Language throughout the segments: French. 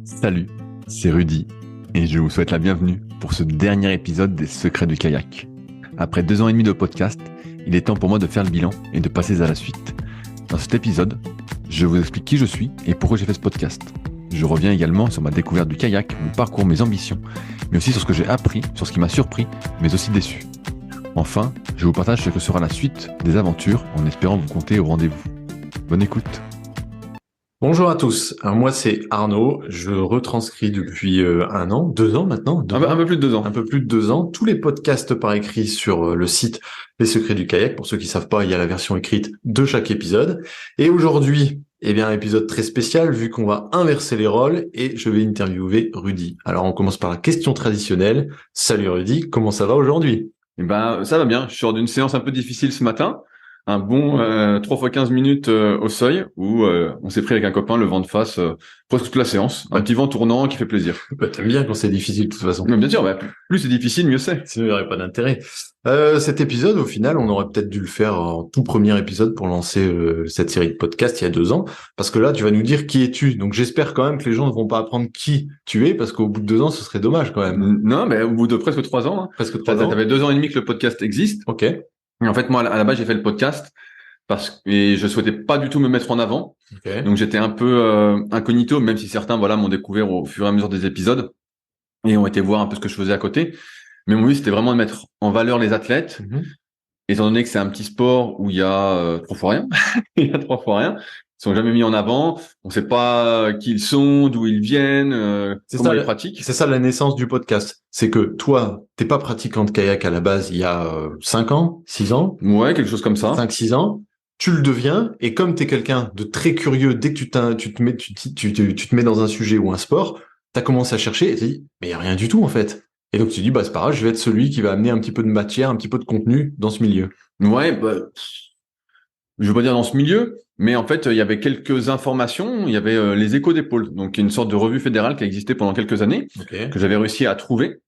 Salut, c'est Rudy et je vous souhaite la bienvenue pour ce dernier épisode des Secrets du kayak. Après 2 ans et demi de podcast, il est temps pour moi de faire le bilan et de passer à la suite. Dans cet épisode, je vous explique qui je suis et pourquoi j'ai fait ce podcast. Je reviens également sur ma découverte du kayak, mon parcours, mes ambitions, mais aussi sur ce que j'ai appris, sur ce qui m'a surpris, mais aussi déçu. Enfin, je vous partage ce que sera la suite des aventures en espérant vous compter au rendez-vous. Bonne écoute. Bonjour à tous, alors moi c'est Arnaud, je retranscris depuis 1 an, 2 ans maintenant, Un peu plus de 2 ans. un peu plus de 2 ans, tous les podcasts par écrit sur le site Les Secrets du Kayak. Pour ceux qui savent pas, il y a la version écrite de chaque épisode. Et aujourd'hui, un épisode très spécial vu qu'on va inverser les rôles et je vais interviewer Rudy. Alors on commence par la question traditionnelle. Salut Rudy, comment ça va aujourd'hui? Ça va bien. Je sors d'une séance un peu difficile ce matin. Un bon 3 fois 15 minutes au seuil où on s'est pris avec un copain le vent de face presque toute la séance. Un petit vent tournant qui fait plaisir. T'aimes bien quand c'est difficile de toute façon. Mais bien sûr, plus c'est difficile, mieux c'est. Sinon, il n'y aurait pas d'intérêt. Cet épisode, au final, on aurait peut-être dû le faire en tout premier épisode pour lancer cette série de podcasts il y a 2 ans. Parce que là, tu vas nous dire qui es-tu. Donc, j'espère quand même que les gens ne vont pas apprendre qui tu es, parce qu'au bout de 2 ans, ce serait dommage quand même. Non, mais au bout de presque 3 ans. Presque 3 ans. Ça fait 2 ans et demi que le podcast existe. Ok. Et en fait, moi, à la base, j'ai fait le podcast et je souhaitais pas du tout me mettre en avant. Okay. Donc, j'étais un peu incognito, même si certains, m'ont découvert au fur et à mesure des épisodes et ont été voir un peu ce que je faisais à côté. Mais mon but, c'était vraiment de mettre en valeur les athlètes, étant donné que c'est un petit sport où il y a 3 fois rien. Il y a 3 fois rien. Ils sont jamais mis en avant. On sait pas qui ils sont, d'où ils viennent, comment ils pratiquent. C'est ça la naissance du podcast. C'est que toi, t'es pas pratiquant de kayak à la base il y a 5 ans, 6 ans. Ouais, quelque chose comme ça. 5-6 ans. Tu le deviens, et comme t'es quelqu'un de très curieux, dès que tu te mets dans un sujet ou un sport, t'as commencé à chercher et t'as dit, mais il y a rien du tout en fait. Et donc tu dis, c'est pas grave, je vais être celui qui va amener un petit peu de matière, un petit peu de contenu dans ce milieu. Ouais, je veux pas dire dans ce milieu, mais en fait, il y avait quelques informations. Il y avait les Échos des pôles, donc une sorte de revue fédérale qui a existé pendant quelques années, que j'avais réussi à trouver.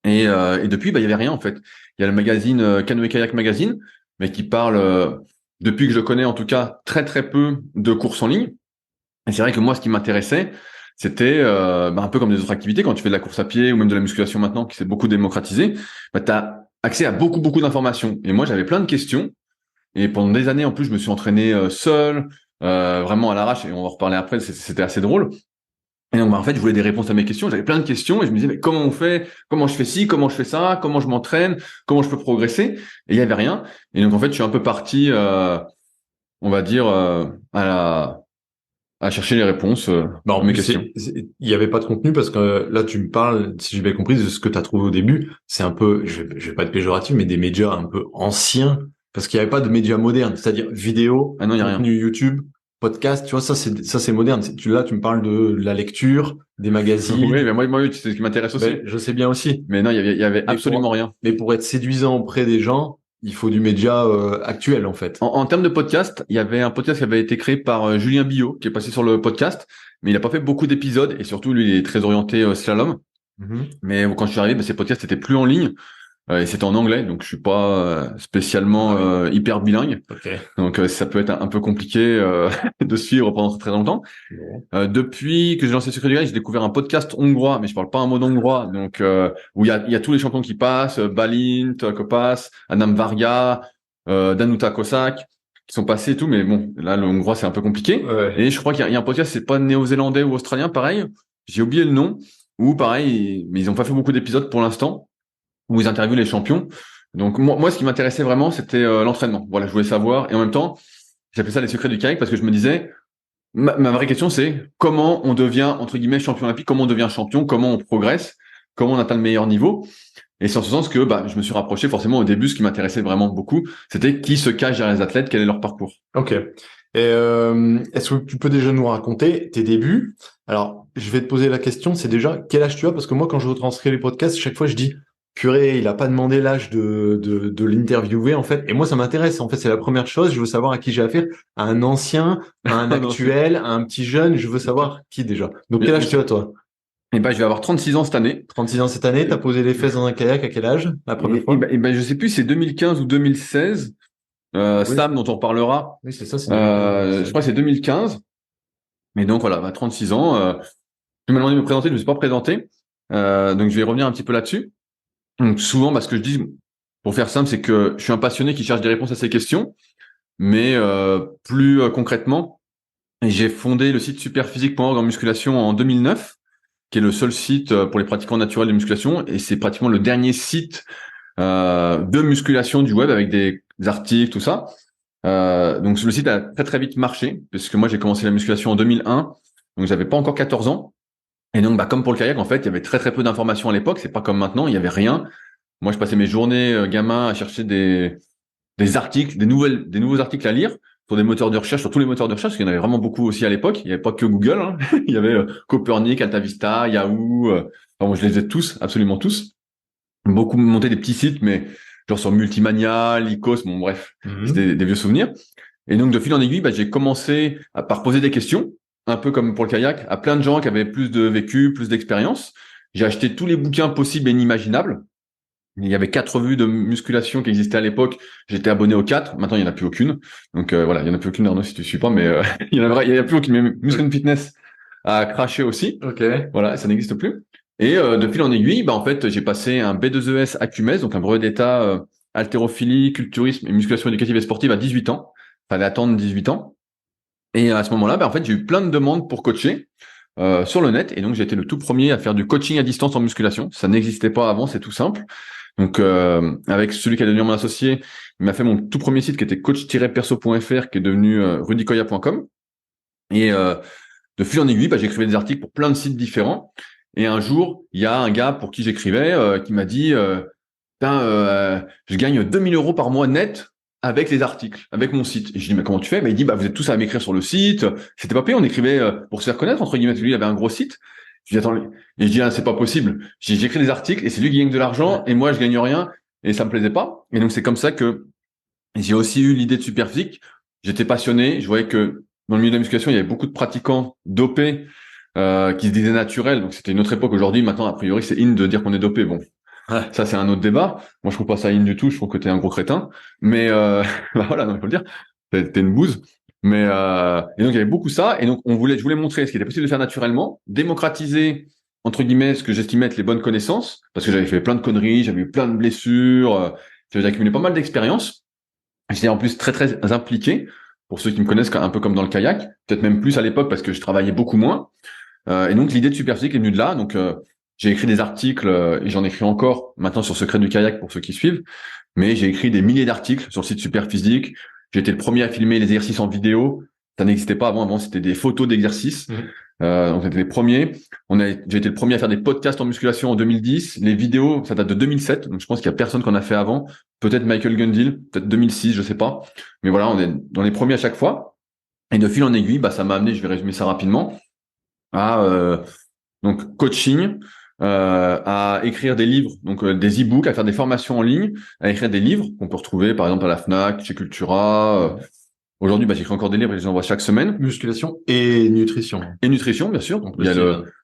Et depuis, il y avait rien en fait. Il y a le magazine Canoë Kayak Magazine, mais qui parle, depuis que je connais en tout cas, très très peu de courses en ligne. Et c'est vrai que moi, ce qui m'intéressait, c'était un peu comme des autres activités. Quand tu fais de la course à pied ou même de la musculation maintenant, qui s'est beaucoup démocratisé, tu as accès à beaucoup beaucoup d'informations. Et moi, j'avais plein de questions. Et pendant des années, en plus, je me suis entraîné seul, vraiment à l'arrache. Et on va en reparler après. C'était assez drôle. Et donc, en fait, je voulais des réponses à mes questions. J'avais plein de questions et je me disais, mais comment on fait? Comment je fais ci? Comment je fais ça? Comment je m'entraîne? Comment je peux progresser? Et il y avait rien. Et donc, en fait, je suis un peu parti, on va dire, à chercher les réponses à mes questions. Il y avait pas de contenu parce que là, tu me parles, si j'ai bien compris, de ce que tu as trouvé au début. C'est un peu, je vais pas être péjoratif, mais des médias un peu anciens parce qu'il y avait pas de médias modernes, c'est-à-dire vidéo, Ah non, y a contenu rien. YouTube, podcast. Tu vois, ça c'est moderne. Là, tu me parles de la lecture, des magazines. Oui, mais moi, c'est ce qui m'intéresse aussi. Je sais bien aussi. Mais non, il y avait absolument rien. Mais pour être séduisant auprès des gens, il faut du média actuel en fait. En termes de podcast, il y avait un podcast qui avait été créé par Julien Billot, qui est passé sur le podcast, mais il n'a pas fait beaucoup d'épisodes, et surtout, lui, il est très orienté slalom. Mais quand je suis arrivé, ces podcasts n'étaient plus en ligne, et c'était en anglais, donc je suis pas spécialement hyper bilingue. Okay. Donc ça peut être un peu compliqué de suivre pendant très longtemps. Depuis que j'ai lancé Secret du Kayak, j'ai découvert un podcast hongrois, mais je parle pas un mot d'hongrois, donc où il y a tous les champions qui passent, Balint, Kopas, Adam Varga, Danuta Kosak, qui sont passés et tout, mais bon, là le hongrois c'est un peu compliqué. Ouais. Et je crois qu'il y a un podcast, c'est pas néo-zélandais ou australien, pareil, j'ai oublié le nom, où pareil, mais ils ont pas fait beaucoup d'épisodes pour l'instant, où ils interviewent les champions. Donc moi ce qui m'intéressait vraiment, c'était l'entraînement. Voilà, je voulais savoir, et en même temps, j'appelais ça les secrets du kayak parce que je me disais, ma vraie question, c'est comment on devient, entre guillemets, champion olympique, comment on devient champion, comment on progresse, comment on atteint le meilleur niveau. Et c'est en ce sens que je me suis rapproché forcément au début, ce qui m'intéressait vraiment beaucoup, c'était qui se cache derrière les athlètes, quel est leur parcours. Ok. Et est-ce que tu peux déjà nous raconter tes débuts? Alors, je vais te poser la question, c'est déjà quel âge tu as? Parce que moi, quand je retranscris les podcasts, chaque fois, je dis, purée, il a pas demandé l'âge de l'interviewer, en fait. Et moi, ça m'intéresse. En fait, c'est la première chose. Je veux savoir à qui j'ai affaire. À un ancien, à un actuel, à un petit jeune. Je veux savoir qui déjà. Donc, quel âge tu as, toi? Je vais avoir 36 ans cette année. 36 ans cette année. T'as posé les fesses dans un kayak à quel âge? La première fois? Je sais plus, c'est 2015 ou 2016. Oui. Sam, dont on reparlera. Oui, c'est ça. Je crois que c'est 2015. Mais donc voilà, 36 ans. Tu m'as demandé de me présenter, je ne me suis pas présenté. Donc, je vais revenir un petit peu là-dessus. Donc, souvent, ce que je dis, pour faire simple, c'est que je suis un passionné qui cherche des réponses à ces questions. Mais plus concrètement, j'ai fondé le site superphysique.org en musculation en 2009, qui est le seul site pour les pratiquants naturels de musculation. Et c'est pratiquement le dernier site de musculation du web avec des articles, tout ça. Donc, le site a très, très vite marché, puisque moi, j'ai commencé la musculation en 2001. Donc, j'avais pas encore 14 ans. Et donc, comme pour le kayak, en fait, il y avait très, très peu d'informations à l'époque. C'est pas comme maintenant, il y avait rien. Moi, je passais mes journées gamin à chercher des articles, des nouveaux articles à lire sur des moteurs de recherche, sur tous les moteurs de recherche, parce qu'il y en avait vraiment beaucoup aussi à l'époque. Il n'y avait pas que Google, hein. Il y avait Copernic, AltaVista, Yahoo. Enfin, bon, je les ai tous, absolument tous. Beaucoup monté des petits sites, mais genre sur Multimania, Lycos, bon bref, c'était des vieux souvenirs. Et donc de fil en aiguille, j'ai commencé par poser des questions, un peu comme pour le kayak, à plein de gens qui avaient plus de vécu, plus d'expérience. J'ai acheté tous les bouquins possibles et inimaginables. Il y avait 4 revues de musculation qui existaient à l'époque. J'étais abonné aux 4. Maintenant, il n'y en a plus aucune. Donc voilà, il n'y en a plus aucune, Arnaud, si tu ne suis pas, mais il y en a plus aucune. Mais Muscle & Fitness a craché aussi. Ok. Voilà, ça n'existe plus. Et de fil en aiguille, en fait, j'ai passé un B2ES ACUMES, donc un brevet d'état haltérophilie, culturisme et musculation éducative et sportive à 18 ans. Fallait attendre 18 ans. Et à ce moment-là, en fait, j'ai eu plein de demandes pour coacher sur le net. Et donc, j'ai été le tout premier à faire du coaching à distance en musculation. Ça n'existait pas avant, c'est tout simple. Donc, avec celui qui a devenu mon associé, il m'a fait mon tout premier site qui était coach-perso.fr, qui est devenu rudykoya.com. Et de fil en aiguille, j'écrivais des articles pour plein de sites différents. Et un jour, il y a un gars pour qui j'écrivais qui m'a dit je gagne 2000 € par mois net avec les articles, avec mon site. Et je dis mais comment tu fais? Il dit vous êtes tous à m'écrire sur le site. C'était pas payé, on écrivait pour se faire connaître entre guillemets. Lui, il avait un gros site. Je dis attends, et je dis c'est pas possible. J'écris des articles et c'est lui qui gagne de l'argent et moi je gagne rien et ça me plaisait pas. Et donc c'est comme ça que j'ai aussi eu l'idée de Superphysique. J'étais passionné, je voyais que dans le milieu de la musculation, il y avait beaucoup de pratiquants dopés qui se disaient naturels. Donc c'était une autre époque. Aujourd'hui, maintenant, a priori, c'est in de dire qu'on est dopé. Bon, ça c'est un autre débat. Moi, je trouve pas ça in du tout. Je trouve que t'es un gros crétin. Mais voilà, il faut le dire. T'es une bouse. Mais et donc il y avait beaucoup ça. Et donc je voulais montrer ce qui était possible de faire naturellement, démocratiser entre guillemets ce que j'estimais être les bonnes connaissances, parce que j'avais fait plein de conneries, j'avais eu plein de blessures, j'avais accumulé pas mal d'expérience. J'étais en plus très très impliqué. Pour ceux qui me connaissent, un peu comme dans le kayak, peut-être même plus à l'époque parce que je travaillais beaucoup moins. Et donc l'idée de Superphysique est venue de là. Donc j'ai écrit des articles et j'en écris encore maintenant sur Secret du kayak pour ceux qui suivent. Mais j'ai écrit des milliers d'articles sur le site Superphysique. J'ai été le premier à filmer les exercices en vidéo. Ça n'existait pas avant. Avant c'était des photos d'exercices. Donc c'était les premiers. J'ai été le premier à faire des podcasts en musculation en 2010. Les vidéos, ça date de 2007. Donc je pense qu'il y a personne qu'on a fait avant. Peut-être Michael Gundil, peut-être 2006, je sais pas. Mais voilà, on est dans les premiers à chaque fois. Et de fil en aiguille, ça m'a amené, je vais résumer ça rapidement, à donc coaching, à écrire des livres, donc des e-books, à faire des formations en ligne, à écrire des livres qu'on peut retrouver par exemple à la Fnac, chez Cultura. Aujourd'hui, j'écris encore des livres et je les envoie chaque semaine. Musculation et nutrition. Et nutrition, bien sûr. Donc, il y a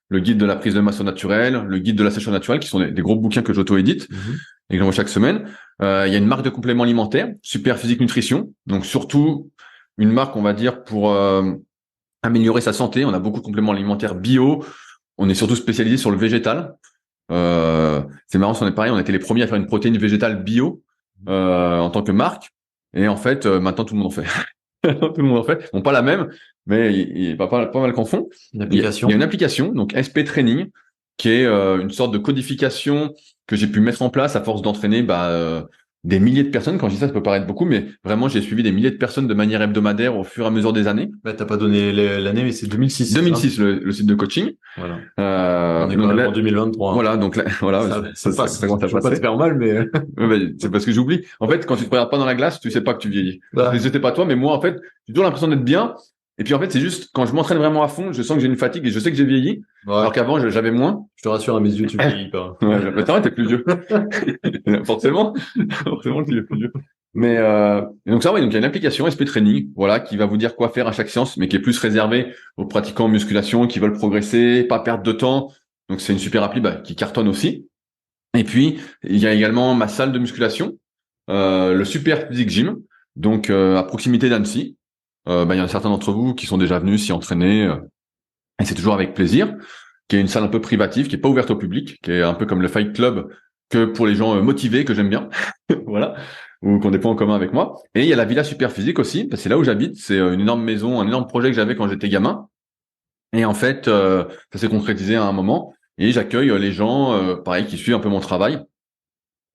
le guide de la prise de masse naturelle, le guide de la sèche naturelle, qui sont des gros bouquins que j'auto-édite et que j'envoie chaque semaine. Il y a une marque de compléments alimentaires, Superphysique Nutrition. Donc, surtout, une marque, on va dire, pour améliorer sa santé. On a beaucoup de compléments alimentaires bio. On est surtout spécialisé sur le végétal. C'est marrant, on est pareil. On a été les premiers à faire une protéine végétale bio en tant que marque. Et en fait, maintenant, tout le monde en fait. Tout le monde en fait. Bon, pas la même, mais il y a pas mal qu'en font. Une application. Il y a une application, donc SP Training, qui est une sorte de codification que j'ai pu mettre en place à force d'entraîner des milliers de personnes. Quand je dis ça peut paraître beaucoup, mais vraiment, j'ai suivi des milliers de personnes de manière hebdomadaire au fur et à mesure des années. T'as pas donné l'année, mais c'est 2006. 2006, le site de coaching. Voilà. On est quand même en 2023. Voilà, donc là, voilà. Ça passe. Je veux pas te faire mal, mais... c'est parce que j'oublie. En fait, quand tu te regardes pas dans la glace, tu sais pas que tu vieillis. C'était pas toi, mais moi, en fait, j'ai toujours l'impression d'être bien. Et puis, en fait, c'est juste, quand je m'entraîne vraiment à fond, je sens que j'ai une fatigue et je sais que j'ai vieilli. Ouais. Alors qu'avant, j'avais moins. Je te rassure, à mes yeux, tu vieillis pas. Ouais, mais t'es plus vieux. Forcément, tu es plus vieux. Mais, et donc ça, donc il y a une application SP Training, voilà, qui va vous dire quoi faire à chaque séance, mais qui est plus réservée aux pratiquants en musculation qui veulent progresser, pas perdre de temps. Donc c'est une super appli, qui cartonne aussi. Et puis, il y a également ma salle de musculation, le Superphysique Gym, donc à proximité d'Annecy. Il y en a certains d'entre vous qui sont déjà venus s'y entraîner, et c'est toujours avec plaisir. qui est une salle un peu privative, qui est pas ouverte au public, qui est un peu comme le Fight Club que pour les gens motivés, que j'aime bien, voilà, ou qu'on des points en commun avec moi. Et il y a la Villa Superphysique aussi, parce que c'est là où j'habite. C'est une énorme maison, un énorme projet que j'avais quand j'étais gamin. Et en fait, ça s'est concrétisé à un moment. Et j'accueille les gens, pareil, qui suivent un peu mon travail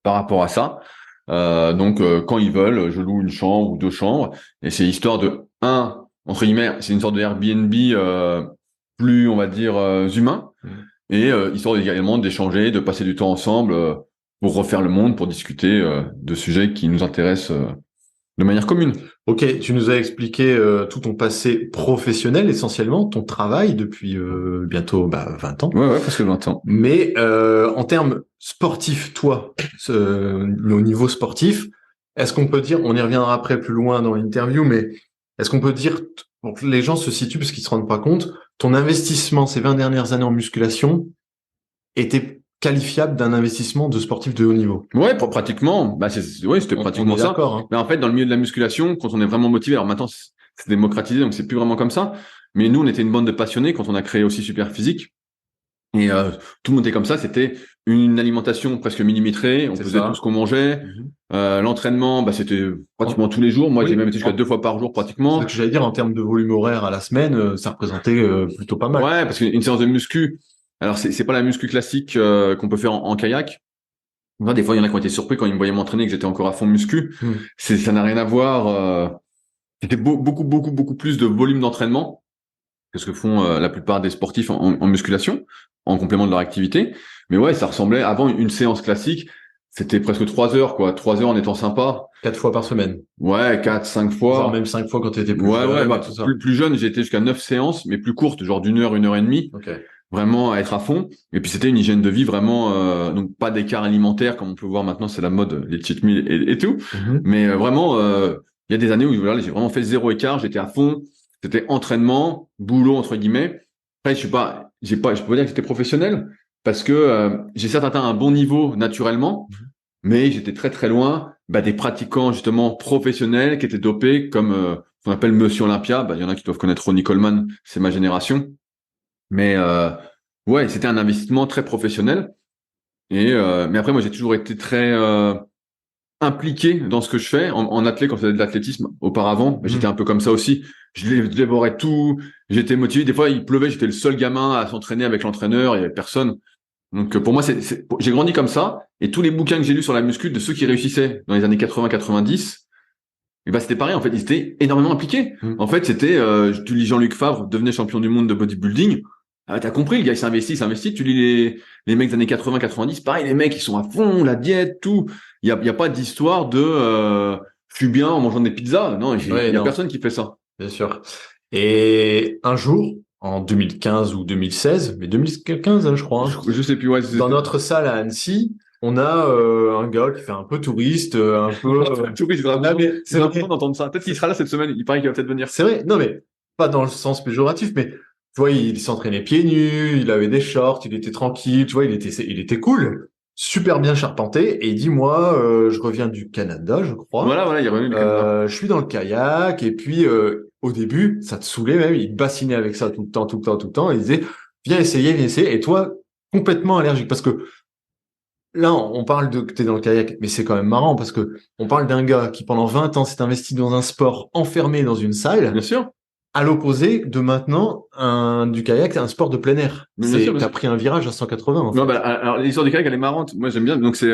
par rapport à ça. Donc, quand ils veulent, je loue une chambre ou 2 chambres. Et c'est histoire de, entre guillemets, c'est une sorte de Airbnb plus, on va dire, humain. Et histoire également d'échanger, de passer du temps ensemble pour refaire le monde, pour discuter de sujets qui nous intéressent de manière commune. Ok, tu nous as expliqué tout ton passé professionnel, essentiellement, ton travail depuis bientôt 20 ans. Ouais, presque 20 ans. Mais en termes sportifs, toi, au niveau sportif, est-ce qu'on peut dire, on y reviendra après plus loin dans l'interview, mais est-ce qu'on peut dire, pour que les gens se situent parce qu'ils se rendent pas compte, ton investissement ces 20 dernières années en musculation était qualifiable d'un investissement de sportif de haut niveau? Ouais, pratiquement. C'était pratiquement ça. Hein. Mais en fait, dans le milieu de la musculation, quand on est vraiment motivé, alors maintenant c'est démocratisé, donc c'est plus vraiment comme ça. Mais nous, on était une bande de passionnés quand on a créé aussi Superphysique. Et tout le monde était comme ça. C'était une alimentation presque millimétrée. On faisait tout ce qu'on mangeait. L'entraînement, c'était pratiquement tous les jours. Moi, j'ai même été jusqu'à 2 fois par jour pratiquement. C'est ce que j'allais dire en termes de volume horaire à la semaine, ça représentait plutôt pas mal. Ouais, parce qu'une séance de muscu, alors c'est pas la muscu classique qu'on peut faire en kayak. Enfin, des fois, il y en a qui ont été surpris quand ils me voyaient m'entraîner que j'étais encore à fond muscu. Ça n'a rien à voir. C'était beaucoup plus de volume d'entraînement que ce que font la plupart des sportifs en musculation, en complément de leur activité. Mais ouais, ça ressemblait, avant une séance classique, c'était presque 3 heures, quoi. 3 heures en étant sympa. 4 fois par semaine. Ouais, 4, 5 fois. Genre même 5 fois quand tu étais plus jeune. Ouais, plus jeune, j'ai été jusqu'à 9 séances, mais plus courtes, genre d'1 heure, 1 heure et demie. Okay. Vraiment à être à fond. Et puis c'était une hygiène de vie vraiment, donc pas d'écart alimentaire comme on peut voir maintenant, c'est la mode, les cheat meals et tout. Mais vraiment, il y a des années où voilà, j'ai vraiment fait 0 écart, j'étais à fond. C'était entraînement, boulot entre guillemets. Après, je peux pas dire que j'étais professionnel parce que j'ai certes atteint un bon niveau naturellement, mais j'étais très loin des pratiquants justement professionnels qui étaient dopés comme ce qu'on appelle Monsieur Olympia. Il y en a qui doivent connaître Ronnie Coleman, c'est ma génération. Mais ouais, c'était un investissement très professionnel. Et mais après, moi, j'ai toujours été très impliqué dans ce que je fais en athlète quand je faisais de l'athlétisme auparavant. J'étais un peu comme ça aussi. Je dévorais tout. J'étais motivé. Des fois, il pleuvait, j'étais le seul gamin à s'entraîner avec l'entraîneur. Il y avait personne. Donc pour moi, j'ai grandi comme ça. Et tous les bouquins que j'ai lus sur la muscu de ceux qui réussissaient dans les années 80-90, et c'était pareil. En fait, ils étaient énormément impliqués. En fait, c'était tu lis Jean-Luc Favre devenait champion du monde de bodybuilding. T'as compris, le gars, il s'investit. Tu lis les mecs des années 80-90, pareil, les mecs, ils sont à fond, la diète, tout. Il y a pas d'histoire de je suis bien en mangeant des pizzas. Non, il y a personne qui fait ça. Bien sûr. Et un jour, en 2015 ou 2016, mais 2015, je crois. Je sais plus. Ouais, dans notre salle à Annecy, on a un gars qui fait un peu touriste, un peu touriste. C'est important d'entendre ça. Peut-être qu'il sera là cette semaine. Il paraît qu'il va peut-être venir. C'est vrai. Non, mais pas dans le sens péjoratif, mais tu vois, il s'entraînait pieds nus, il avait des shorts, il était tranquille, tu vois, il était cool, super bien charpenté, et il dit, moi, je reviens du Canada, je crois. Voilà, il est revenu du Canada. Je suis dans le kayak, et puis, au début, ça te saoulait même, il bassinait avec ça tout le temps, il disait, viens essayer, et toi, complètement allergique, parce que là, on parle de que t'es dans le kayak, mais c'est quand même marrant, parce que on parle d'un gars qui, pendant 20 ans, s'est investi dans un sport enfermé dans une salle. Bien sûr. À l'opposé de maintenant, du kayak, c'est un sport de plein air. T'as pris un virage à 180. En fait. Non, alors l'histoire du kayak, elle est marrante. Moi, j'aime bien. Donc c'est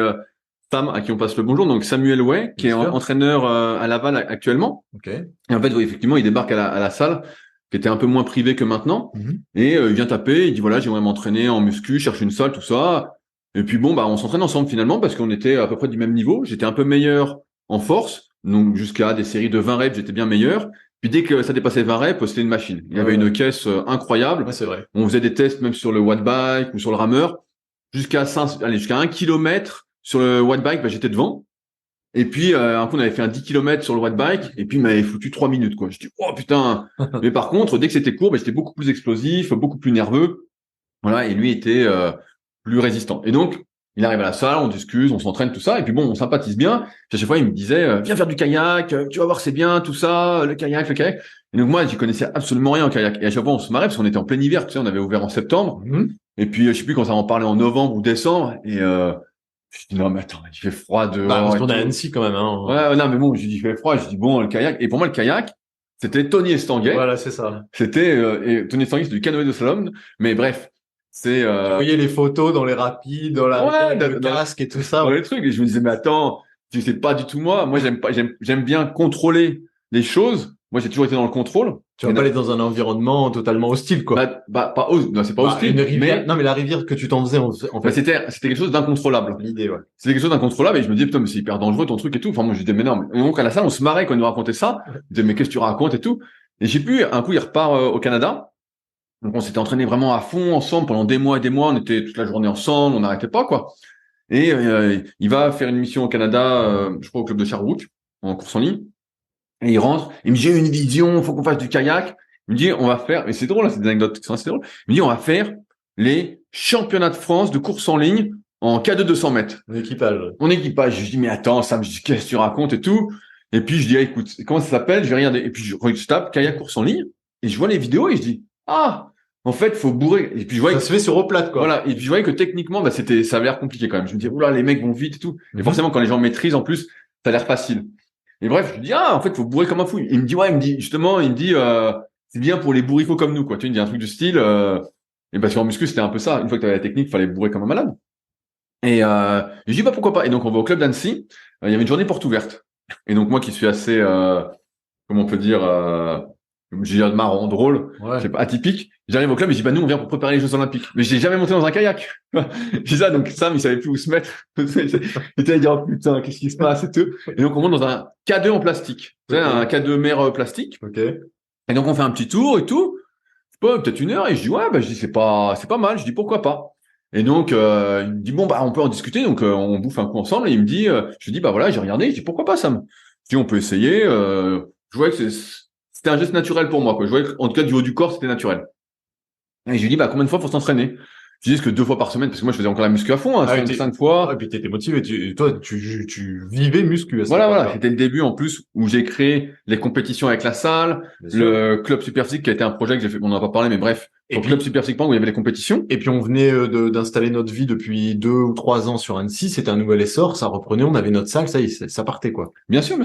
Sam à qui on passe le bonjour. Donc Samuel Way, qui est entraîneur à Laval actuellement. Okay. Et en fait, effectivement, il débarque à la salle, qui était un peu moins privée que maintenant. Et il vient taper. Il dit voilà, j'aimerais m'entraîner en muscu, cherche une salle, tout ça. Et puis bon, on s'entraîne ensemble finalement parce qu'on était à peu près du même niveau. J'étais un peu meilleur en force, donc jusqu'à des séries de 20 reps, j'étais bien meilleur. Puis dès que ça dépassait 20 reps, c'était une machine. Il y avait une caisse incroyable. Ouais, c'est vrai. On faisait des tests même sur le watt bike ou sur le rameur. Jusqu'à 1 kilomètre sur le watt bike, j'étais devant. Et puis, un coup, on avait fait un 10 km sur le watt bike. Et puis, il m'avait foutu 3 minutes, quoi. Je dis, oh putain. Mais par contre, dès que c'était court, j'étais beaucoup plus explosif, beaucoup plus nerveux. Voilà. Et lui était plus résistant. Et donc, il arrive à la salle, on discute, on s'entraîne, tout ça. Et puis bon, on sympathise bien. Puis à chaque fois, il me disait, viens faire du kayak, tu vas voir, c'est bien, tout ça, le kayak. Et donc moi, j'y connaissais absolument rien en kayak. Et à chaque fois, on se marrait parce qu'on était en plein hiver, tu sais, on avait ouvert en septembre. Et puis, je sais plus quand ça en parlait en novembre ou décembre. Et je dis non, mais attends, il fait froid dehors. Parce qu'on est à Annecy quand même. Hein. Ouais, non, mais bon, je dis il fait froid. Je dis bon, le kayak. Et pour moi, le kayak, c'était Tony Estanguet. Voilà, c'est ça. C'était et Tony Estanguet, c'est du canoë de slalom. Mais bref, c'est. Tu voyais les photos dans les rapides, dans le casque et tout ça. Dans les trucs. Et je me disais mais attends, c'est pas du tout moi. Moi, j'aime bien contrôler les choses. Moi, j'ai toujours été dans le contrôle. Tu vas pas aller dans un environnement totalement hostile, quoi. Non, c'est pas hostile. Une rivière. Non, mais la rivière que tu t'en faisais, en fait. C'était quelque chose d'incontrôlable. L'idée, ouais. C'était quelque chose d'incontrôlable et je me disais, putain, mais c'est hyper dangereux ton truc et tout. Enfin, moi, je disais, mais non. Et donc, à la salle, on se marrait quand il nous racontait ça. Je disais, mais qu'est-ce que tu racontes et tout. Et j'ai pu, un coup, il repart au Canada. Donc, on s'était entraîné vraiment à fond ensemble pendant des mois et des mois. On était toute la journée ensemble, on n'arrêtait pas, quoi. Et il va faire une mission au Canada, je crois au club de Sherbrooke, en course en ligne. Et il rentre, il me dit, j'ai une vision, faut qu'on fasse du kayak. Il me dit, on va faire, et c'est drôle, c'est des anecdotes qui sont assez drôles. Il me dit, on va faire les championnats de France de course en ligne en K2 200 mètres. Mon équipage. Mon équipage. Je dis, mais attends, Sam, je dis, qu'est-ce que tu racontes et tout. Et puis, je dis, ah, écoute, comment ça s'appelle? Je vais regarder. Et puis, je tape kayak course en ligne et je vois les vidéos et je dis, ah, en fait, faut bourrer. Et puis, je vois ça se fait sur eau plate, quoi. Voilà. Et puis, je voyais que techniquement, ça avait l'air compliqué quand même. Je me dis, oula, les mecs vont vite et tout. Et forcément, quand les gens maîtrisent, en plus, ça a l'air facile. Et bref, je dis, ah, en fait, faut bourrer comme un fou. Il me dit, ouais, c'est bien pour les bourricots comme nous, quoi. Tu vois, il me dit un truc du style, et parce qu'en muscu, c'était un peu ça. Une fois que tu avais la technique, fallait bourrer comme un malade. Et, je dis, bah, pourquoi pas. Et donc, on va au club d'Annecy. Il y avait une journée porte ouverte. Et donc, moi qui suis assez, comment on peut dire, je veux dire marrant, drôle, ouais. C'est pas atypique. J'arrive au club et je dis, bah, nous, on vient pour préparer les Jeux Olympiques. Mais j'ai jamais monté dans un kayak. Je dis ça, donc Sam, il savait plus où se mettre. Il était à dire, oh, putain, qu'est-ce qui se passe et tout. Et donc, on monte dans un K2 en plastique. Vous savez, un K2 mer plastique. Ok. Et donc, on fait un petit tour et tout. C'est pas, peut-être 1 heure. Et je dis, ouais, bah, je dis, c'est pas mal. Je dis, pourquoi pas. Et donc, il me dit, bon, bah, on peut en discuter. Donc, on bouffe un coup ensemble. Et il me dit, je dis, bah, voilà, j'ai regardé. Je dis, pourquoi pas, Sam? Je dis, on peut essayer. Je voyais que c'était un geste naturel pour moi, quoi. Je voyais qu'en tout cas, du haut du corps, c'était naturel. Et je lui dis, bah, combien de fois faut s'entraîner? Je dis que 2 fois par semaine, parce que moi, je faisais encore la muscu à fond, 5 fois. Et puis t'étais motivé. Toi, tu vivais muscu. Voilà. C'était le début, en plus, où j'ai créé les compétitions avec la salle, le club Super Physique, qui a été un projet que j'ai fait, on n'en a pas parlé, mais bref. Le club Super Physique, où il y avait les compétitions. Et puis, on venait d'installer notre vie depuis 2 ou 3 ans sur Annecy. C'était un nouvel essor. Ça reprenait. On avait notre salle. Ça partait, quoi. Bien sûr.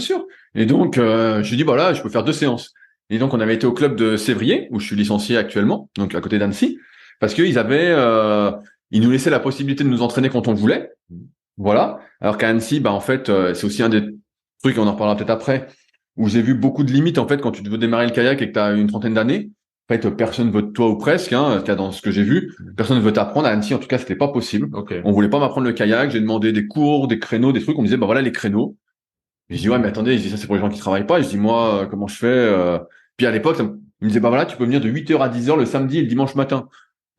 Et donc, je lui dis, bah là, je peux faire 2 séances. Et donc, on avait été au club de Sévrier, où je suis licencié actuellement, donc à côté d'Annecy, parce qu'ils ils nous laissaient la possibilité de nous entraîner quand on voulait. Voilà. Alors qu'à Annecy, bah, en fait, c'est aussi un des trucs, on en reparlera peut-être après, où j'ai vu beaucoup de limites, en fait, quand tu veux démarrer le kayak et que tu as une trentaine d'années. En fait, personne veut de toi ou presque, dans ce que j'ai vu. Personne ne veut t'apprendre. À Annecy, en tout cas, c'était pas possible. Okay. On voulait pas m'apprendre le kayak. J'ai demandé des cours, des créneaux, des trucs. On me disait, bah voilà les créneaux. Et je dis, ouais, mais attendez, je dis, ça, c'est pour les gens qui travaillent pas. Et je dis, moi, comment je fais? Puis à l'époque, il me disait, bah voilà, tu peux venir de 8h à 10h le samedi et le dimanche matin.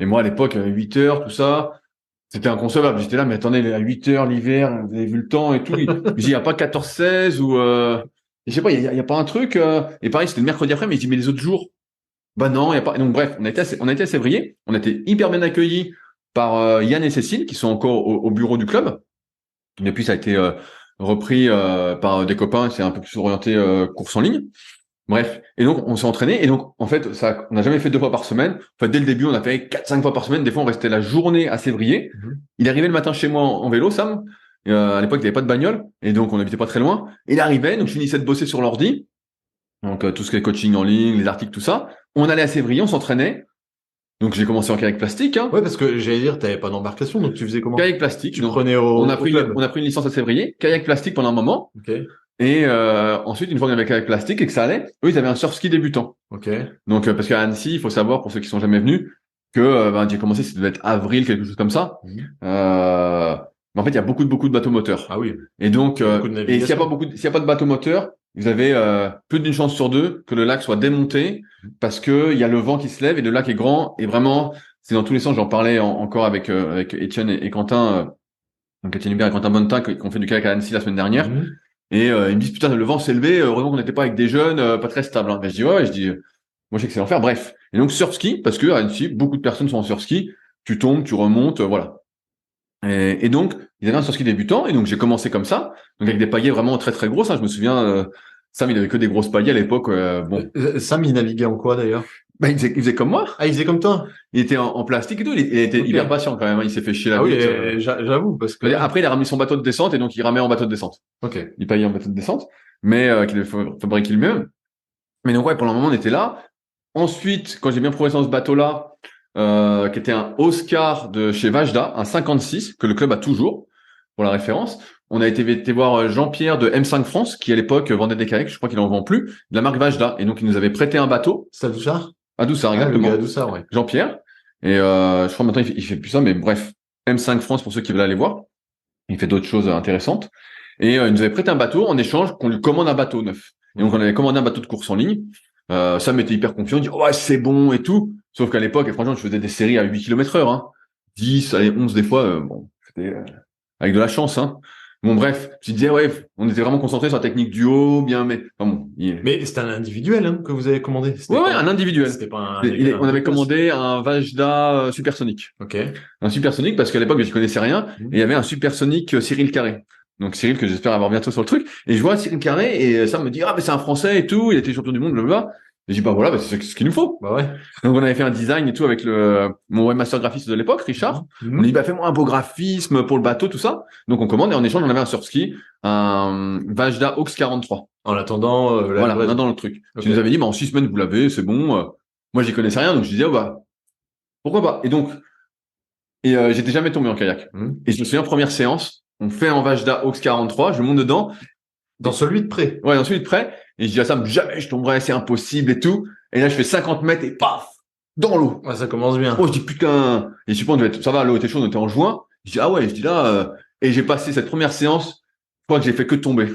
Et moi, à l'époque, 8h, tout ça, c'était inconcevable. J'étais là, mais attendez, à 8h, l'hiver, vous avez vu le temps et tout. Je dis, il n'y a pas 14-16 ou, je sais pas, il y a pas un truc, et pareil, c'était le mercredi après, mais il dit, mais les autres jours, bah non, il y a pas. Et donc, bref, on a été à Sévrier. On a été hyper bien accueillis par, Yann et Cécile, qui sont encore au bureau du club. Et puis, ça a été, repris, par des copains, c'est un peu plus orienté, course en ligne. Bref. Et donc, on s'est entraîné. Et donc, en fait, on n'a jamais fait 2 fois par semaine. En fait, dès le début, on a fait 4-5 fois par semaine. Des fois, on restait la journée à Sévrier. Il arrivait le matin chez moi en vélo, Sam. À l'époque, il n'y avait pas de bagnole. Et donc, on n'habitait pas très loin. Il arrivait. Donc, je finissais de bosser sur l'ordi. Donc, tout ce qui est coaching en ligne, les articles, tout ça. On allait à Sévrier, on s'entraînait. Donc, j'ai commencé en kayak plastique, Ouais, parce que j'allais dire, t'avais pas d'embarcation. Donc, tu faisais comment? Kayak plastique. Tu prenais on a pris une licence à Sévrier. Kayak plastique pendant un moment. Okay. Et ensuite, une fois qu'on avait kayak plastique et que ça allait, eux, ils avaient un surf ski débutant. Okay. Donc, parce qu'à Annecy, il faut savoir, pour ceux qui sont jamais venus, que j'ai commencé, ça devait être avril, quelque chose comme ça. Mais en fait, il y a beaucoup de bateaux moteurs. Ah oui. Et donc, et s'il y a pas de bateaux moteurs, vous avez plus d'une chance sur 2 que le lac soit démonté parce que il y a le vent qui se lève et le lac est grand et vraiment, c'est dans tous les sens. J'en parlais encore avec Étienne et Quentin, donc Étienne Hubert et Quentin Bonnetin qui ont fait du kayak à Annecy la semaine dernière. Et ils me disent, putain, le vent s'est levé, heureusement qu'on n'était pas avec des jeunes, pas très stables. Mais je dis, ouais, moi je sais que c'est l'enfer. Bref. Et donc surf ski, parce que à Annecy, beaucoup de personnes sont en surf ski, tu tombes, tu remontes, voilà. Et donc, ils avaient un surf ski débutant, et donc j'ai commencé comme ça, donc avec des pagaies vraiment très très grosses. Je me souviens, Sam, il avait que des grosses pagaies à l'époque. Sam, il naviguait en quoi d'ailleurs? Bah, il faisait comme moi. Ah, il faisait comme toi? Il était en plastique et tout. Il était Ok. hyper patient quand même, hein. Il s'est fait chier la Ah oui, bite. j'avoue, parce que... Après, il a remis son bateau de descente et donc il ramait en bateau de descente. Ok. Il payait en bateau de descente, mais qu'il avait fabriqué lui-même. Mais donc ouais, pendant un moment, on était là. Ensuite, quand j'ai bien progressé dans ce bateau-là, qui était un Oscar de chez Vajda, un 56, que le club a toujours, pour la référence, on a été voir Jean-Pierre de M5 France, qui à l'époque vendait des kayaks, je crois qu'il en vend plus, de la marque Vajda. Et donc, il nous avait prêté un bateau. C'est à Douchard? À Doussard, Ah, le exactement. gars à Douchard, ouais. Jean-Pierre. Et je crois maintenant, il fait plus ça, mais bref. M5 France, pour ceux qui veulent aller voir. Il fait d'autres choses intéressantes. Et il nous avait prêté un bateau en échange qu'on lui commande un bateau neuf. Et donc, on avait commandé un bateau de course en ligne. Sam était hyper confiant, il dit ouais c'est bon et tout. Sauf qu'à l'époque, et franchement, je faisais des séries à 8 km/h, hein. 10, allez, 11 des fois, bon, c'était avec de la chance, hein. Bon bref, tu disais ouais, on était vraiment concentré sur la technique du haut, bien, mais enfin bon. Mais c'était un individuel hein, que vous avez commandé. Ouais, un individuel. C'était pas On avait commandé un Vajda supersonique. Ok. Un supersonique parce qu'à l'époque, je connaissais rien. Et il y avait un supersonique Cyril Carré. Donc Cyril que j'espère avoir bientôt sur le truc. Et je vois Cyril Carré et ça me dit ah mais c'est un Français et tout. Il était champion du monde, blablabla. Et je dis bah voilà, bah, c'est ce qu'il nous faut. Bah ouais. Donc on avait fait un design et tout avec mon webmaster graphiste de l'époque, Richard. On lui dit bah fais-moi un beau graphisme pour le bateau, tout ça. Donc on commande et en échange on avait un surfski, un Vajda Aux 43. En attendant, voilà, on a dans le truc. Okay. Tu nous avais dit bah en 6 semaines vous l'avez, c'est bon. Moi j'y connaissais rien donc je disais oh, bah pourquoi pas. Et donc j'étais jamais tombé en kayak. Et je me souviens première séance, on fait un Vajda Aux 43, je monte dedans. Dans celui de près. Ouais, dans celui de près. Et je dis à Sam, jamais je tomberai, c'est impossible et tout. Et là, je fais 50 mètres et paf, dans l'eau. Ouais, ça commence bien. Oh, je dis putain. Et je suppose, ça va, l'eau était chaude, on était en juin. Je dis, ah ouais, je dis là, et j'ai passé cette première séance, je crois que j'ai fait que tomber.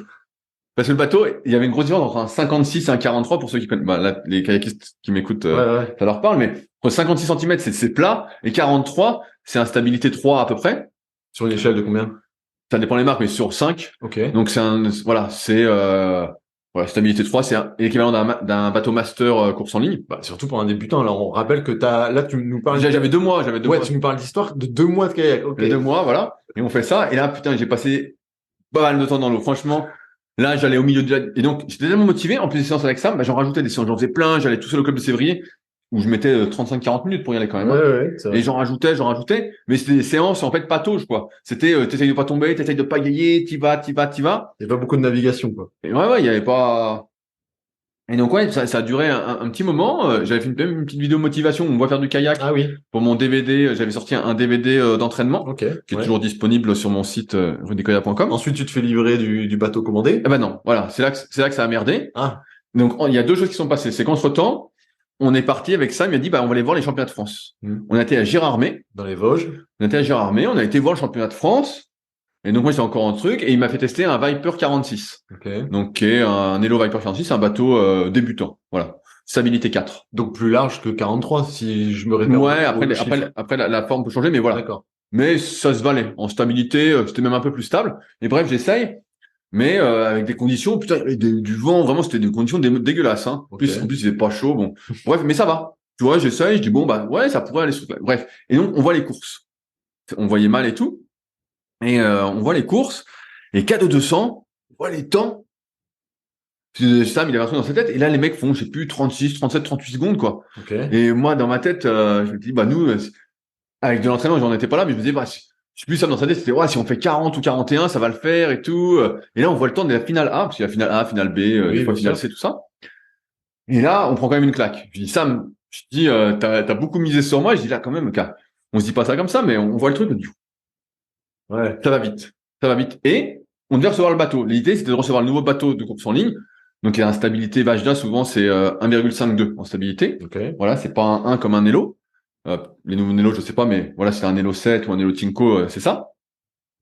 Parce que le bateau, il y avait une grosse différence entre un 56 et un 43 pour ceux qui connaissent, bah, là, les kayakistes qui m'écoutent, ouais. Ça leur parle, mais entre 56 cm, c'est plat, et 43, c'est instabilité 3 à peu près. Sur une échelle de combien? Ça dépend des marques, mais sur 5. Ok. Donc c'est stabilité 3, c'est l'équivalent d'un bateau master course en ligne. Bah, surtout pour un débutant. Alors, on rappelle que là, tu nous parles. J'avais 2 mois, Ouais, tu nous parles d'histoire de 2 mois de kayak. Ok. 2 mois, voilà. Et on fait ça. Et là, putain, j'ai passé pas mal de temps dans l'eau. Franchement, là, j'allais au milieu et donc, j'étais tellement motivé. En plus des séances avec Sam, bah, j'en rajoutais des séances. J'en faisais plein. J'allais tout seul au club de Sévrier où je mettais 35-40 minutes pour y aller quand même. Ouais, et j'en rajoutais. Mais c'était des séances, en fait, patauge, quoi. C'était, t'essayes de pas tomber, t'essayes de pas gailler, t'y vas. Il y a pas beaucoup de navigation, quoi. Et ouais, il y avait pas. Et donc ouais, ça a duré un petit moment. J'avais fait une petite vidéo motivation où on voit faire du kayak. Ah oui. Pour mon DVD, j'avais sorti un DVD d'entraînement qui est toujours disponible sur mon site rudicoya.com. Ensuite, tu te fais livrer du bateau commandé. Eh ben non, voilà, c'est là que ça a merdé. Ah. Donc il y a 2 choses qui sont passées. C'est qu'entre-temps, on est parti avec Sam, il a dit bah on va aller voir les championnats de France. On a été à Gérardmer. Dans les Vosges. On a été à Gérardmer, on a été voir le championnat de France. Et donc moi j'étais encore en truc et il m'a fait tester un Viper 46. Donc qui est un Hello Viper 46, un bateau débutant. Voilà. Stabilité 4. Donc plus large que 43 si je me réfère. Ouais, après la forme peut changer mais voilà. D'accord. Mais ça se valait. En stabilité, c'était même un peu plus stable. Et bref, j'essaye. Mais avec des conditions, putain, il y avait du vent, vraiment, c'était des conditions dégueulasses. Hein. En plus, il faisait pas chaud. Bon, bref, mais ça va. Tu vois, j'essaye, je dis bon bah ouais, ça pourrait aller. Bref, et donc on voit les courses. On voyait mal et tout. Et on voit les courses. Et K2 200, on voit les temps. Sam, il avait un truc dans sa tête. Et là, les mecs font, je sais plus, 36, 37, 38 secondes, quoi. Et moi, dans ma tête, je me dis bah nous, avec de l'entraînement, j'en étais pas là, mais je me disais bah je sais plus ça dans sa tête, c'était ouais, si on fait 40 ou 41, ça va le faire et tout. Et là, on voit le temps de la finale A, parce qu'il y a la finale A, finale B, des fois finale C, tout ça. Et là, on prend quand même une claque. Je dis Sam, je dis t'as beaucoup misé sur moi. Je dis là quand même, on se dit pas ça comme ça, mais on voit le truc. On dit ouais, ça va vite, ça va vite. Et on devait recevoir le bateau. L'idée, c'était de recevoir le nouveau bateau de course en ligne. Donc il y a une stabilité Vajda, souvent c'est 1,52 en stabilité. Voilà, c'est pas un 1 comme un Nelo. Les nouveaux Nelo, je sais pas, mais voilà, c'est un Nelo 7 ou un Nelo Tinko, c'est ça.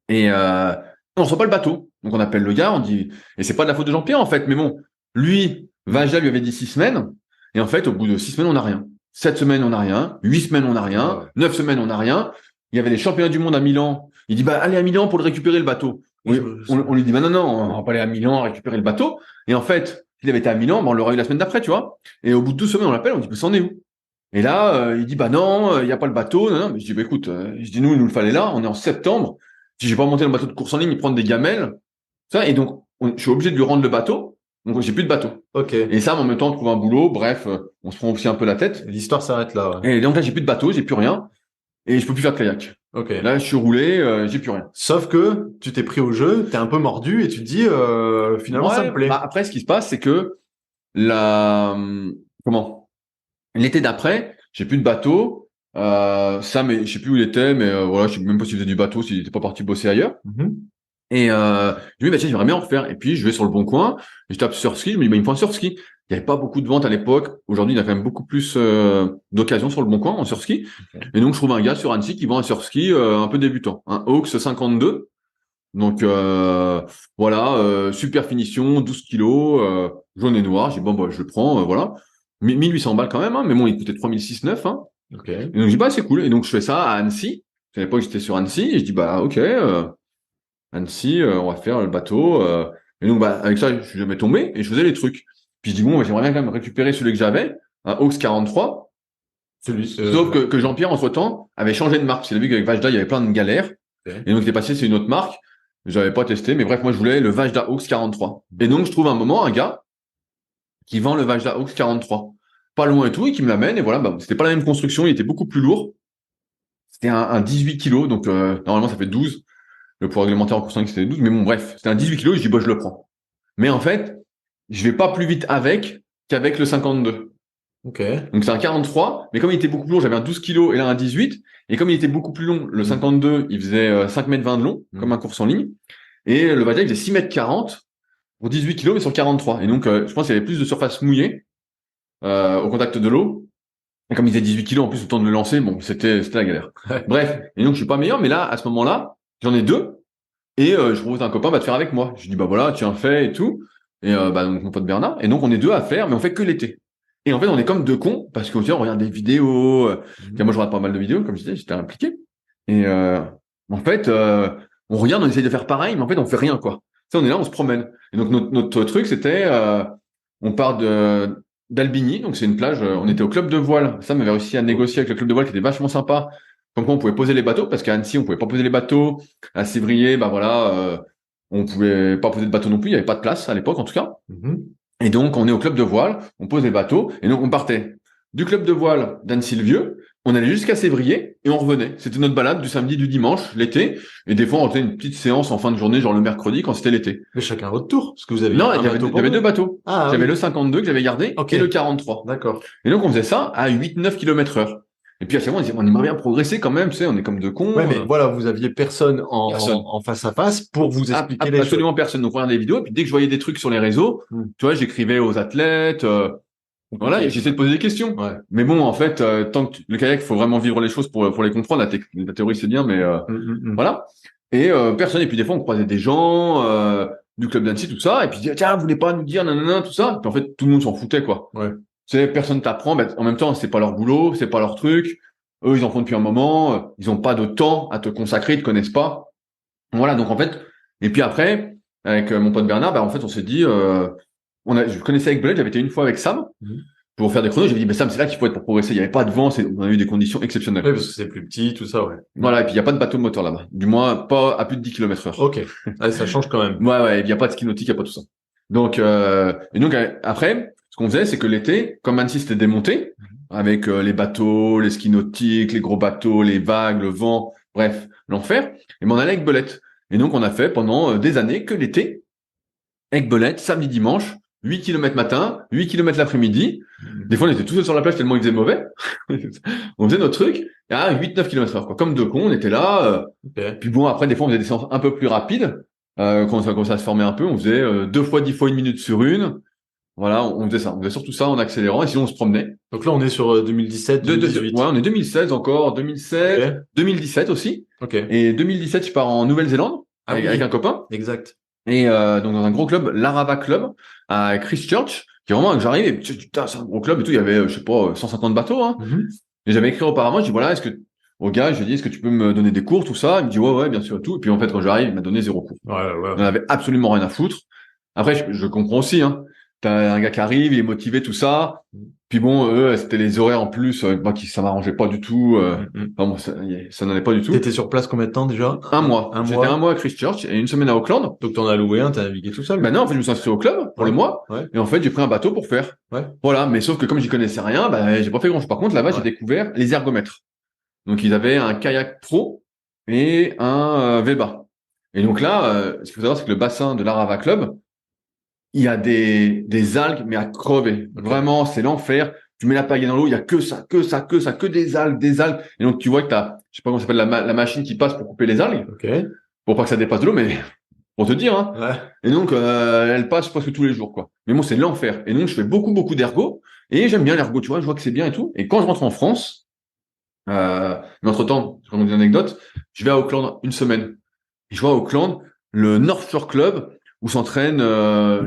Et on reçoit pas le bateau. Donc on appelle le gars, on dit, et c'est pas de la faute de Jean-Pierre en fait, mais bon, lui, Vajda lui avait dit 6 semaines, et en fait, au bout de 6 semaines, on n'a rien. 7 semaines, on n'a rien. 8 semaines, on n'a rien. 9 semaines, on n'a rien. Il y avait les championnats du monde à Milan. Il dit, bah, allez à Milan pour le récupérer le bateau. On lui dit, bah non, on va pas aller à Milan récupérer le bateau. Et en fait, s'il avait été à Milan, bah, on l'aurait eu la semaine d'après, tu vois. Et au bout de 2 semaines, on l'appelle, on dit, bah, c'en est où? Et là, il dit, bah non, il y a pas le bateau. Non. Mais je dis, bah écoute, je dis, nous, il nous le fallait là. On est en septembre. Si j'ai pas monté le bateau de course en ligne, prendre des gamelles. Ça. Et donc, je suis obligé de lui rendre le bateau. Donc j'ai plus de bateau. Ok. Et ça, en même temps, on trouve un boulot. Bref, on se prend aussi un peu la tête. L'histoire s'arrête là. Ouais. Et donc là, j'ai plus de bateau, j'ai plus rien. Et je peux plus faire de kayak. Ok. Là, je suis roulé, j'ai plus rien. Sauf que tu t'es pris au jeu, t'es un peu mordu et tu te dis finalement ça me plaît. Bah après, ce qui se passe, c'est que comment l'été d'après, j'ai plus de bateau. Ça, mais je sais plus où il était, mais voilà, je sais même pas s'il faisait du bateau, s'il était pas parti bosser ailleurs. Et je me dis, bah tiens, j'aimerais bien en refaire. Et puis je vais sur le bon coin, et je tape surski, je me dis, bah il me faut un surski. Il n'y avait pas beaucoup de ventes à l'époque. Aujourd'hui, il y a quand même beaucoup plus d'occasions sur le bon coin en surski. Okay. Et donc je trouve un gars sur Annecy qui vend un surski un peu débutant, un Hawks 52. Donc voilà, super finition, 12 kilos, jaune et noir. J'ai dit, bon, bah, je le prends, voilà. 1800 balles quand même, hein, mais bon, il coûtait 3609. Hein. Okay. Et donc je dis, bah c'est cool. Et donc je fais ça à Annecy. À l'époque, j'étais sur Annecy. Et je dis, bah ok, Annecy, on va faire le bateau. Et donc bah avec ça, je suis jamais tombé et je faisais les trucs. Puis je dis, bon, bah, j'aimerais bien quand même récupérer celui que j'avais, un Hawks 43. Sauf que Jean-Pierre, entre-temps, avait changé de marque. Parce qu'il a vu qu'avec Vajda, il y avait plein de galères. Okay. Et donc il est passé, c'est une autre marque. J'avais pas testé, mais bref, moi je voulais le Vajda Hawks 43. Et donc je trouve un gars qui vend le Vajda Hawks 43, pas loin et tout, et qui me l'amène. Et voilà, bah, c'était pas la même construction, il était beaucoup plus lourd. C'était un 18 kilos, donc normalement ça fait 12. Le poids réglementaire en course c'était 12, mais bon bref, c'était un 18 kilos. Et je dis bah je le prends. Mais en fait, je vais pas plus vite avec qu'avec le 52. Okay. Donc c'est un 43, mais comme il était beaucoup plus long, j'avais un 12 kilos et là un 18. Et comme il était beaucoup plus long, le 52, il faisait 5 mètres 20 de long, comme un course en ligne. Et le Vajda, il faisait 6 mètres 40 pour 18 kilos, mais sur 43. Et donc, je pense qu'il y avait plus de surface mouillée au contact de l'eau. Et comme il faisait 18 kilos, en plus, le temps de le lancer, bon, c'était la galère. Bref. Et donc, je suis pas meilleur, mais là, à ce moment-là, j'en ai deux. Et je propose à un copain de faire avec moi. Je dis, bah voilà, tiens, fais et tout. Et bah donc mon pote Bernard. Et donc, on est deux à faire, mais on fait que l'été. Et en fait, on est comme deux cons, parce qu'au on regarde des vidéos. Moi, je regarde pas mal de vidéos, comme je disais, j'étais impliqué. Et en fait, on regarde, on essaye de faire pareil, mais en fait, on fait rien, quoi. Tu sais, on est là, on se promène. Et donc, notre truc, c'était, on part d'Albigny, donc c'est une plage, on était au club de voile. Ça, on avait réussi à négocier avec le club de voile qui était vachement sympa. Comme quoi, on pouvait poser les bateaux, parce qu'à Annecy, on pouvait pas poser les bateaux. À Sévrier, bah voilà, on pouvait pas poser de bateau non plus, il y avait pas de place à l'époque, en tout cas. Et donc, on est au club de voile, on pose les bateaux, et donc on partait du club de voile d'Annecy-le-Vieux, on allait jusqu'à Sévrier, et on revenait. C'était notre balade du samedi, du dimanche, l'été, et des fois, on faisait une petite séance en fin de journée, genre le mercredi, quand c'était l'été. Mais chacun votre tour, parce que vous avez non, il y avait deux bateaux. Ah, j'avais le 52 que j'avais gardé, et le 43. D'accord. Et donc, on faisait ça à 8-9 km/h. Et puis à chaque fois, on disait, on aimerait bien progresser quand même, tu sais, on est comme deux cons. Ouais, mais voilà, vous aviez personne en face à face pour vous expliquer les choses. Absolument personne. Donc, on regardait des vidéos, et puis dès que je voyais des trucs sur les réseaux, tu vois, j'écrivais aux athlètes, voilà, et j'essaie de poser des questions. Ouais. Mais bon, en fait, tant que le kayak, faut vraiment vivre les choses pour les comprendre. La théorie, c'est bien, mais voilà. Et personne. Et puis des fois, on croisait des gens du club d'Annecy, tout ça, et puis tiens, vous voulez pas nous dire nanana, tout ça. Et puis en fait, tout le monde s'en foutait, quoi. Ouais. Tu sais, personne t'apprend. Ben, en même temps, c'est pas leur boulot, c'est pas leur truc. Eux, ils en font depuis un moment. Ils ont pas de temps à te consacrer, ils te connaissent pas. Voilà. Donc en fait, et puis après, avec mon pote Bernard, ben en fait, on s'est dit. Je connaissais avec Bellet, j'avais été une fois avec Sam pour faire des chronos. J'avais dit, mais Sam, c'est là qu'il faut être pour progresser. Il n'y avait pas de vent, on a eu des conditions exceptionnelles. Oui, parce que c'est plus petit, tout ça, ouais. Voilà, et puis il n'y a pas de bateau moteur là-bas. Du moins, pas à plus de 10 km/h. Ok. Ah, ça change quand même. Ouais, il n'y a pas de ski nautique, il n'y a pas tout ça. Donc, et donc après, ce qu'on faisait, c'est que l'été, comme Annecy c'était démonté, avec les bateaux, les skis nautiques, les gros bateaux, les vagues, le vent, bref, l'enfer, et on allait avec Belette. Et donc, on a fait pendant des années que l'été, avec Belette, samedi, dimanche, 8 km matin, 8 km l'après-midi. Des fois, on était tout seul sur la plage tellement il faisait mauvais. On faisait notre truc à 8-9 km/h, quoi. Comme deux cons, on était là. Puis bon, après, des fois, on faisait des séances un peu plus rapides. Quand ça commençait à se former un peu, on faisait 2 fois 10 fois 1 minute sur une. Voilà, on faisait ça. On faisait surtout ça en accélérant et sinon, on se promenait. Donc là, on est sur 2017, 2018. Ouais, on est 2016 encore, 2016, 2017 aussi. Et 2017, je pars en Nouvelle-Zélande avec un copain. Exact. Et donc dans un gros club, l'Arava Club à Christchurch, qui est vraiment, j'arrive et putain, c'est un gros club et tout, il y avait je sais pas 150 bateaux hein. Et j'avais écrit auparavant, je dis voilà, au gars, je lui ai dit est-ce que tu peux me donner des cours tout ça, il me dit ouais bien sûr tout. Et puis en fait quand j'arrive, il m'a donné 0 cours. Ouais. On avait absolument rien à foutre. Après je comprends aussi hein. T'as un gars qui arrive, il est motivé tout ça. Puis bon, eux, c'était les horaires en plus, moi qui ça m'arrangeait pas du tout. Enfin, bon, ça n'en est pas du tout. T'étais sur place combien de temps déjà? Un mois. Un J'étais mois. un mois à Christchurch et une semaine à Auckland. Donc t'en as loué un, t'as navigué tout seul. Ben non, en fait, je me suis inscrit au club pour le mois. Ouais. Et en fait, j'ai pris un bateau pour faire. Ouais. Voilà. Mais sauf que comme j'y connaissais rien, ben, j'ai pas fait grand-chose. Par contre, là-bas, j'ai découvert les ergomètres. Donc, ils avaient un kayak pro et un Veba. Et donc là, ce qu'il faut savoir, c'est que le bassin de l'Arava Club, il y a des algues, mais à crever. Okay. Vraiment, c'est l'enfer. Tu mets la pagaie dans l'eau, il y a que ça, que des algues, des algues. Et donc, tu vois que t'as, je sais pas comment ça s'appelle, la machine qui passe pour couper les algues. Okay. Pour pas que ça dépasse de l'eau, mais pour te dire, hein. Ouais. Et donc, elle passe presque tous les jours, quoi. Mais moi, c'est l'enfer. Et donc, je fais beaucoup d'ergo. Et j'aime bien l'ergo, tu vois, je vois que c'est bien et tout. Et quand je rentre en France, mais entre-temps, je raconte une anecdote, je vais à Auckland une semaine. Et je vois à Auckland le North Shore Club où s'entraînent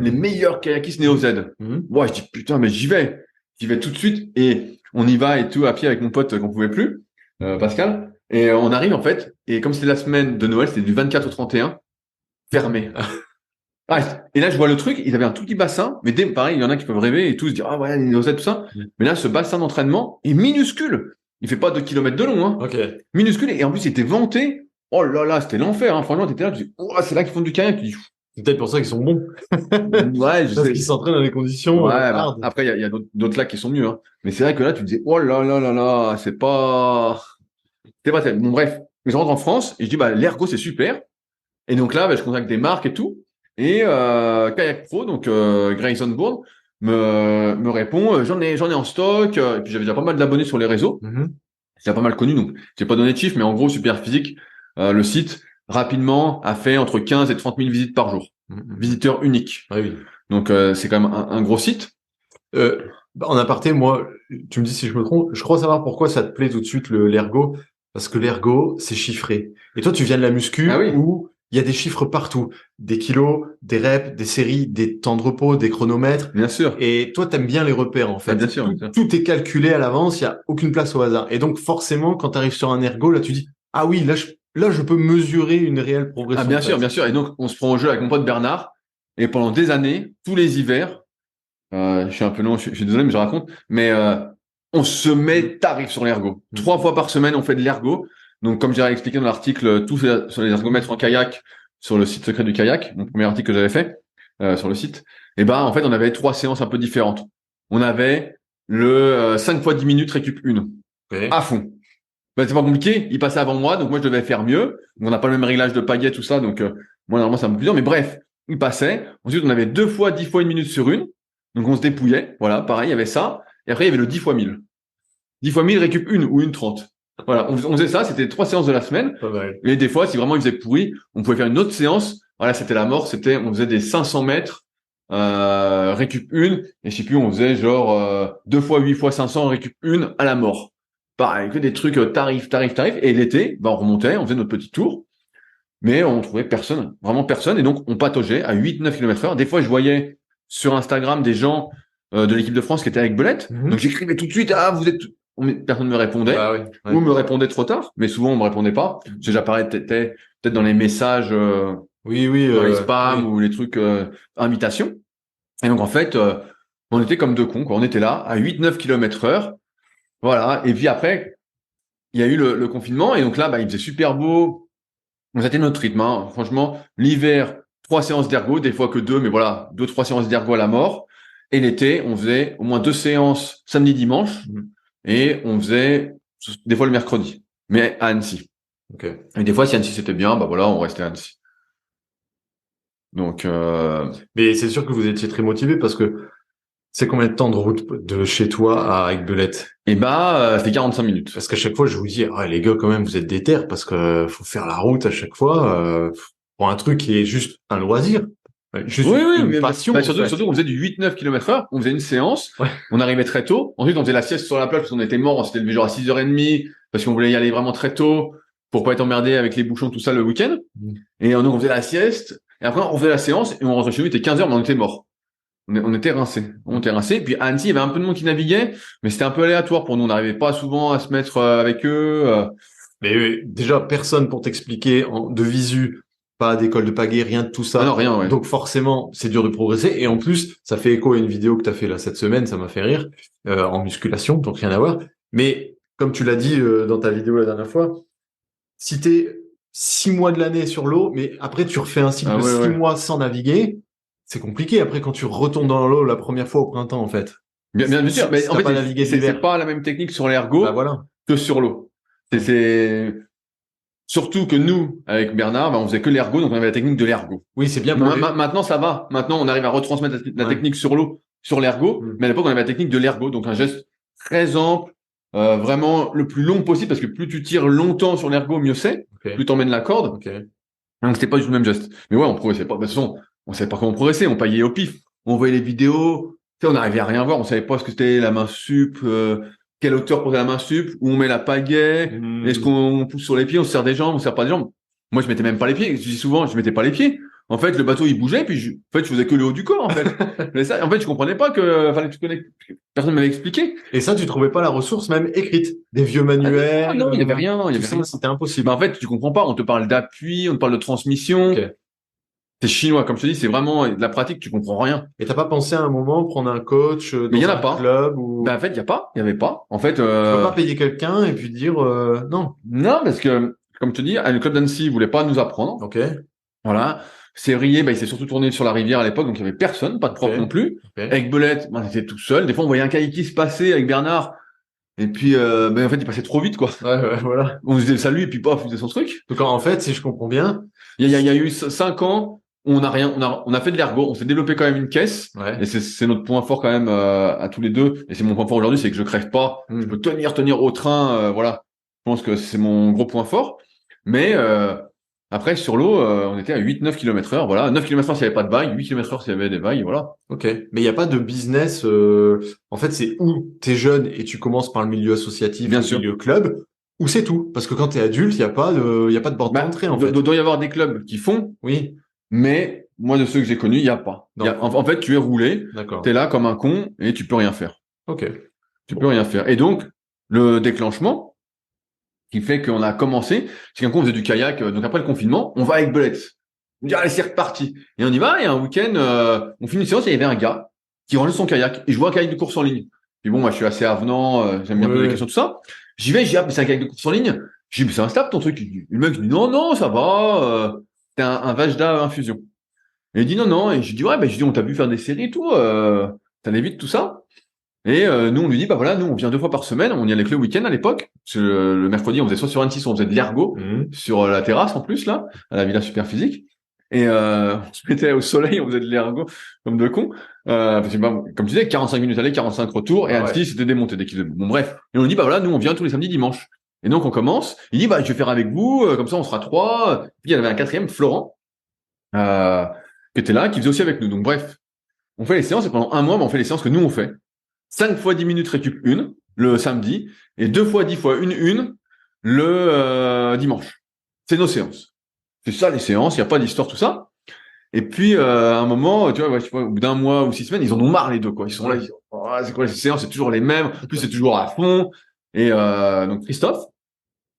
les meilleurs kayakistes néo-Z. Ouais, je dis, putain, mais j'y vais. J'y vais tout de suite. Et on y va et tout à pied avec mon pote qu'on pouvait plus, Pascal. Et on arrive, en fait. Et comme c'était la semaine de Noël, c'était du 24 au 31, fermé. Et là, je vois le truc, ils avaient un tout petit bassin, mais pareil, il y en a qui peuvent rêver et tout, se dire, ah ouais, les néo-Z, tout ça. Mais là, ce bassin d'entraînement est minuscule. Il fait pas 2 kilomètres de long, hein. Okay. Minuscule. Et en plus, il était vanté. Oh là là, c'était l'enfer, hein. Franchement, t'étais là, tu dis, oh, c'est là qu'ils font du kayak. Tu dis, c'est peut-être pour ça qu'ils sont bons. ouais, je Parce sais. qu'ils s'entraînent dans des conditions hard. Après, il y a d'autres lacs qui sont mieux, hein. Mais c'est vrai que là, tu te dis, oh là là là là, c'est pas terrible. Bon, bref. Mais je rentre en France et je dis, bah, l'ergo, c'est super. Et donc là, bah, je contacte des marques et tout. Et Kayak Pro, donc Grayson Bourne, me répond, j'en ai en stock. Et puis j'avais déjà pas mal d'abonnés sur les réseaux. C'est pas mal connu, donc j'ai pas donné de chiffres, mais en gros, Superphysique, le site, rapidement, a fait entre 15 et 30 000 visites par jour. Visiteurs uniques. Ah oui. Donc c'est quand même un gros site. En aparté, moi, tu me dis si je me trompe, je crois savoir pourquoi ça te plaît tout de suite l'ergo, parce que l'ergo, c'est chiffré. Et toi, tu viens de la muscu où il y a des chiffres partout. Des kilos, des reps, des séries, des temps de repos, des chronomètres. Bien sûr. Et toi, t'aimes bien les repères, en fait. Ah, bien sûr. Tout est calculé à l'avance, il y a aucune place au hasard. Et donc, forcément, quand tu arrives sur un ergo, là, tu dis, ah oui, là, je peux mesurer une réelle progression. Ah, bien sûr, bien sûr. Et donc, on se prend au jeu avec mon pote Bernard. Et pendant des années, tous les hivers, je suis un peu long, je suis désolé, mais je raconte, mais on se met tarif sur l'ergo. 3 fois par semaine, on fait de l'ergo. Donc, comme j'ai expliqué dans l'article, tout sur les ergomètres en kayak, sur le site secret du kayak, mon premier article que j'avais fait sur le site, et ben en fait, on avait 3 séances un peu différentes. On avait le 5 fois 10 minutes récup 1, à fond. Ben, c'est pas compliqué, il passait avant moi, donc moi je devais faire mieux. On n'a pas le même réglage de pagaie, tout ça, donc moi normalement c'est un peu plus dur, mais bref, il passait. Ensuite, on avait 2 fois 10 fois 1 minute sur 1, donc on se dépouillait, voilà, pareil, il y avait ça. Et après, il y avait le 10 fois 1000. 10 fois 1000 récup 1 ou 1,30. Voilà, on faisait ça, c'était 3 séances de la semaine. Et des fois, si vraiment il faisait pourri, on pouvait faire une autre séance. Voilà, c'était la mort, on faisait des 500 mètres, récup 1, et je sais plus, on faisait genre 2 fois 8 fois 500 récup 1 à la mort. Pareil, que des trucs tarif. Et l'été, on remontait, on faisait notre petit tour, mais on trouvait personne, vraiment personne. Et donc, on pataugeait à 8-9 km/h. Des fois, je voyais sur Instagram des gens de l'équipe de France qui étaient avec Belette. Donc, j'écrivais tout de suite, vous êtes... Personne ne me répondait, ou me répondait trop tard, mais souvent on me répondait pas. Déjà pareil, peut-être dans les messages, dans les spams ou les trucs invitations. Et donc en fait, on était comme deux cons, quoi. On était là à 8-9 km/h, voilà. Et puis après, il y a eu le confinement, et donc là, il faisait super beau. On était notre rythme, hein. Franchement, l'hiver, 3 séances d'ergo, des fois que 2, mais voilà, 2-3 séances d'ergo à la mort. Et l'été, on faisait au moins 2 séances samedi, dimanche. Et on faisait des fois le mercredi, mais à Annecy. Et des fois, si Annecy c'était bien, voilà, on restait à Annecy. Donc, mais c'est sûr que vous étiez très motivé parce que c'est combien de temps de route de chez toi à Aiguebelette? Et c'était 45 minutes. Parce qu'à chaque fois, je vous dis, les gars, quand même, vous êtes déter parce que faut faire la route à chaque fois pour un truc qui est juste un loisir. Juste une passion. Surtout, on faisait du 8-9 km/h, on faisait une séance, on arrivait très tôt. Ensuite, on faisait la sieste sur la plage parce qu'on était mort, on s'était levé genre à 6h30 parce qu'on voulait y aller vraiment très tôt pour pas être emmerdé avec les bouchons, tout ça le week-end. Et donc, on faisait la sieste, et après, on faisait la séance, et on rentrait chez nous, il était 15h, mais on était mort. On était rincés. Puis à Annecy, il y avait un peu de monde qui naviguait, mais c'était un peu aléatoire pour nous. On n'arrivait pas souvent à se mettre avec eux. Mais déjà, personne pour t'expliquer de visu pas d'école de pagaie, rien de tout ça. Ah non, rien, ouais. Donc forcément, c'est dur de progresser. Et en plus, ça fait écho à une vidéo que tu as fait là cette semaine, ça m'a fait rire, en musculation, donc rien à voir. Mais comme tu l'as dit dans ta vidéo la dernière fois, si t'es 6 mois de l'année sur l'eau, mais après tu refais un cycle de 6 mois sans naviguer, c'est compliqué après quand tu retombes dans l'eau la première fois au printemps en fait. Bien sûr, mais en fait, c'est pas la même technique sur l'ergot voilà. que sur l'eau. C'est surtout que nous, avec Bernard, on faisait que l'ergot, donc on avait la technique de l'ergot. Oui, c'est bien. Maintenant, ça va. Maintenant, on arrive à retransmettre la technique sur l'eau, sur l'ergot. Mais à l'époque, on avait la technique de l'ergot, donc un geste très ample, vraiment le plus long possible, parce que plus tu tires longtemps sur l'ergot, mieux c'est. Plus t'emmènes la corde. Donc c'était pas du tout le même geste. Mais ouais, on progressait pas. De toute façon, on savait pas comment progresser. On paillait au pif. On voyait les vidéos. Tu sais, on n'arrivait à rien voir. On savait pas ce que c'était la main sup, quelle hauteur pour la main sup, où on met la pagaie, est-ce qu'on pousse sur les pieds, on se serre des jambes, on se serre pas des jambes. Moi, je mettais même pas les pieds. Je dis souvent, je mettais pas les pieds. En fait, le bateau, il bougeait, puis je faisais que le haut du corps, en fait. Mais ça, en fait, je comprenais pas que, fallait que tu connais, personne m'avait expliqué. Et ça, tu trouvais pas la ressource même écrite? Des vieux manuels? Non, il y avait rien, C'était impossible. Bah, en fait, tu comprends pas. On te parle d'appui, on te parle de transmission. C'est chinois, comme je te dis, c'est vraiment de la pratique, tu comprends rien. Et t'as pas pensé à un moment prendre un coach dans un club ou... Ben, en fait, il y avait pas. En fait, tu peux pas payer quelqu'un et puis dire non. Non, parce que, comme je te dis, le club d'Annecy voulait pas nous apprendre. Voilà. Sévrier, il s'est surtout tourné sur la rivière à l'époque, donc il y avait personne, pas de prof non plus. Avec Belette, on était tout seul. Des fois, on voyait un kayak se passer avec Bernard. Et puis, en fait, il passait trop vite, quoi. Voilà. On faisait le salut et puis paf, il faisait son truc. Donc, en fait, si je comprends bien, il y a eu 5 ans, on a fait de l'ergot, on s'est développé quand même une caisse. Et c'est notre point fort quand même, à tous les deux. Et c'est mon point fort aujourd'hui, c'est que je crève pas. Je peux tenir au train, voilà. Je pense que c'est mon gros point fort. Mais, après, sur l'eau, on était à 8-9 km/h, voilà. 9 km/h s'il n'y avait pas de vagues, 8 km/h s'il y avait des vagues, voilà. Mais il n'y a pas de business, en fait, c'est où t'es jeune et tu commences par le milieu associatif, le milieu club, ou c'est tout. Parce que quand t'es adulte, il n'y a pas de porte d'entrée, en fait. Il doit y avoir des clubs qui font. Oui. Mais, moi, de ceux que j'ai connus, il n'y a pas. En fait, tu es roulé. T'es là comme un con et tu peux rien faire. Tu peux rien faire. Et donc, le déclenchement, qui fait qu'on a commencé, c'est qu'un coup on faisait du kayak, donc après le confinement, on va avec Belette. On dit allez c'est reparti. Et on y va, et un week-end, on finit une séance et il y avait un gars qui rangeait son kayak, et je vois un kayak de course en ligne. Puis bon, moi je suis assez avenant, j'aime bien poser des questions, tout ça. J'y vais, ah mais c'est un kayak de course en ligne. Je dis mais c'est instable ton truc. Le mec il dit non, ça va, c'est un Vajda infusion. Et il dit non, et je dis ouais, je dis on t'a vu faire des séries et tout, t'allais vite tout ça. Et nous on lui dit bah voilà, nous on vient 2 fois par semaine, on y allait que le week-end à l'époque. Parce que le mercredi on faisait soit sur Annecy, soit on faisait de l'ergot sur la terrasse en plus là, à la Villa Superphysique. Et on se mettait au soleil, on faisait de l'ergot comme de cons. Parce que comme tu disais, 45 minutes aller, 45 retour, et Annecy c'était démonté dès qu'il faisait bon bref. Et on lui dit bah voilà, nous on vient tous les samedis dimanches. Et donc on commence. Il dit bah je vais faire avec vous, comme ça on sera 3. Puis il y avait un 4e, Florent, qui était là, qui faisait aussi avec nous. Donc bref, on fait les séances et pendant 1 mois, on fait les séances que nous on fait. 5 fois 10 minutes récup 1 le samedi et 2 fois 10 fois 1 le dimanche. C'est nos séances. C'est ça les séances, il n'y a pas d'histoire tout ça. Et puis à un moment, tu vois, je sais pas, au bout d'1 mois ou 6 semaines, ils en ont marre les deux quoi. Ils sont là, ils disent, oh, c'est quoi les séances, c'est toujours les mêmes. En plus c'est toujours à fond. Et donc Christophe,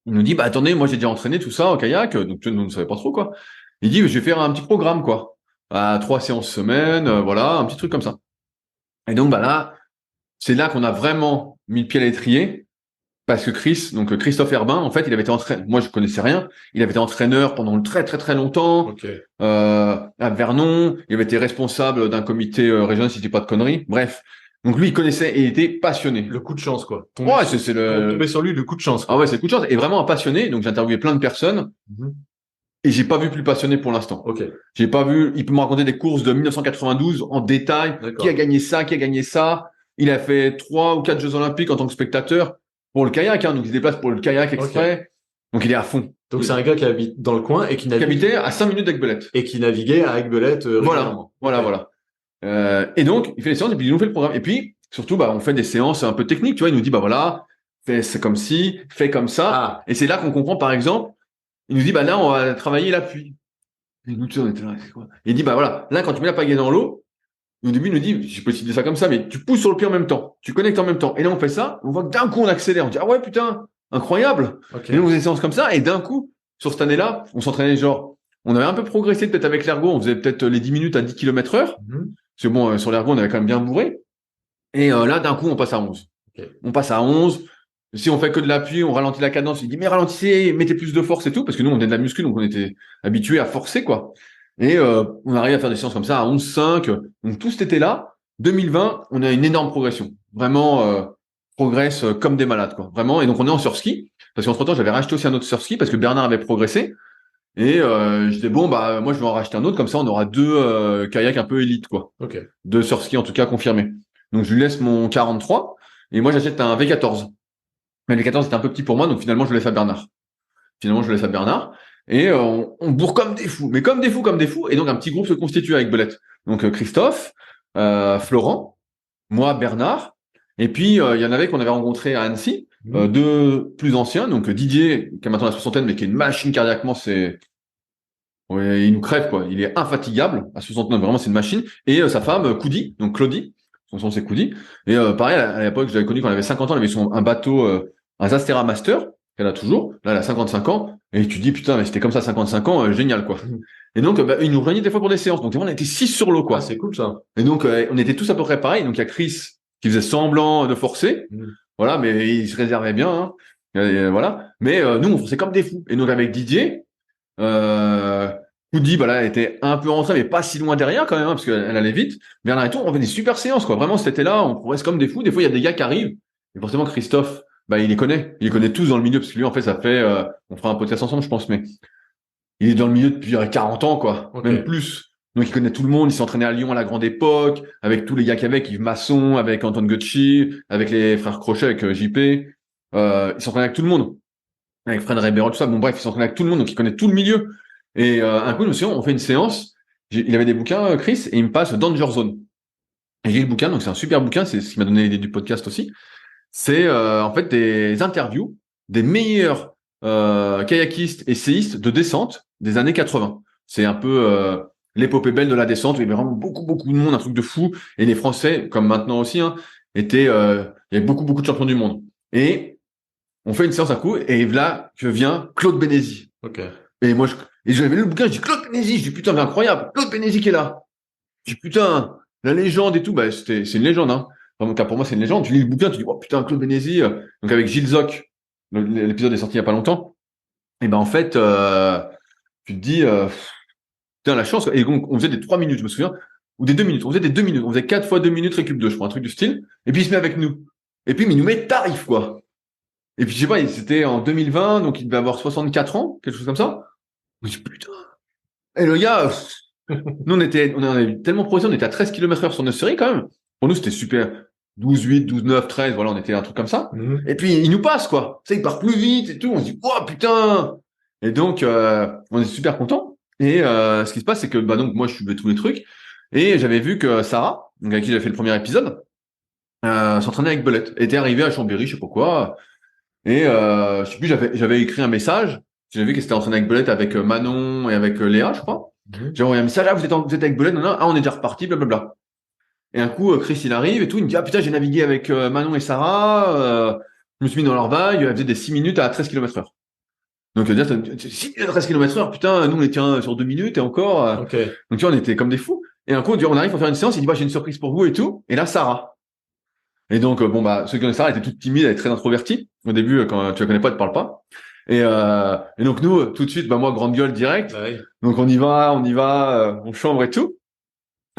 il nous dit bah attendez, moi j'ai déjà entraîné tout ça au kayak, donc nous ne savait pas trop quoi. Il dit je vais faire un petit programme quoi, à 3 séances semaine, voilà, un petit truc comme ça. Et donc bah là, c'est là qu'on a vraiment mis le pied à l'étrier, parce que Christophe Herbin, en fait, il avait été entraîneur. Moi, je connaissais rien. Il avait été entraîneur pendant très très très longtemps. À Vernon, il avait été responsable d'un comité régional, si je dis pas de conneries. Bref, donc lui, il connaissait et il était passionné. Le coup de chance, quoi. Tomber sur lui, le coup de chance. Quoi. Ah ouais, c'est le coup de chance. Et vraiment un passionné. Donc j'ai interviewé plein de personnes. Et j'ai pas vu plus passionné pour l'instant. J'ai pas vu. Il peut me raconter des courses de 1992 en détail. Qui a gagné ça. Il a fait 3 ou 4 Jeux Olympiques en tant que spectateur pour le kayak, donc il se déplace pour le kayak exprès. Donc il est à fond. Donc c'est un gars qui habite dans le coin et qui habitait à 5 minutes d'Aiguebelette. Et qui naviguait à Aiguebelette régulièrement. Voilà. Et donc il fait les séances et puis il nous fait le programme. Et puis surtout, on fait des séances un peu techniques. Tu vois, il nous dit voilà, c'est comme ci, fais comme ça. Et c'est là qu'on comprend par exemple. Il nous dit là on va travailler l'appui. Et nous on était là, c'est quoi ? Il dit voilà, là quand tu mets la pagaie dans l'eau. Au début, il nous dit, je peux citer ça comme ça, mais tu pousses sur le pied en même temps, tu connectes en même temps. Et là, on fait ça, on voit que d'un coup, on accélère. On dit, ah ouais, putain, incroyable. Et nous, on faisait des séances comme ça, et d'un coup, sur cette année-là, on s'entraînait genre On avait un peu progressé peut-être avec l'ergo, on faisait peut-être les 10 minutes à 10 km/h. Parce que bon, sur l'ergo, on avait quand même bien bourré. Et là, d'un coup, on passe à 11. On passe à 11. Si on fait que de l'appui, on ralentit la cadence. Il dit, mais ralentissez, mettez plus de force et tout, parce que nous, on est de la muscu, donc on était habitués à forcer, quoi. Et on arrive à faire des séances comme ça à 11,5. Donc tout cet été-là, 2020, on a une énorme progression. Vraiment, progresse comme des malades, quoi. Vraiment. Et donc on est en surski, parce qu'entre-temps, j'avais racheté aussi un autre surski, parce que Bernard avait progressé. Et je disais, bon, bah moi, je vais en racheter un autre, comme ça, on aura deux kayaks un peu élites, quoi. Deux surski, en tout cas, confirmés. Donc je lui laisse mon 43, et moi, j'achète un V14. Mais le V14 était un peu petit pour moi, donc finalement, je le laisse à Bernard. Et on bourre comme des fous, mais comme des fous, comme des fous. Et donc un petit groupe se constitue avec Belette. Donc Christophe, Florent, moi, Bernard. Et puis il y en avait qu'on avait rencontré à Annecy, deux plus anciens. Donc Didier, qui a maintenant la soixantaine, mais qui est une machine cardiaquement, ouais, il nous crève, quoi. Il est infatigable à 69, vraiment c'est une machine. Et sa femme, Coudi, donc Claudie, son nom c'est Coudi. Et pareil, à l'époque, je l'avais connu quand elle avait 50 ans, elle avait un bateau, un Zastera Master, qu'elle a toujours. Là, elle a 55 ans. Et tu dis, putain, mais c'était comme ça, 55 ans, génial, quoi. Et donc, ils nous réunissaient des fois pour des séances. Donc, on était 6 sur l'eau, quoi. Ah, c'est cool, ça. Et donc, on était tous à peu près pareil. Donc, il y a Chris qui faisait semblant de forcer. Voilà, mais il se réservait bien, hein. Voilà. Mais nous, on forçait comme des fous. Et donc, avec Didier, Coudi, bah là, elle était un peu rentrée, mais pas si loin derrière, quand même, hein, parce qu'elle allait vite. Bernard et tout, on fait des super séances, quoi. Vraiment, cet été-là, on progresse comme des fous. Des fois, il y a des gars qui arrivent. Et forcément, Christophe, bah, il les connaît tous dans le milieu, parce que lui, en fait, ça fait, on fera un podcast ensemble, je pense, mais il est dans le milieu depuis 40 ans, quoi, même plus. Donc, il connaît tout le monde, il s'entraînait à Lyon à la grande époque, avec tous les gars qu'il y avait, avec Yves Masson, avec Antoine Gucci, avec les frères Crochet, avec JP, il s'entraînait avec tout le monde, avec Fred Ribeiro, tout ça, bon, bref, il s'entraînait avec tout le monde, donc il connaît tout le milieu. Et, un coup, je me souviens, on fait une séance, il avait des bouquins, Chris, et il me passe Danger Zone. Et j'ai le bouquin, donc c'est un super bouquin, c'est ce qui m'a donné l'idée du podcast aussi. C'est en fait des interviews des meilleurs kayakistes et séistes de descente des années 80. C'est un peu l'épopée belle de la descente. Il y avait vraiment beaucoup de monde, un truc de fou. Et les Français, comme maintenant aussi, hein, étaient, il y avait beaucoup de champions du monde. Et on fait une séance à coup, et là que vient Claude Bénézy. Et moi, j'avais lu le bouquin, je dis Claude Bénézy, je dis putain, mais incroyable, Claude Bénézy qui est là. Je dis putain, la légende et tout, bah c'est une légende, hein. Donc, pour moi, c'est une légende. Tu lis le bouquin, tu dis, oh putain, Claude Bénézy, donc avec Gilles Zoc, l'épisode est sorti il y a pas longtemps. Et ben, en fait, tu te dis, putain, la chance. Et donc, on faisait des 3 minutes, je me souviens, ou des 2 minutes. On faisait des 2 minutes. On faisait 4 fois 2 minutes, récup 2, je crois, un truc du style. Et puis, il se met avec nous. Et puis, mais il nous met tarif, quoi. Et puis, je sais pas, c'était en 2020, donc il devait avoir 64 ans, quelque chose comme ça. Je me dis, putain. Et le gars, nous, on avait tellement progressé, on était à 13 km/h sur notre série, quand même. Pour nous, c'était super. 12,8, 12,9, 13, voilà, on était un truc comme ça. Et puis, il nous passe, quoi. Ça, il part plus vite et tout. On se dit, oh, putain! Et donc, on est super content. Et, ce qui se passe, c'est que, bah, donc, moi, je suivais tous les trucs. Et j'avais vu que Sarah, donc, avec qui j'avais fait le premier épisode, s'entraînait avec Belette. Elle était arrivée à Chambéry, je sais pas quoi. Et, je sais plus, j'avais écrit un message. J'avais vu qu'elle s'était entraînée avec Belette, avec Manon et avec Léa, je crois. J'ai envoyé un message, là, vous êtes avec Belette, non, non, ah, on est déjà reparti, blablabla. Et un coup, Chris, il arrive et tout, il me dit, ah putain, j'ai navigué avec Manon et Sarah, je me suis mis dans leur vague, elle faisait des 6 minutes à 13 km/h. Donc, déjà, 6 minutes à 13 km/h, putain, nous, on était sur 2 minutes et encore. Donc, tu vois, on était comme des fous. Et un coup, on arrive pour faire une séance, il dit, bah, j'ai une surprise pour vous et tout. Et là, Sarah. Et donc, bon, bah, ceux qui connaissent Sarah, elle était toute timide, elle est très introvertie. Au début, quand tu la connais pas, elle te parle pas. Et donc, nous, tout de suite, bah, moi, grande gueule direct. Donc, on y va, on chambre et tout.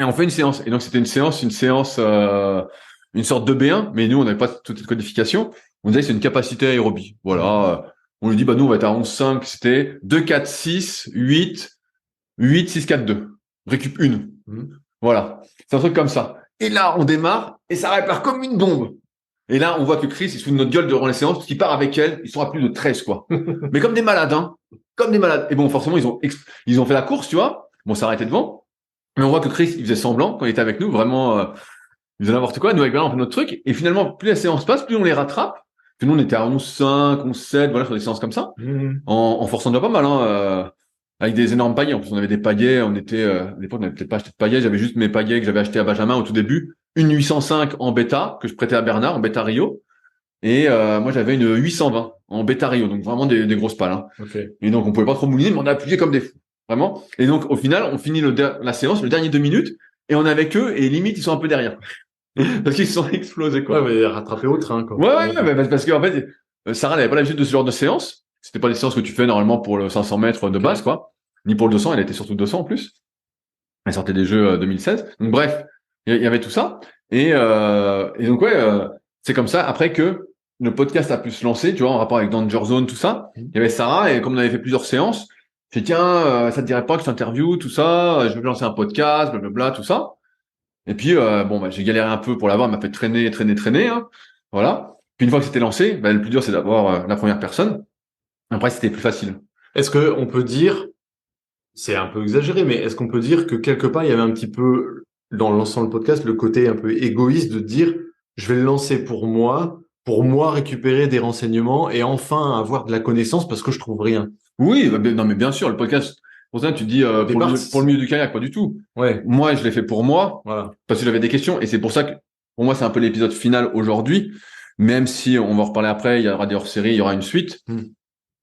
Et on fait une séance. Et donc, c'était une séance, une sorte de B1, mais nous, on n'avait pas toute cette codification. On disait que c'est une capacité aérobie. Voilà. On lui dit, bah, nous, on va être à 11,5. C'était 2, 4, 6, 8, 8, 6, 4, 2. Récup 1. Voilà. C'est un truc comme ça. Et là, on démarre, et ça répare comme une bombe. Et là, on voit que Chris, il se fout de notre gueule durant les séances, parce qu'il part avec elle, ils sont à plus de 13, quoi. Mais comme des malades, hein. Comme des malades. Et bon, forcément, ils ont fait la course, tu vois. Bon, ça arrêtait devant. Mais on voit que Chris, il faisait semblant quand il était avec nous, vraiment, il faisait n'importe quoi. Nous, avec Bernard, on fait notre truc. Et finalement, plus la séance passe, plus on les rattrape. Puis nous, on était à 11,5, 11,7, voilà, sur des séances comme ça. En forçant déjà pas mal, hein, avec des énormes pagaies. En plus, on avait des pagaies, à l'époque, on n'avait peut-être pas acheté de pagaies. J'avais juste mes pagaies que j'avais achetées à Benjamin au tout début. Une 805 en bêta, que je prêtais à Bernard, en bêta Rio. Et, moi, j'avais une 820 en bêta Rio. Donc vraiment des grosses pales, hein. Et donc, on pouvait pas trop mouliner, mais on a appuyé comme des fous. vraiment. Et donc, au final, on finit la séance, le dernier 2 minutes, et on est avec eux, et limite, ils sont un peu derrière. Parce qu'ils se sont explosés, quoi. Ouais, mais rattrapé au train, quoi. Ouais, parce qu'en fait, Sarah n'avait pas l'habitude de ce genre de séance. C'était pas des séances que tu fais normalement pour le 500 mètres de base, quoi. Ni pour le 200, elle était surtout 200 en plus. Elle sortait des jeux 2016. Donc bref, il y avait tout ça. Et donc ouais, c'est comme ça. Après que le podcast a pu se lancer, tu vois, en rapport avec Danger Zone, tout ça. Il y avait Sarah, et comme on avait fait plusieurs séances, j'ai dit, tiens, ça te dirait pas que je t'interviewe, tout ça, je veux lancer un podcast, blablabla, tout ça. Et puis, bon, bah, j'ai galéré un peu pour l'avoir, elle m'a fait traîner, hein. Voilà. Puis une fois que c'était lancé, bah, le plus dur, c'est d'avoir la première personne. Après, c'était plus facile. Est-ce que on peut dire, c'est un peu exagéré, mais est-ce qu'on peut dire que quelque part, il y avait un petit peu, dans l'ensemble du podcast, le côté un peu égoïste de dire, je vais le lancer pour moi récupérer des renseignements et enfin avoir de la connaissance parce que je trouve rien. Oui, bah, non, mais bien sûr, le podcast, pour ça, tu dis, Au pour départ, pour le milieu du kayak, pas du tout. ouais, Moi, je l'ai fait pour moi, voilà. parce que j'avais des questions, et c'est pour ça que, pour moi, c'est un peu l'épisode final aujourd'hui, même si on va en reparler après, il y aura des hors-séries, il y aura une suite,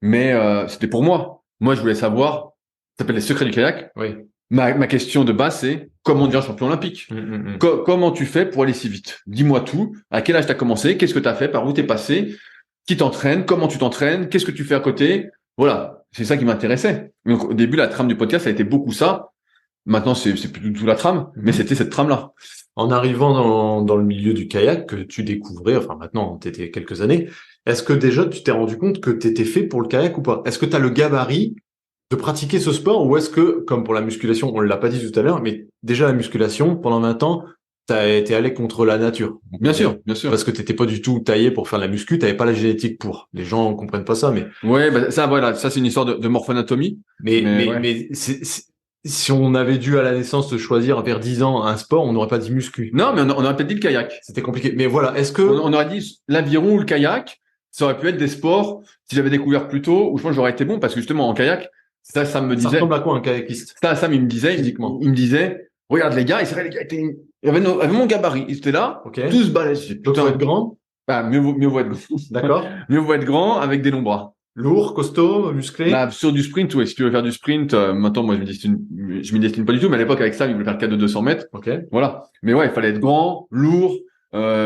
mais c'était pour moi. Moi, je voulais savoir, ça s'appelle les secrets du kayak. Oui. Ma question de base, c'est comment devenir champion olympique? Comment tu fais pour aller si vite? Dis-moi tout. À quel âge t'as commencé? Qu'est-ce que t'as fait? Par où t'es passé? Qui t'entraîne? Comment tu t'entraînes? Qu'est-ce que tu fais à côté? Voilà. C'est ça qui m'intéressait. Donc, au début, la trame du podcast, ça a été beaucoup ça. Maintenant, c'est plus du tout la trame, mais c'était cette trame-là. En arrivant dans le milieu du kayak que tu découvrais, enfin maintenant, t'étais quelques années, est-ce que déjà tu t'es rendu compte que t'étais fait pour le kayak ou pas? Est-ce que t'as le gabarit de pratiquer ce sport ou est-ce que, comme pour la musculation, on l'a pas dit tout à l'heure, mais déjà la musculation, pendant 20 ans, t'as été allé contre la nature. Bien sûr, bien sûr. Parce que t'étais pas du tout taillé pour faire la muscu, t'avais pas la génétique pour. Les gens comprennent pas ça, mais. Ouais, bah, ça, voilà, ça, c'est une histoire de morphoanatomie. Mais si on avait dû à la naissance choisir vers 10 ans un sport, on n'aurait pas dit muscu. Non, mais on aurait peut-être dit le kayak. C'était compliqué. Mais voilà, est-ce que. On aurait dit l'aviron ou le kayak. Ça aurait pu être des sports, si j'avais découvert plus tôt, où je pense que j'aurais été bon, parce que justement, en kayak, ça me disait. Ça ressemble à quoi un kayakiste? Ça, il me disait, physiquement. Il me disait, regarde les gars, et c'est vrai, les gars étaient, il y avait mon gabarit, ils étaient là, Okay. tous balèzes. Donc, faut être grand. Bah, mieux vaut être grand. D'accord. Mieux vaut être grand avec des longs bras. Lourd, costaud, musclé. Là, sur du sprint, ouais, si tu veux faire du sprint, maintenant, moi, je m'y destine pas du tout, mais à l'époque, avec ça, il voulait faire le 4 de 200 mètres. Ok. Voilà. Mais ouais, il fallait être grand, lourd,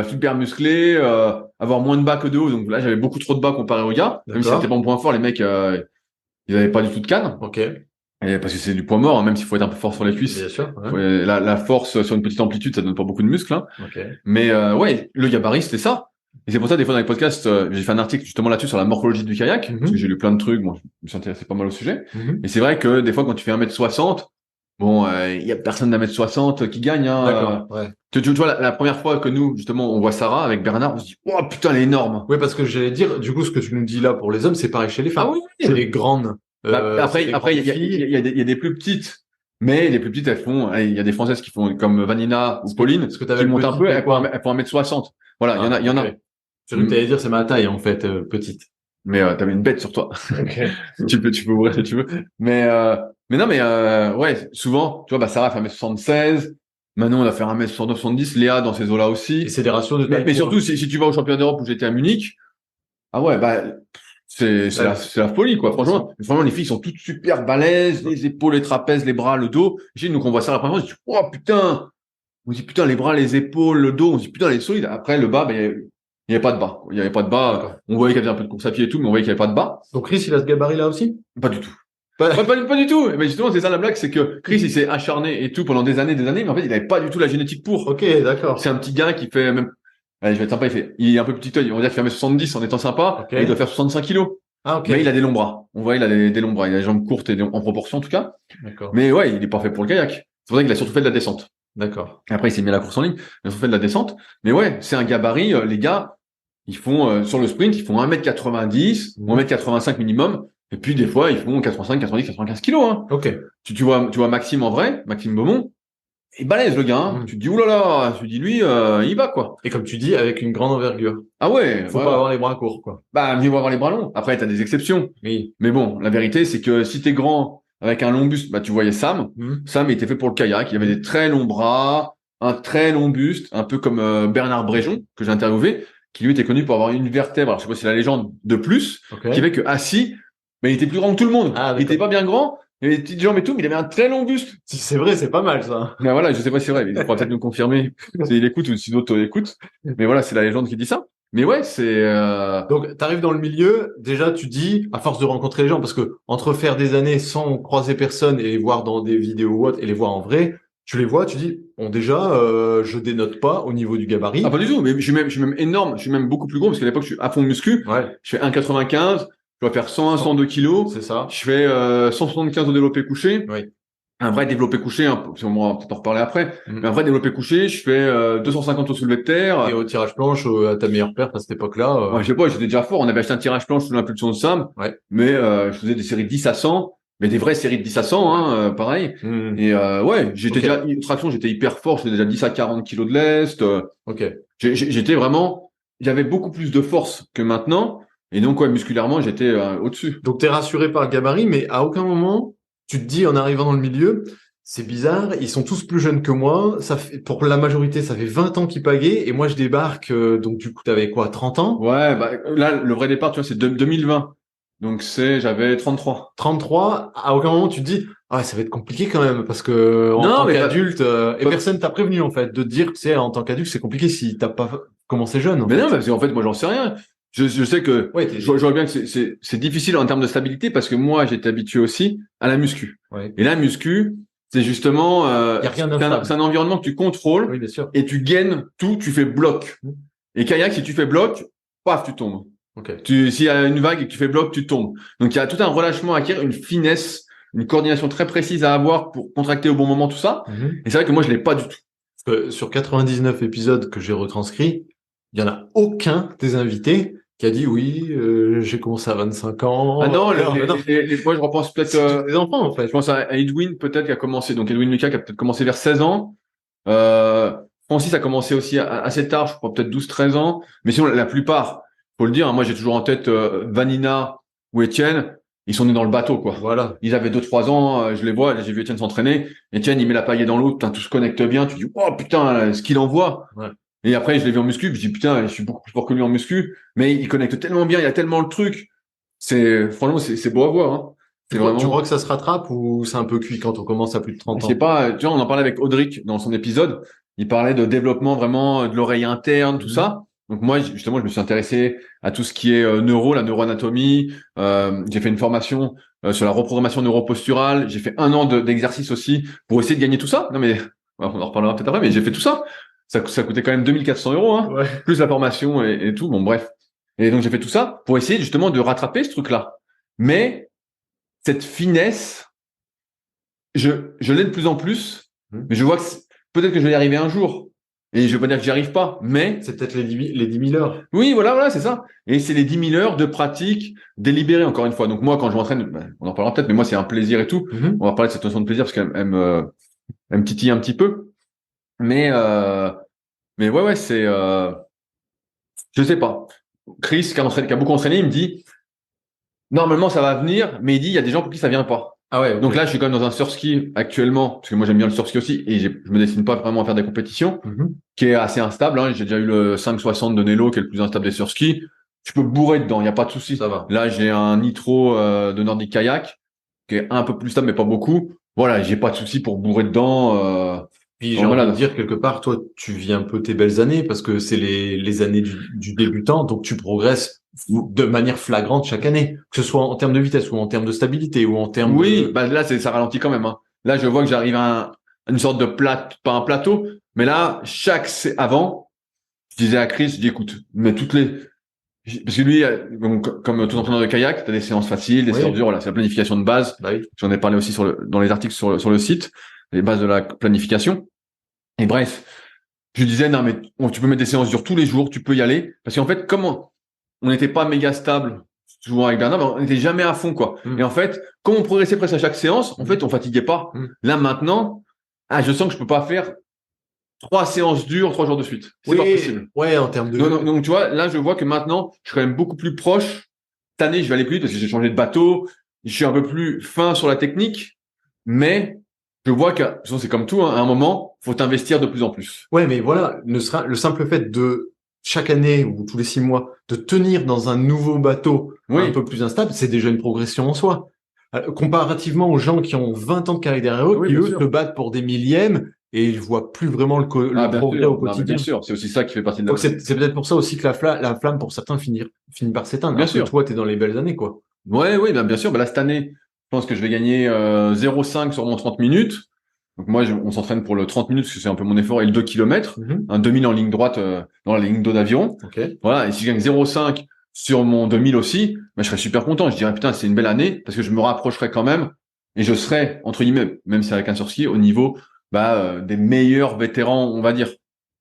super musclé, avoir moins de bas que de haut. Donc là, j'avais beaucoup trop de bas comparé aux gars. Même si c'était pas mon point fort, les mecs, ils avaient pas du tout de canne. Ok. Et parce que c'est du poids mort, hein, même s'il faut être un peu fort sur les cuisses. Bien sûr. Ouais. La force sur une petite amplitude, ça donne pas beaucoup de muscles. Hein. Okay. Mais ouais, le gabarit, c'était ça. Et c'est pour ça, des fois, dans les podcasts, j'ai fait un article justement là-dessus sur la morphologie du kayak, parce que j'ai lu plein de trucs, bon, je me suis intéressé pas mal au sujet. Et c'est vrai que des fois, quand tu fais 1m60, bon, il y a personne d'1m60 qui gagne. Hein, d'accord, ouais. Tu vois, la première fois que nous, justement, on voit Sarah avec Bernard, on se dit, oh putain, elle est énorme. Oui, parce que j'allais dire, du coup, ce que tu nous dis là pour les hommes, c'est pareil chez les femmes. Ah oui, c'est les grandes. Après, il y a des plus petites. Mais les plus petites, elles font, il y a des Françaises qui font comme Vanina ou Pauline, qui montent un peu, elles font 1m60. Voilà, il y en a. C'est ce que t'allais dire, c'est ma taille, en fait, petite. Mais t'avais une bête sur toi. Okay. tu peux ouvrir si tu veux. Mais non, mais ouais, souvent, tu vois, bah Sarah fait 1m76, Manon on a fait 1m70, Léa dans ces eaux-là aussi. Et c'est des ratios de taille. Mais surtout, si tu vas au championnat d'Europe où j'étais à Munich, ah ouais, bah c'est la folie, quoi. Franchement, les filles sont toutes super balèzes, les épaules, les trapèzes, les bras, le dos. Donc on voit ça la première fois, on se dit, oh putain, on se dit putain, les bras, les épaules, le dos, on se dit putain, elle est solide. Après, le bas, ben, il n'y avait pas de bas. Il n'y avait pas de bas. On voyait qu'il y avait un peu de course à pied et tout, mais on voyait qu'il n'y avait pas de bas. Donc Chris, il a ce gabarit-là aussi? Pas du tout. Pas du tout. Mais justement, c'est ça la blague, c'est que Chris, il s'est acharné et tout pendant des années, mais en fait, il n'avait pas du tout la génétique pour. Ok, d'accord. C'est un petit gars qui fait même, allez, je vais être sympa, il est un peu petit, on va dire qu'il fait 1m70 en étant sympa, et il doit faire 65 kilos. Ah, ok. Mais il a des longs bras. On voit, il a des longs bras. Il a les jambes courtes et en proportion, en tout cas. D'accord. Mais ouais, il est pas fait pour le kayak. C'est pour ça qu'il a surtout fait de la descente. D'accord. Après, il s'est mis à la course en ligne. Il a surtout fait de la descente. Mais ouais, c'est un gabarit, les gars. Ils font, sur le sprint, ils font 1m90, ou 1m85 minimum. Et puis, des fois, ils font 85, 90, 95 kilos, hein. Ok. Tu vois Maxime en vrai, Maxime Beaumont. Il balèze, le gars, hein. Tu te dis, oulala, tu te dis, lui, il va, quoi. Et comme tu dis, avec une grande envergure. Ah ouais. Faut pas avoir les bras courts, quoi. Bah, mieux vaut avoir les bras longs. Après, t'as des exceptions. Oui. Mais bon, la vérité, c'est que si t'es grand, avec un long buste, bah, tu voyais Sam. Sam, il était fait pour le kayak. Il avait des très longs bras, un très long buste, un peu comme Bernard Bréjon, que j'ai interviewé, qui lui était connu pour avoir une vertèbre, alors je sais pas si c'est la légende, de plus, qui fait que assis, mais il était plus grand que tout le monde. Ah, il était pas bien grand, Il avait des petites jambes et tout, mais il avait un très long buste. Si c'est vrai, c'est pas mal, ça. Mais voilà, je sais pas si c'est vrai, il pourra peut-être nous confirmer s'il écoute ou si d'autres écoutent. Mais voilà, c'est la légende qui dit ça. Mais ouais, Donc, t'arrives dans le milieu, déjà, tu dis, à force de rencontrer les gens, parce que entre faire des années sans croiser personne et les voir dans des vidéos ou autres et les voir en vrai, tu les vois, tu dis, bon, déjà, je dénote pas au niveau du gabarit. Ah, pas du tout, mais je suis même énorme, je suis même beaucoup plus gros, parce qu'à l'époque, je suis à fond de muscu. Ouais, Je fais 1,95, je dois faire 101, 102 kilos. c'est ça. Je fais 175 au développé couché. Oui. Un vrai développé couché, on va peut-être en reparler après, Mhm. mais un vrai développé couché, je fais 250 au soulevé de terre. Et au tirage planche, à ta meilleure perte à cette époque-là. Ouais, je sais pas, j'étais déjà fort, on avait acheté un tirage planche sous l'impulsion de Sam, Ouais. mais je faisais des séries de 10 à 100, mais des vraies séries de 10 à 100, hein, pareil. Mhm. Et ouais, j'étais Ok. déjà, traction, j'étais hyper fort, j'étais déjà 10 à 40 kilos de lest. Ok. J'étais vraiment, j'avais beaucoup plus de force que maintenant, et donc ouais, musculairement, j'étais au-dessus. Donc, t'es rassuré par le gabarit, mais à aucun moment, tu te dis, en arrivant dans le milieu, c'est bizarre, ils sont tous plus jeunes que moi. Ça fait, pour la majorité, ça fait 20 ans qu'ils pagaient, et moi, je débarque, donc, du coup, t'avais quoi, 30 ans? Ouais, bah là, le vrai départ, tu vois, c'est 2020. Donc j'avais 33. 33, à aucun moment tu te dis, ah ouais, ça va être compliqué quand même, parce que en Non, tant mais qu'adulte, et pas- personne t'a prévenu en fait, de te dire, tu sais, en tant qu'adulte, c'est compliqué si t'as pas commencé jeune en mais non, fait. parce qu'en fait, moi, j'en sais rien. Je sais que Ouais, je vois bien que c'est difficile en termes de stabilité parce que moi, j'étais habitué aussi à la muscu. ouais. Et la muscu, c'est justement, Y a rien c'est d'instable. un environnement que tu contrôles Oui, bien sûr. et tu gaines tout, tu fais bloc. Mm. Et kayak, si tu fais bloc, paf, tu tombes. Ok. S'il y a une vague et que tu fais bloc, tu tombes. Donc, il y a tout un relâchement à acquérir, une finesse, une coordination très précise à avoir pour contracter au bon moment, tout ça. Mhm. Et c'est vrai que moi, je l'ai pas du tout. Parce que sur 99 épisodes que j'ai retranscrits, il y en a aucun des invités qui a dit oui, j'ai commencé à 25 ans. Ah non, Mais non, moi, je repense peut-être, c'est tous des enfants en je fait. pense à Edwin, peut-être, qui a commencé. Donc, Edwin Lucas, qui a peut-être commencé vers 16 ans. Francis a commencé aussi assez tard, je crois, peut-être 12, 13 ans. Mais sinon, la plupart, faut le dire, hein, moi, j'ai toujours en tête, Vanina ou Étienne. Ils sont nés dans le bateau, quoi. Voilà. Ils avaient 2, 3 ans, je les vois, j'ai vu Étienne s'entraîner. Étienne, il met la paillette dans l'eau, putain, tout se connecte bien. Tu dis, oh, putain, ce qu'il envoie. Ouais. Et après, je l'ai vu en muscu, je dis, putain, je suis beaucoup plus fort que lui en muscu. Mais il connecte tellement bien, il y a tellement le truc. Franchement, c'est beau à voir, hein. C'est Tu crois vraiment, que ça se rattrape ou c'est un peu cuit quand on commence à plus de 30 c'est ans? pas, tu vois, on en parlait avec Audric dans son épisode. Il parlait de développement vraiment de l'oreille interne, tout Mhm. ça. Donc moi, justement, je me suis intéressé à tout ce qui est la neuroanatomie. J'ai fait une formation sur la reprogrammation neuroposturale. J'ai fait 1 an d'exercice aussi pour essayer de gagner tout ça. Non mais on en reparlera peut-être après. Mais j'ai fait tout ça. Ça coûtait quand même 2 400 €, hein, Ouais. plus la formation et tout. Bon bref. Et donc j'ai fait tout ça pour essayer justement de rattraper ce truc-là. Mais cette finesse, je l'ai de plus en plus, Mhm. mais je vois que peut-être que je vais y arriver un jour. Et je veux pas dire que j'y arrive pas, mais C'est peut-être les 10 000 heures. oui, voilà, c'est ça. Et c'est les 10 000 heures de pratique délibérée, encore une fois. Donc moi, quand je m'entraîne, on en parlera peut-être, mais moi, c'est un plaisir et tout. Mhm. On va parler de cette notion de plaisir parce elle me titille un petit peu. Mais, ouais, je sais pas. Chris, qui a beaucoup entraîné, il me dit, normalement, ça va venir, mais il dit, il y a des gens pour qui ça vient pas. Ah ouais, Donc ok. là, je suis quand même dans un surski actuellement, parce que moi j'aime bien le surski aussi, et je me destine pas vraiment à faire des compétitions, Mhm. qui est assez instable. Hein. J'ai déjà eu le 560 de Nelo, qui est le plus instable des surskis. Tu peux bourrer dedans, il n'y a pas de souci. Ça va. Là, j'ai un Nitro de Nordic Kayak, qui est un peu plus stable, mais pas beaucoup. Voilà, j'ai pas de souci pour bourrer dedans. Puis j'ai Donc envie de voilà. dire quelque part, toi, tu vis un peu tes belles années parce que c'est les années du débutant, donc tu progresses de manière flagrante chaque année, que ce soit en termes de vitesse ou en termes de stabilité ou en termes Oui, de... bah là, ça ralentit quand même. Hein. Là, je vois que j'arrive à une sorte de pas un plateau, mais là, avant, je disais à Chris, je dis, écoute, mais parce que lui, comme tout entraîneur de kayak, tu as des séances faciles, des séances Oui, dures, voilà, c'est la planification de base. bah oui. J'en ai parlé aussi dans les articles sur le site, les bases de la planification. Et bref, je disais, non, mais tu peux mettre des séances dures tous les jours, tu peux y aller. Parce qu'en fait, comment on n'était pas méga stable, souvent avec Bernard, on n'était jamais à fond, quoi. Mm. Et en fait, comme on progressait presque à chaque séance, en fait, on fatiguait pas. Mm. Là, maintenant, je sens que je peux pas faire 3 séances dures, 3 jours de suite. C'est pas Oui, possible. ouais, en termes de... Donc, tu vois, là, je vois que maintenant, je suis quand même beaucoup plus proche. Cette année, je vais aller plus vite parce que j'ai changé de bateau. Je suis un peu plus fin sur la technique, mais je vois que, de toute façon, c'est comme tout, hein, à un moment, faut t'investir de plus en plus. Ouais, mais voilà, le simple fait de chaque année ou tous les 6 mois, de tenir dans un nouveau bateau un Oui. peu plus instable, c'est déjà une progression en soi. Comparativement aux gens qui ont 20 ans de kayak derrière eux, Oui, qui bien eux sûr. se battent pour des millièmes et ils voient plus vraiment le Bien progrès au sûr. Non, mais bien quotidien. sûr. C'est aussi ça qui fait partie de Donc la. c'est peut-être pour ça aussi que la flamme pour certains finit par s'éteindre. Bien Alors que sûr. toi, t'es dans les belles années, quoi. Ouais, oui, bien sûr. Là, cette année, je pense que je vais gagner 0,5 sur mon 30 minutes. Donc moi, on s'entraîne pour le 30 minutes, parce que c'est un peu mon effort, et le 2 kilomètres, Mhm. un 2000 en ligne droite dans la ligne d'eau d'aviron. Ok. Voilà, et si je gagne 0,5 sur mon 2000 aussi, je serais super content. Je dirais, putain, c'est une belle année, parce que je me rapprocherai quand même, et je serai, entre guillemets, même si avec un surski, au niveau des meilleurs vétérans, on va dire.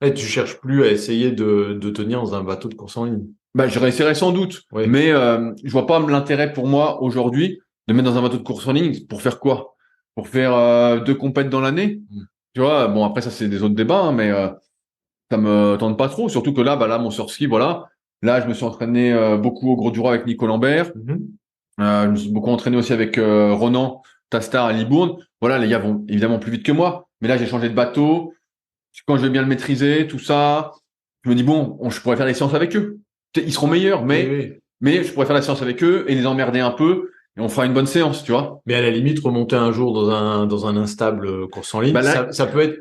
Et tu cherches plus à essayer de tenir dans un bateau de course en ligne. Je réessayerai sans doute, Oui. mais je vois pas l'intérêt pour moi aujourd'hui de mettre dans un bateau de course en ligne pour faire quoi? Pour faire 2 compètes dans l'année? Mm. Tu vois, bon après ça c'est des autres débats, hein, mais ça me tente pas trop. Surtout que là, mon surski, voilà, là je me suis entraîné beaucoup au Gros du Roi avec Nico Lambert. Mhm. Je me suis beaucoup entraîné aussi avec Ronan Tastar à Libourne. Voilà, les gars vont évidemment plus vite que moi, mais là j'ai changé de bateau. Quand je vais bien le maîtriser, tout ça, je me dis bon, je pourrais faire des séances avec eux. Ils seront meilleurs, Oui, oui. mais je pourrais faire la séance avec eux et les emmerder un peu et on fera une bonne séance, tu vois. Mais à la limite, remonter un jour dans un instable course en ligne, Là, ça peut être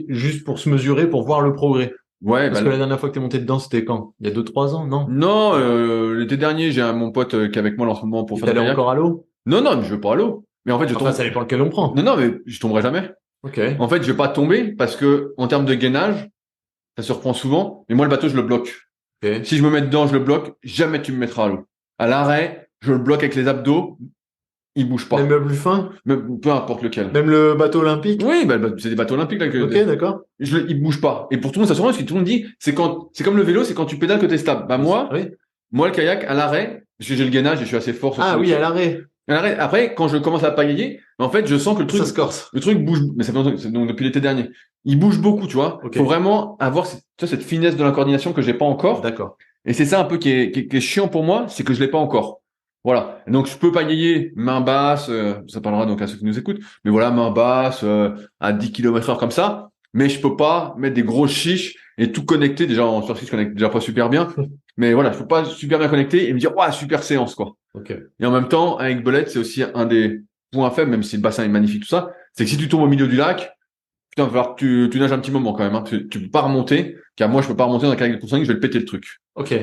juste pour se mesurer, pour voir le progrès. ouais, Parce que la dernière fois que t'es monté dedans, c'était quand? Il y a 2, 3 ans, non? non, l'été dernier, j'ai mon pote qui est avec moi là, en ce moment pour Et faire du t'allais kayak. encore à l'eau? Non, mais je veux pas à l'eau. Mais en fait, je Enfin, tombe. ça dépend lequel on prend. Non, mais je tomberai jamais. Ok. En fait, je vais pas tomber parce que en termes de gainage, ça se reprend souvent. Mais moi, le bateau, je le bloque. Ok. Si je me mets dedans, je le bloque. Jamais tu me mettras à l'eau. À l'arrêt, je le bloque avec les abdos. Il bouge Même pas. le plus fin? Mais peu importe lequel. Même le bateau olympique? Oui, c'est des bateaux olympiques là que. Ok, d'accord. Il bouge pas. Et pour tout le monde, ça se rend parce que tout le monde dit, c'est comme le vélo, c'est quand tu pédales que t'es stable. Oui. Moi, le kayak, à l'arrêt, parce que j'ai le gainage et je suis assez fort sur ce Ah oui, métier. à l'arrêt. À l'arrêt, après, quand je commence à pagayer, en fait, je sens que Ça se corse. le truc bouge, mais c'est donc depuis l'été dernier. Il bouge beaucoup, tu vois. Ok. Faut vraiment avoir cette finesse de la coordination que j'ai pas encore. D'accord. Et c'est ça un peu qui est chiant pour moi, c'est que je l'ai pas encore. Voilà. Et donc je peux pagayer main basse, ça parlera donc à ceux qui nous écoutent, mais voilà, main basse à 10 km/h comme ça, mais je peux pas mettre des grosses chiches et tout connecter. Déjà en sursis, je connecte déjà pas super bien, mais voilà, je peux pas super bien connecter et me dire ouais, super séance quoi. Ok. Et en même temps, avec Belette, c'est aussi un des points faibles, même si le bassin est magnifique tout ça, c'est que si tu tombes au milieu du lac, putain, il va falloir que tu nages un petit moment quand même, hein. Tu peux pas remonter, car moi je peux pas remonter dans un kayak de course en ligne, je vais le péter le truc. Ok.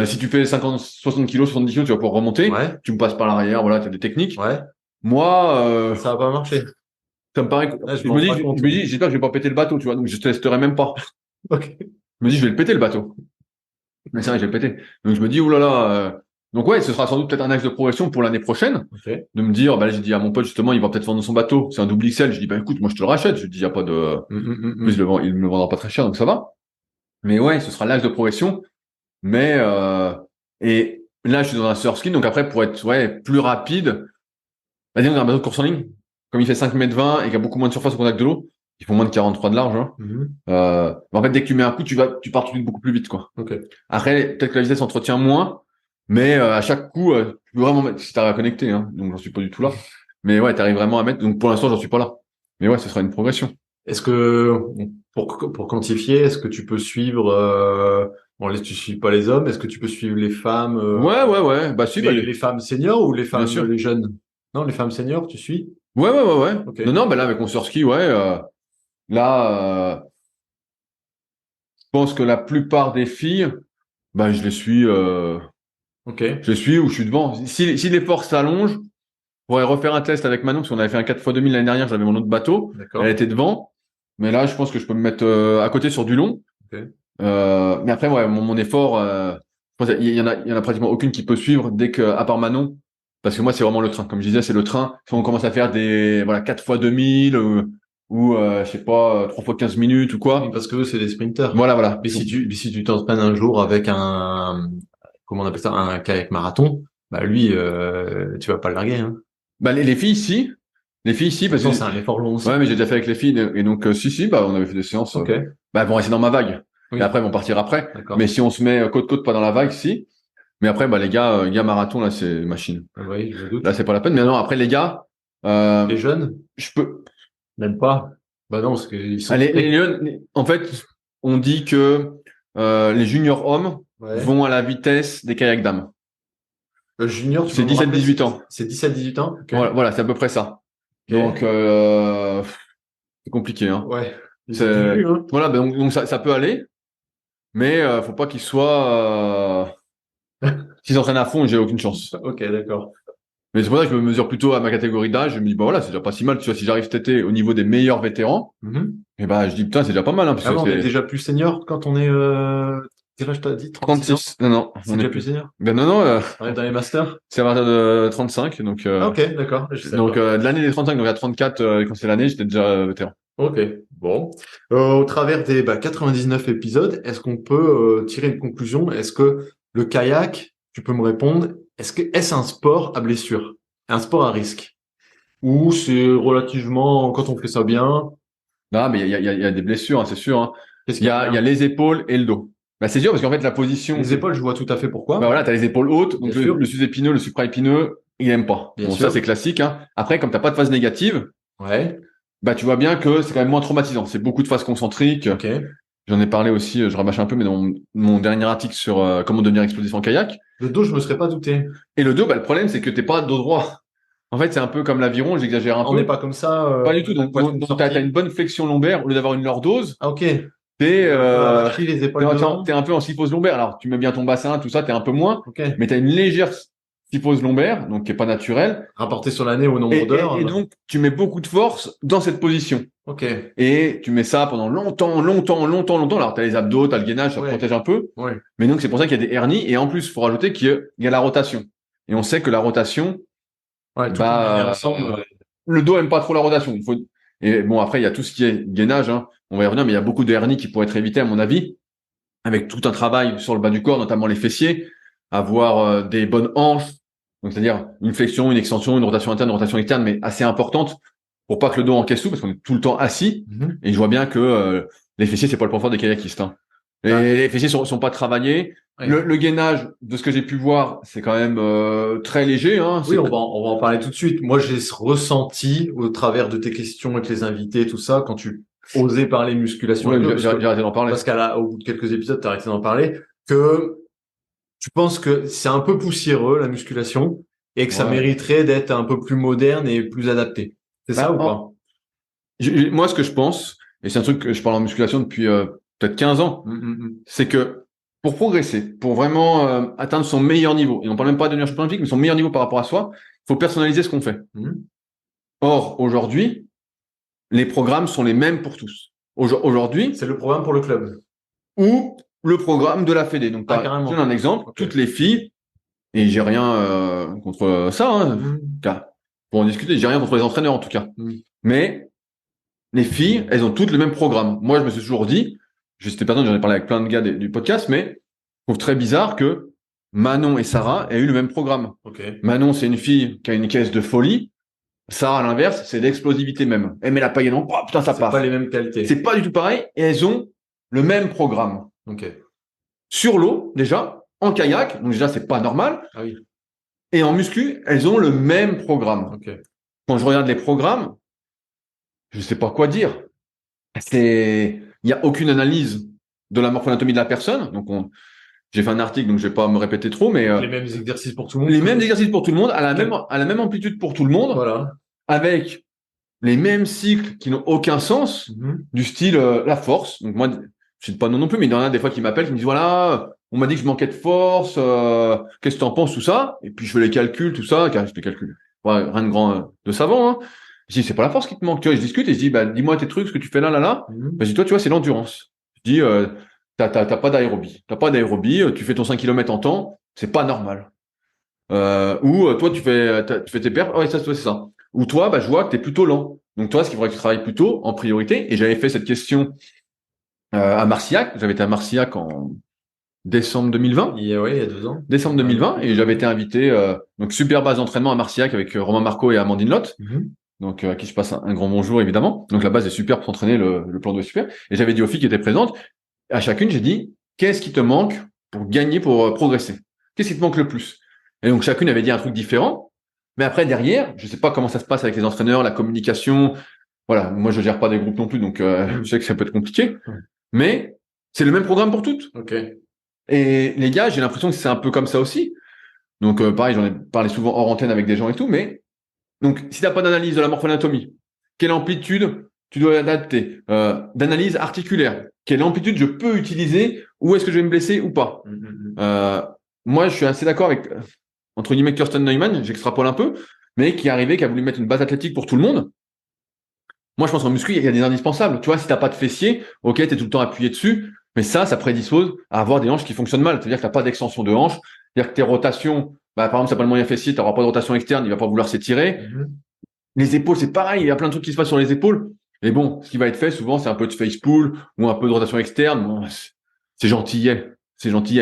Si tu fais 50, 60 kilos, 70 kilos, tu vas pouvoir remonter. Ouais. Tu me passes par l'arrière, voilà, tu as des techniques. Ouais. Moi, Ça va pas marcher. ça me paraît. Ah, je Je m'en me rends dis, pas compte. j'espère que je vais pas péter le bateau, tu vois. Donc je testerai même pas. Ok. Je me dis, je vais le péter le bateau. Mais c'est vrai, je vais le péter. Donc je me dis, oulala. Donc ouais, ce sera sans doute peut-être un axe de progression pour l'année prochaine. Ok. De me dire, là, j'ai dit à mon pote justement, il va peut-être vendre son bateau. C'est un double XL. Je dis, écoute, moi je te le rachète. Je dis, y a pas de. En plus, il me le vendra pas très cher, donc ça va. Mais ouais, ce sera l'axe de progression. Mais et là, je suis dans un surski, donc après, pour être plus rapide, disons dans un bateau de course en ligne, comme il fait 5,20 m et qu'il y a beaucoup moins de surface au contact de l'eau, il faut moins de 43 de large. Hein. En fait, dès que tu mets un coup, tu pars tout de suite beaucoup plus vite, quoi. Ok. Après, peut-être que la vitesse s'entretient moins, mais à chaque coup, tu peux vraiment mettre, si t'arrives à connecter, hein, donc j'en suis pas du tout là. Mais ouais, t'arrives vraiment à mettre, donc pour l'instant, j'en suis pas là. Mais ouais, ce sera une progression. Est-ce que, pour quantifier, est-ce que tu peux suivre, bon, tu suis pas les hommes, est-ce que tu peux suivre les femmes, Ouais. Bah si, les femmes seniors ou les bien femmes, sûr. les jeunes? Non, les femmes seniors, tu suis? Ouais. Ok. Non, bah là, avec mon surski, ouais, là, je pense que la plupart des filles, bah, Ok. je les suis ou je suis devant. Si l'effort s'allonge, je pourrais refaire un test avec Manon, parce qu'on avait fait un 4x2000 l'année dernière, j'avais mon autre bateau. D'accord. Elle était devant. Mais là, je pense que je peux me mettre à côté sur du long. Ok. Mais après, ouais, mon effort, je pense qu'il y en a pratiquement aucune qui peut suivre dès que, à part Manon. Parce que moi, c'est vraiment le train. Comme je disais, c'est le train. Si on commence à faire des, 4x2000, ou, je sais pas, 3x15 minutes ou Oui, quoi. parce que eux, c'est des sprinters. Voilà. Mais si tu t'entraînes un jour avec comment on appelle ça, un kayak marathon, bah lui, tu vas pas le larguer, hein. Bah, les filles ici. Les filles ici, parce que, Pourtant, c'est un effort long aussi. ouais, mais j'ai déjà fait avec les filles. Et donc, si, bah, on avait fait des séances. Ok. Bah, elles vont rester dans ma vague. Oui. Et après, elles vont partir après. D'accord. Mais si on se met côte-côte, pas dans la vague, si. Mais après, bah, les gars, marathon, là, c'est machine. Oui, je me doute. Là, c'est pas la peine. Mais non, après, les gars, Les jeunes? je peux. Même pas. Bah non, parce qu'ils sont. Les jeunes, en fait, on dit que les juniors hommes Ouais. vont à la vitesse des kayaks dames. Junior, c'est 17-18 ans. C'est 17-18 ans? Okay. Voilà, c'est à peu près ça. Okay. Donc, c'est compliqué, hein. Ouais. Voilà, donc ça peut aller, mais faut pas qu'il soit s'ils s'entraînent à fond, j'ai aucune chance. Ok, d'accord. Mais c'est pour ça que je me mesure plutôt à ma catégorie d'âge. Je me dis, bah voilà, c'est déjà pas si mal. Tu vois, si j'arrive cet été au niveau des meilleurs vétérans, et bah, je dis, putain, c'est déjà pas mal, hein. Parce on est déjà plus senior quand on est, quel âge t'as dit? 36. Non. C'est déjà plus senior? Ben non, on est dans les masters? C'est à partir de 35, donc, ok, d'accord. Donc, de l'année des 35, donc à 34, quand c'est l'année, j'étais déjà vétéran. Ok, bon. Au travers des 99 épisodes, est-ce qu'on peut tirer une conclusion? Est-ce que le kayak, tu peux me répondre, est-ce un sport à blessure? Un sport à risque? Ou c'est relativement, quand on fait ça bien? Non, mais il y a des blessures, hein, c'est sûr. Hein. Il y a les épaules et le dos. Bah, c'est dur parce qu'en fait, la position. Les épaules, je vois tout à fait pourquoi. Bah voilà, t'as les épaules hautes, donc le sous-épineux, le supraépineux, il aime pas. Bon, ça, c'est classique, hein. Après, comme t'as pas de phase négative. Ouais. Bah, tu vois bien que c'est quand même moins traumatisant. C'est beaucoup de phases concentriques. Ok. J'en ai parlé aussi, je rabâche un peu, mais dans mon dernier article sur comment devenir explosif en kayak. Le dos, je me serais pas douté. Et le dos, bah, le problème, c'est que t'es pas dos droit. En fait, c'est un peu comme l'aviron, j'exagère un peu. On n'est pas comme ça. Pas du tout. Donc t'as une bonne flexion lombaire au lieu d'avoir une lordose. Ah, ok. T'es un peu en kyphose lombaire. Alors, tu mets bien ton bassin, tout ça, t'es un peu moins. Okay. Mais t'as une légère kyphose lombaire, donc qui est pas naturelle. Rapporté sur l'année au nombre d'heures. Et donc, tu mets beaucoup de force dans cette position. Ok. Et tu mets ça pendant longtemps. Alors, t'as les abdos, t'as le gainage, ça protège un peu. Ouais. Mais donc, c'est pour ça qu'il y a des hernies. Et en plus, faut rajouter qu'il y a la rotation. Et on sait que la rotation, le dos aime pas trop la rotation. Et bon, après, il y a tout ce qui est gainage, hein. On va y revenir, mais il y a beaucoup de hernies qui pourraient être évitées, à mon avis, avec tout un travail sur le bas du corps, notamment les fessiers, avoir des bonnes hanches, donc c'est-à-dire une flexion, une extension, une rotation interne, une rotation externe, mais assez importante pour pas que le dos encaisse tout, parce qu'on est tout le temps assis. Et je vois bien que les fessiers, c'est pas le point fort des kayakistes, hein. Les fessiers sont pas travaillés. Ouais. Le gainage, de ce que j'ai pu voir, c'est quand même très léger, hein. Oui, on va en parler tout de suite. Moi, j'ai ressenti au travers de tes questions avec les invités, tout ça, quand tu osais parler musculation. Ouais, j'ai arrêté d'en parler. Parce qu'au bout de quelques épisodes, t'as arrêté d'en parler. Que tu penses que c'est un peu poussiéreux, la musculation, et que ça mériterait d'être un peu plus moderne et plus adapté. C'est ça ou pas? Moi, ce que je pense, et c'est un truc que je parle en musculation depuis peut-être 15 ans, c'est que pour progresser, pour vraiment atteindre son meilleur niveau, et on parle même pas de devenir champion olympique, mais son meilleur niveau par rapport à soi, il faut personnaliser ce qu'on fait. Or, aujourd'hui, les programmes sont les mêmes pour tous. Aujourd'hui, c'est le programme pour le club. Ou le programme de la Fédé. Donc, je donne un exemple. Toutes les filles, et j'ai rien contre ça, hein, pour en discuter, j'ai rien contre les entraîneurs en tout cas. Mais les filles, elles ont toutes le même programme. Moi, je me suis toujours dit, j'étais pas j'en ai parlé avec plein de gars du podcast, mais je trouve très bizarre que Manon et Sarah aient eu le même programme. Manon, c'est une fille qui a une caisse de folie. Sarah, à l'inverse, c'est l'explosivité même. Elle met la paille non, putain, ça part. C'est pas les mêmes qualités. C'est pas du tout pareil, et elles ont le même programme. Sur l'eau, déjà, en kayak, donc déjà, c'est pas normal. Ah oui. Et en muscu, elles ont le même programme. Quand je regarde les programmes, je sais pas quoi dire. Il y a aucune analyse de la morphoanatomie de la personne. Donc, j'ai fait un article, donc je vais pas me répéter trop, mais les mêmes exercices pour tout le monde. Les mêmes exercices pour tout le monde, à la même amplitude pour tout le monde. Voilà. Avec les mêmes cycles qui n'ont aucun sens, du style la force. Donc moi, je sais pas non plus, mais il y en a des fois qui m'appellent, qui me disent voilà, on m'a dit que je manquais de force, qu'est-ce que t'en penses, tout ça. Et puis je fais les calculs, tout ça, car je fais les calculs. Ouais, rien de grand, de savant, hein. Je dis c'est pas la force qui te manque, tu vois. Je discute et je dis bah dis-moi tes trucs, ce que tu fais là. Bah je dis toi, tu vois, c'est l'endurance. Je dis t'as pas d'aérobie, tu fais ton 5 km en temps, c'est pas normal. Ou toi tu fais tes perfs, ouais ça c'est ça. Ou toi, bah, je vois que tu es plutôt lent. Donc toi, ce qu'il faudrait que tu travailles plutôt en priorité. Et j'avais fait cette question à Marcillac. J'avais été à Marcillac en décembre 2020. Il y a 2 ans. Décembre 2020. Et j'avais été invité, donc super base d'entraînement à Marcillac avec Romain Marco et Amandine Lotte. Donc à qui je passe un grand bonjour évidemment. Donc la base est super pour s'entraîner, le plan d'eau est super. Et j'avais dit aux filles qui étaient présentes, à chacune, j'ai dit, qu'est-ce qui te manque pour gagner, pour progresser? Qu'est-ce qui te manque le plus? Et donc chacune avait dit un truc différent. Mais après, derrière, je sais pas comment ça se passe avec les entraîneurs, la communication. Voilà, moi, je gère pas des groupes non plus, donc je sais que ça peut être compliqué. Mais c'est le même programme pour toutes. Et les gars, j'ai l'impression que c'est un peu comme ça aussi. Donc, pareil, j'en ai parlé souvent hors antenne avec des gens et tout, mais donc, si t'as pas d'analyse de la morphoanatomie, quelle amplitude tu dois adapter, d'analyse articulaire, quelle amplitude je peux utiliser, où est-ce que je vais me blesser ou pas. Moi, je suis assez d'accord avec, entre guillemets, Kirsten Neumann, j'extrapole un peu, mais qui est arrivé, qui a voulu mettre une base athlétique pour tout le monde. Moi, je pense qu'en muscu, il y a des indispensables. Tu vois, si t'as pas de fessier, ok, t'es tout le temps appuyé dessus, mais ça prédispose à avoir des hanches qui fonctionnent mal. C'est-à-dire que t'as pas d'extension de hanches, c'est-à-dire que tes rotations, par exemple, si t'as pas le moyen fessier, t'auras pas de rotation externe, il va pas vouloir s'étirer. Les épaules, c'est pareil, il y a plein de trucs qui se passent sur les épaules. Et bon, ce qui va être fait souvent, c'est un peu de face pull ou un peu de rotation externe. Bon, c'est gentillet,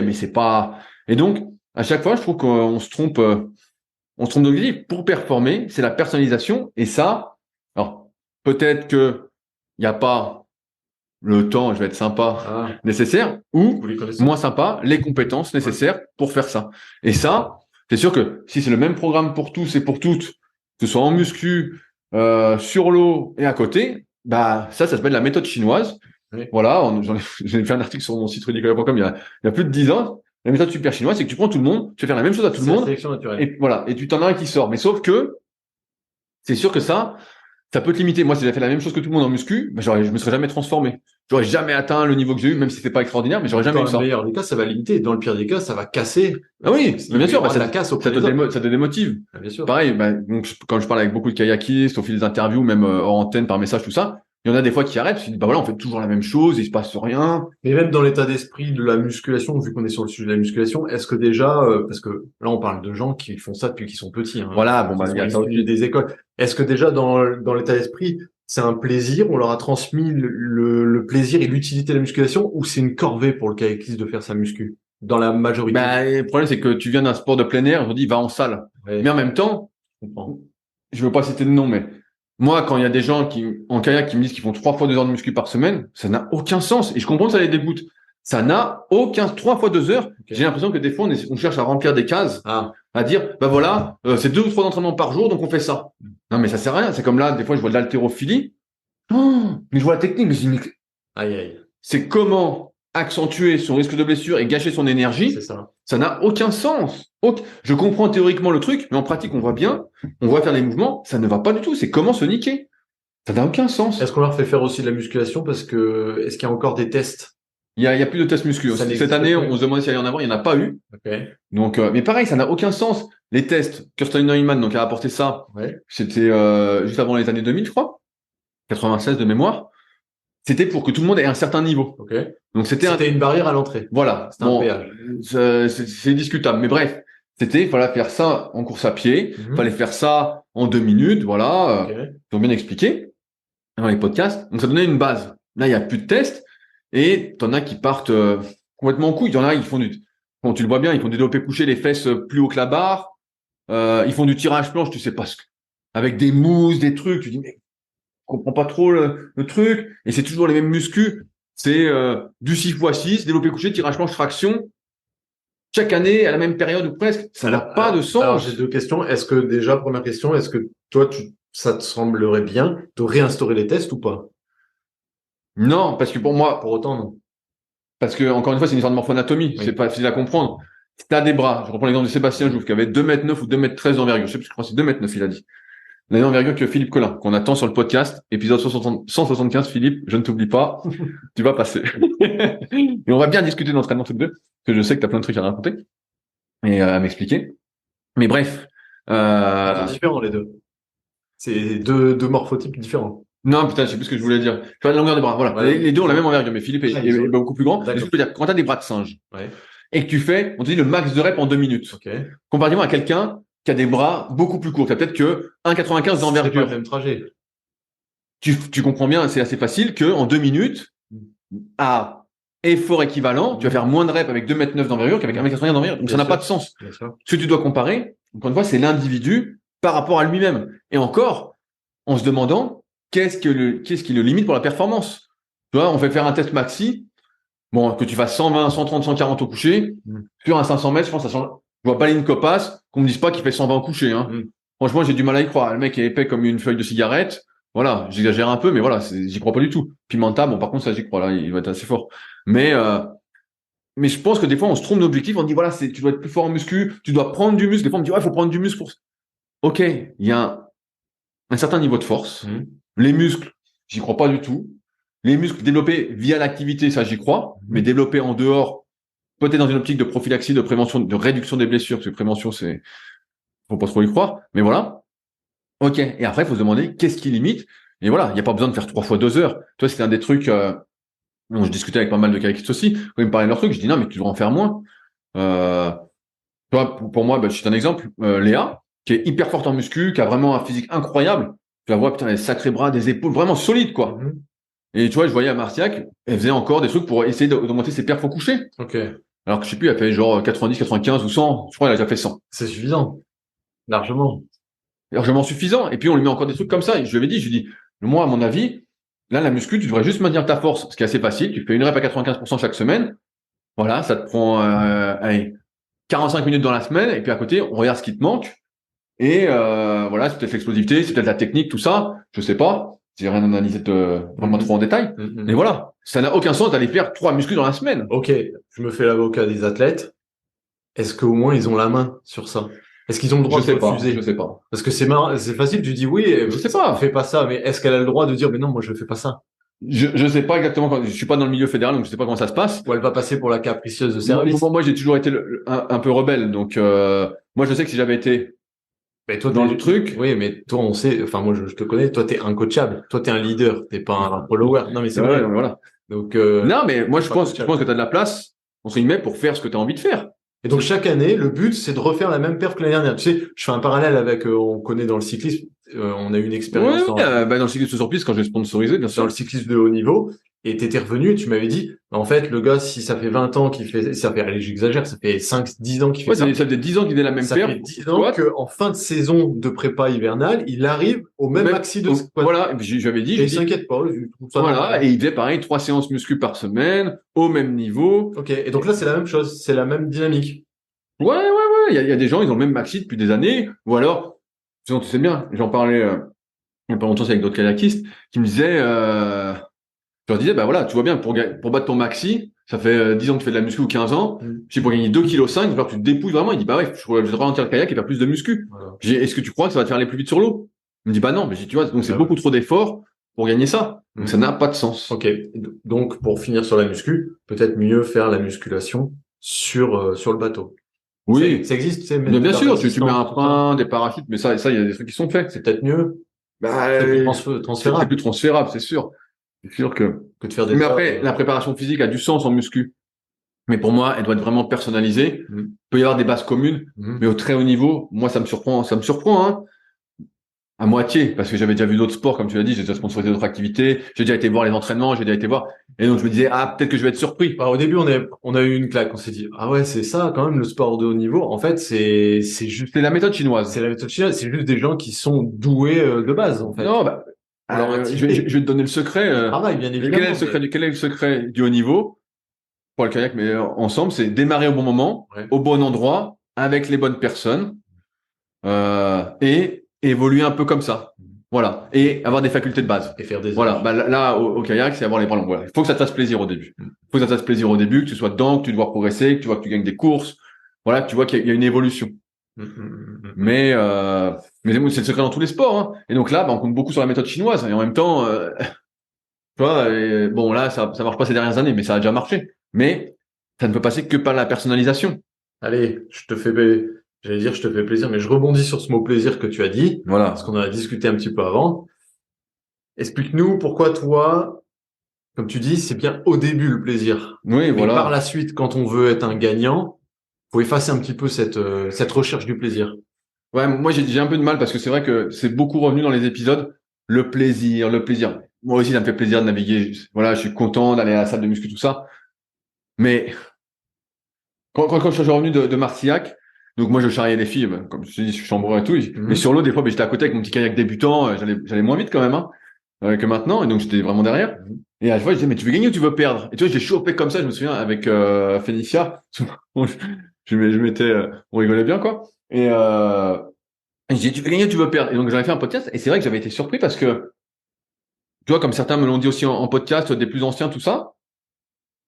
mais c'est pas. Et donc, à chaque fois, je trouve qu'on se trompe, d'objectif. Pour performer, c'est la personnalisation. Et ça, alors peut-être que il n'y a pas le temps, je vais être sympa, nécessaire, ou moins sympa, les compétences nécessaires pour faire ça. Et ça, c'est sûr que si c'est le même programme pour tous et pour toutes, que ce soit en muscu, sur l'eau et à côté, bah ça s'appelle la méthode chinoise. Oui. Voilà, j'ai fait un article sur mon site rudicola.com il y a plus de 10 ans. La méthode super chinoise, c'est que tu prends tout le monde, tu fais faire la même chose à tout le monde, et voilà, et tu t'en as un qui sort. Mais sauf que c'est sûr que ça peut te limiter. Moi, si j'avais fait la même chose que tout le monde en muscu, bah, je me serais jamais transformé. J'aurais jamais atteint le niveau que j'ai eu, même si c'était pas extraordinaire, mais j'aurais jamais eu ça. Dans le meilleur des cas, ça va limiter. Dans le pire des cas, ça va casser. Ah oui, mais bien sûr, ça te démotive. Ah, bien sûr. Pareil, donc, quand je parle avec beaucoup de kayakistes, au fil des interviews, même hors antenne, par message, tout ça, il y en a des fois qui arrêtent, parce qu'ils disent, bah voilà, on fait toujours la même chose, il se passe rien. Mais même dans l'état d'esprit de la musculation, vu qu'on est sur le sujet de la musculation, est-ce que déjà, parce que là, on parle de gens qui font ça depuis qu'ils sont petits, hein, voilà, bon, bah, il y a des écoles. Est-ce que déjà, dans l'état d'esprit, c'est un plaisir, on leur a transmis le plaisir et l'utilité de la musculation, ou c'est une corvée pour le kayakiste de faire sa muscu? Dans la majorité. Bah, le problème, c'est que tu viens d'un sport de plein air, on dit, va en salle. Ouais. Mais en même temps, je veux pas citer de nom, mais moi, quand il y a des gens en kayak qui me disent qu'ils font 3 fois 2 heures de muscu par semaine, ça n'a aucun sens. Et je comprends que ça les dégoûte. Ça n'a 3 fois 2 heures. Okay. J'ai l'impression que des fois, on cherche à remplir des cases, à dire, bah voilà, c'est 2 ou 3 entraînements par jour, donc on fait ça. Non, mais ça sert à rien. C'est comme là, des fois, je vois de l'haltérophilie. Mais je vois la technique, mais je dis, aïe. C'est comment accentuer son risque de blessure et gâcher son énergie. C'est ça. Ça n'a aucun sens. Je comprends théoriquement le truc, mais en pratique, on voit faire les mouvements, ça ne va pas du tout. C'est comment se niquer. Ça n'a aucun sens. Est-ce qu'on leur fait faire aussi de la musculation parce que est-ce qu'il y a encore des tests? Il y a plus de tests muscu. Cette année, on se demandait s'il y allait en avoir, il n'y en a pas eu. Okay. Donc, mais pareil, ça n'a aucun sens. Les tests, Kirsten Neumann, donc, a apporté ça. Ouais. C'était juste avant les années 2000, je crois. 96 de mémoire. C'était pour que tout le monde ait un certain niveau. Okay. Donc c'était une barrière à l'entrée. Voilà. C'était un péage. C'est discutable. Mais bref, fallait faire ça en course à pied, fallait faire ça en 2 minutes, voilà. Ils ont bien expliqué dans les podcasts. Donc ça donnait une base. Là, il y a plus de tests et t'en as qui partent complètement en couille. Il y en a, ils font bon, tu le vois bien, ils font des développés couchés, les fesses plus haut que la barre. Ils font du tirage planche, tu sais pas avec des mousses, des trucs. Tu dis mais je comprends pas trop le truc. Et c'est toujours les mêmes muscles. C'est du 6x6, développé couché, tirage planche, traction. Chaque année, à la même période ou presque, ça n'a pas de sens. Alors, j'ai 2 questions. Est-ce que déjà, première question, est-ce que toi, ça te semblerait bien de réinstaurer les tests ou pas? Non, parce que pour moi... Pour autant, non. Parce que, encore une fois, c'est une histoire de morphoanatomie. Oui. C'est pas facile à comprendre. Si t'as des bras, je reprends l'exemple de Sébastien Jouve, qui avait 2,9 m ou 2,13 m d'envergure. Je sais plus, je crois que c'est 2,9 m, il a dit. La même envergure que Philippe Collin, qu'on attend sur le podcast, épisode 175, Philippe, je ne t'oublie pas, tu vas passer. Et on va bien discuter d'entraînement tous les deux, parce que je sais que tu as plein de trucs à raconter et à m'expliquer. Mais bref. C'est différent, les deux. C'est deux morphotypes différents. Non, putain, je sais plus ce que je voulais dire. Tu vois, la longueur des bras, voilà. Ouais. Les deux ont la même envergure, mais Philippe est beaucoup plus grand. Et je peux dire, quand tu as des bras de singe, et que tu fais, on te dit le max de rep en 2 minutes. Comparativement à quelqu'un qui a des bras beaucoup plus courts, qui a peut-être que 1,95 d'envergure. C'est pas le même trajet. Tu comprends bien, c'est assez facile que en 2 minutes, à effort équivalent, tu vas faire moins de reps avec 2,9 m d'envergure qu'avec 1,95 d'envergure. Donc ça n'a pas de sens. Ce que tu dois comparer, encore une fois, c'est l'individu par rapport à lui-même. Et encore, en se demandant qu'est-ce qui le limite pour la performance. Tu vois, on fait faire un test maxi, bon, que tu fasses 120, 130, 140 au coucher, sur un 500 mètres, je pense que ça change. Je vois pas Pauline Copas, qu'on me dise pas qu'il fait 120 au coucher, hein. Franchement, j'ai du mal à y croire. Le mec est épais comme une feuille de cigarette. Voilà, j'exagère un peu, mais voilà, j'y crois pas du tout. Pimenta, bon, par contre, ça, j'y crois, là, il va être assez fort. Mais, mais je pense que des fois, on se trompe d'objectif. On dit, voilà, tu dois être plus fort en muscu, tu dois prendre du muscle. Des fois, on me dit, ouais, il faut prendre du muscle pour... Ok, il y a un certain niveau de force. Les muscles, j'y crois pas du tout. Les muscles développés via l'activité, ça, j'y crois. Mais développés en dehors, peut-être dans une optique de prophylaxie, de prévention, de réduction des blessures, parce que prévention, faut pas trop y croire. Mais voilà. Ok. Et après, il faut se demander qu'est-ce qui limite. Et voilà, il n'y a pas besoin de faire 3 fois 2 heures. Toi, c'était un des trucs dont je discutais avec pas mal de kayakistes aussi. Quand ils me parlaient de leur truc, je dis non, mais tu devrais en faire moins. Toi, pour moi, je cite un exemple. Léa, qui est hyper forte en muscu, qui a vraiment un physique incroyable. Tu la vois, putain, les sacrés bras, des épaules vraiment solides, quoi. Et tu vois, je voyais à Martiac, elle faisait encore des trucs pour essayer d'augmenter ses perfs au coucher. Ok. Alors que je sais plus, elle fait genre 90, 95 ou 100. Je crois qu'elle a déjà fait 100. C'est suffisant. Largement. Largement suffisant. Et puis, on lui met encore des trucs comme ça. Et je lui avais dit, moi, à mon avis, là, la muscu, tu devrais juste maintenir ta force, ce qui est assez facile. Tu fais une rep à 95% chaque semaine. Voilà, ça te prend, allez, 45 minutes dans la semaine. Et puis, à côté, on regarde ce qui te manque. Et, voilà, c'est peut-être l'explosivité, c'est peut-être la technique, tout ça. Je sais pas. J'ai rien analysé vraiment trop en détail. Mais voilà. Ça n'a aucun sens d'aller faire 3 muscles dans la semaine. Ok. Je me fais l'avocat des athlètes. Est-ce qu'au moins ils ont la main sur ça? Est-ce qu'ils ont le droit de refuser? Je sais pas. Parce que c'est marrant, c'est facile, tu dis oui, Je sais pas. Fais pas ça, mais est-ce qu'elle a le droit de dire, mais non, moi je fais pas ça? Je sais pas exactement je suis pas dans le milieu fédéral, donc je sais pas comment ça se passe. Ou elle va passer pour la capricieuse de service? Moi, j'ai toujours été un peu rebelle, donc, moi, je sais que si j'avais été mais toi, dans le truc. Oui, mais toi, on sait, enfin, moi, je te connais, toi, t'es incoachable. Toi, t'es un leader, t'es pas un follower. Non, mais c'est vrai. Voilà. Donc, non, mais moi, je pense que t'as de la place, entre guillemets, pour faire ce que t'as envie de faire. Et donc, chaque année, le but, c'est de refaire la même perf que l'année dernière. Tu sais, je fais un parallèle avec, on connaît dans le cyclisme, on a eu une expérience dans le cyclisme sur piste, quand j'ai sponsorisé, bien sûr. Dans le cyclisme de haut niveau. Et t'étais revenu et tu m'avais dit, en fait, le gars, si ça fait 20 ans qu'il fait, ça fait, allez, j'exagère, ça fait 5, 10 ans qu'il fait ça. Ça fait 10 ans qu'il fait la même ça paire. Ça fait 10 ans qu'en fin de saison de prépa hivernale, il arrive au même maxi de squat. Voilà. Et puis, j'avais dit, il s'inquiète pas, je trouve ça voilà. normal. Et il faisait pareil, 3 séances muscu par semaine, au même niveau. Ok. Et donc là, c'est la même chose, c'est la même dynamique. Ouais. Il y a des gens, ils ont le même maxi depuis des années. Ou alors, sinon, tu sais bien, j'en parlais, il y a pas longtemps, c'est avec d'autres kayakistes, qui me disaient, je leur disais, bah voilà, tu vois bien, pour battre ton maxi, ça fait 10 ans que tu fais de la muscu ou 15 ans, si pour gagner 2,5 kg, il va falloir que tu te dépouilles vraiment. Il dit, bah ouais, je vais ralentir le kayak et faire plus de muscu. Voilà. J'ai dit, est-ce que tu crois que ça va te faire aller plus vite sur l'eau? Il me dit, bah non, mais tu vois, donc c'est beaucoup trop d'efforts pour gagner ça. Donc ça n'a pas de sens. Ok. Donc, pour finir sur la muscu, peut-être mieux faire la musculation sur le bateau. Oui. Ça existe, tu sais, bien sûr, tu mets un frein, des parachutes, mais ça, il y a des trucs qui sont faits. C'est peut-être mieux. Bah, c'est plus transférable. C'est plus transférable, c'est sûr. C'est sûr que de faire des mais après, la préparation physique a du sens en muscu. Mais pour moi, elle doit être vraiment personnalisée. Il peut y avoir des bases communes, mais au très haut niveau, moi, ça me surprend, hein. À moitié, parce que j'avais déjà vu d'autres sports, comme tu l'as dit, j'ai déjà sponsorisé d'autres activités, j'ai déjà été voir les entraînements, j'ai déjà été voir, et donc je me disais, peut-être que je vais être surpris. Bah, au début, on a eu une claque, on s'est dit, ah ouais, c'est ça, quand même, le sport de haut niveau. En fait, c'est juste. C'est la méthode chinoise. C'est la méthode chinoise, c'est juste des gens qui sont doués de base, en fait. Non, je vais te donner le secret. Bien évidemment. Quel est le secret du haut niveau? Pour le kayak, mais ensemble, c'est démarrer au bon moment, au bon endroit, avec les bonnes personnes, et évoluer un peu comme ça. Voilà. Et avoir des facultés de base. Et faire des voilà. Là, au kayak, c'est avoir les bras longs. Voilà. Il faut que ça te fasse plaisir au début. Que tu sois dedans, que tu dois progresser, que tu vois que tu gagnes des courses. Voilà, que tu vois qu'il y a une évolution. Mais c'est le secret dans tous les sports, hein. Et donc là, on compte beaucoup sur la méthode chinoise. Et en même temps, tu vois, bon, là, ça marche pas ces dernières années, mais ça a déjà marché. Mais ça ne peut passer que par la personnalisation. Allez, je te fais plaisir, mais je rebondis sur ce mot plaisir que tu as dit. Voilà. Parce qu'on en a discuté un petit peu avant. Explique-nous pourquoi toi, comme tu dis, c'est bien au début le plaisir. Oui, mais par la suite, quand on veut être un gagnant, faut effacer un petit peu cette recherche du plaisir. Ouais, moi j'ai un peu de mal parce que c'est vrai que c'est beaucoup revenu dans les épisodes. Le plaisir. Moi aussi, ça me fait plaisir de naviguer. Voilà, je suis content d'aller à la salle de muscu, tout ça. Mais quand je suis revenu de Martillac, donc moi je charriais les filles, comme je te dis, je suis chambreur et tout. Mais sur l'eau, des fois, j'étais à côté avec mon petit kayak débutant, j'allais moins vite quand même, hein, que maintenant, et donc j'étais vraiment derrière. Et à la fois, je disais, mais tu veux gagner ou tu veux perdre? Et tu vois, je l'ai chopé comme ça, je me souviens, avec Fénicia. je m'étais, on rigolait bien, quoi. Et je disais, tu veux gagner ou tu veux perdre? Et donc j'avais fait un podcast, et c'est vrai que j'avais été surpris parce que, tu vois, comme certains me l'ont dit aussi en podcast, des plus anciens, tout ça,